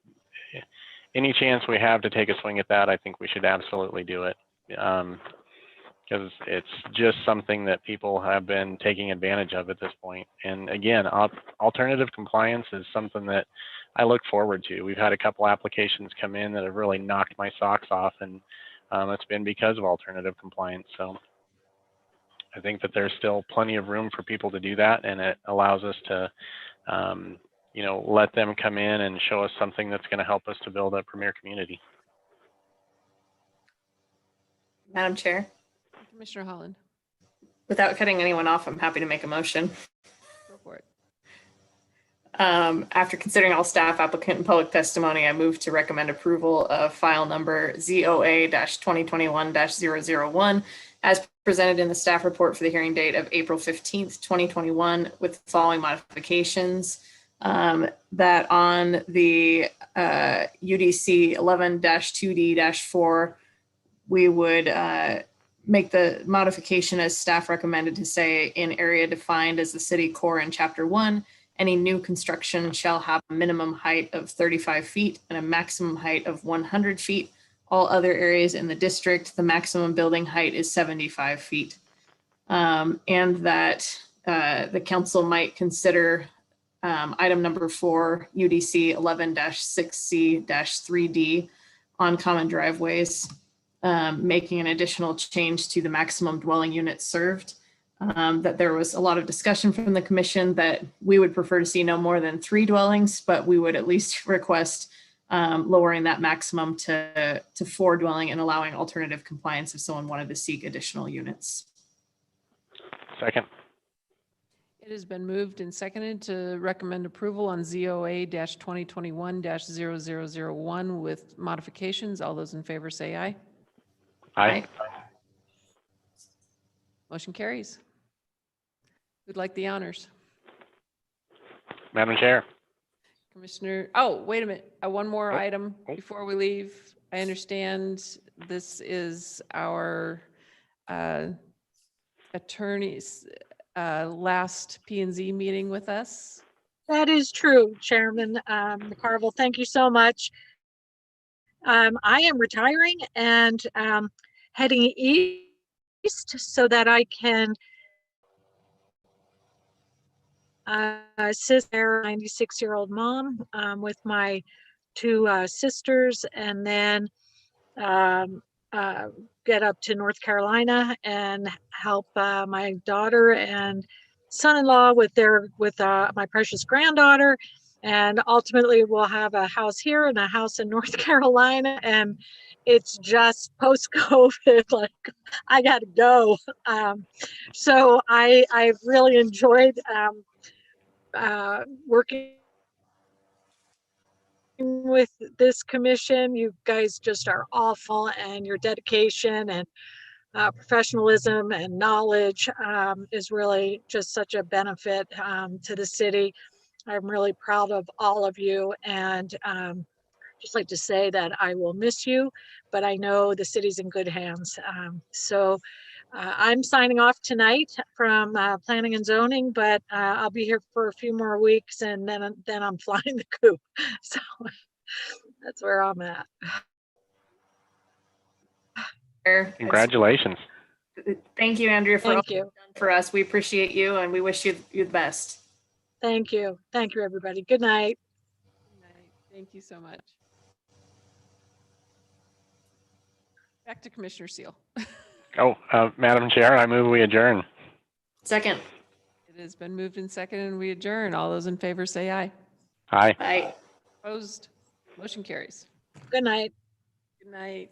any chance we have to take a swing at that, I think we should absolutely do it. Because it's just something that people have been taking advantage of at this point. And again, alternative compliance is something that I look forward to. We've had a couple applications come in that have really knocked my socks off, and it's been because of alternative compliance. So I think that there's still plenty of room for people to do that, and it allows us to let them come in and show us something that's going to help us to build a premier community. Madam Chair, Commissioner Holland, without cutting anyone off, I'm happy to make a motion. go for it. After considering all staff, applicant, and public testimony, I move to recommend approval of file number ZOA-2021-001 as presented in the staff report for the hearing date of April 15th, 2021, with the following modifications. That on the UDC 11-2D-4, we would make the modification as staff recommended to say in area defined as the city core in Chapter 1, any new construction shall have a minimum height of 35 feet and a maximum height of 100 feet. All other areas in the district, the maximum building height is 75 feet. And that the council might consider item number 4, UDC 11-6C-3D on common driveways, making an additional change to the maximum dwelling units served. That there was a lot of discussion from the commission that we would prefer to see no more than 3 dwellings, but we would at least request lowering that maximum to 4 dwelling and allowing alternative compliance if someone wanted to seek additional units. Second. It has been moved and seconded to recommend approval on ZOA-2021-0001 with modifications. All those in favor say aye. Aye. Motion carries. Who'd like the honors? Madam Chair. Commissioner, oh, wait a minute. One more item before we leave. I understand this is our attorney's last P&Z meeting with us. That is true, Chairman McCarville. Thank you so much. I am retiring and heading east so that I can assist their 96-year-old mom with my 2 sisters, and then get up to North Carolina and help my daughter and son-in-law with my precious granddaughter. And ultimately we'll have a house here and a house in North Carolina. And it's just post-COVID, like I got to go. So I've really enjoyed working with this commission. You guys just are awful, and your dedication and professionalism and knowledge is really just such a benefit to the city. I'm really proud of all of you, and just like to say that I will miss you, but I know the city's in good hands. So I'm signing off tonight from planning and zoning, but I'll be here for a few more weeks, and then I'm flying the coop. So that's where I'm at. Congratulations. Thank you, Andrea, for all Thank you. you've done for us. We appreciate you, and we wish you the best. Thank you. Thank you, everybody. Good night. Good night. Thank you so much. Back to Commissioner Seal. Madam Chair, I move we adjourn. Second. It has been moved and seconded, and we adjourn. All those in favor say aye. Aye. Aye. Opposed? Motion carries. Good night. Good night.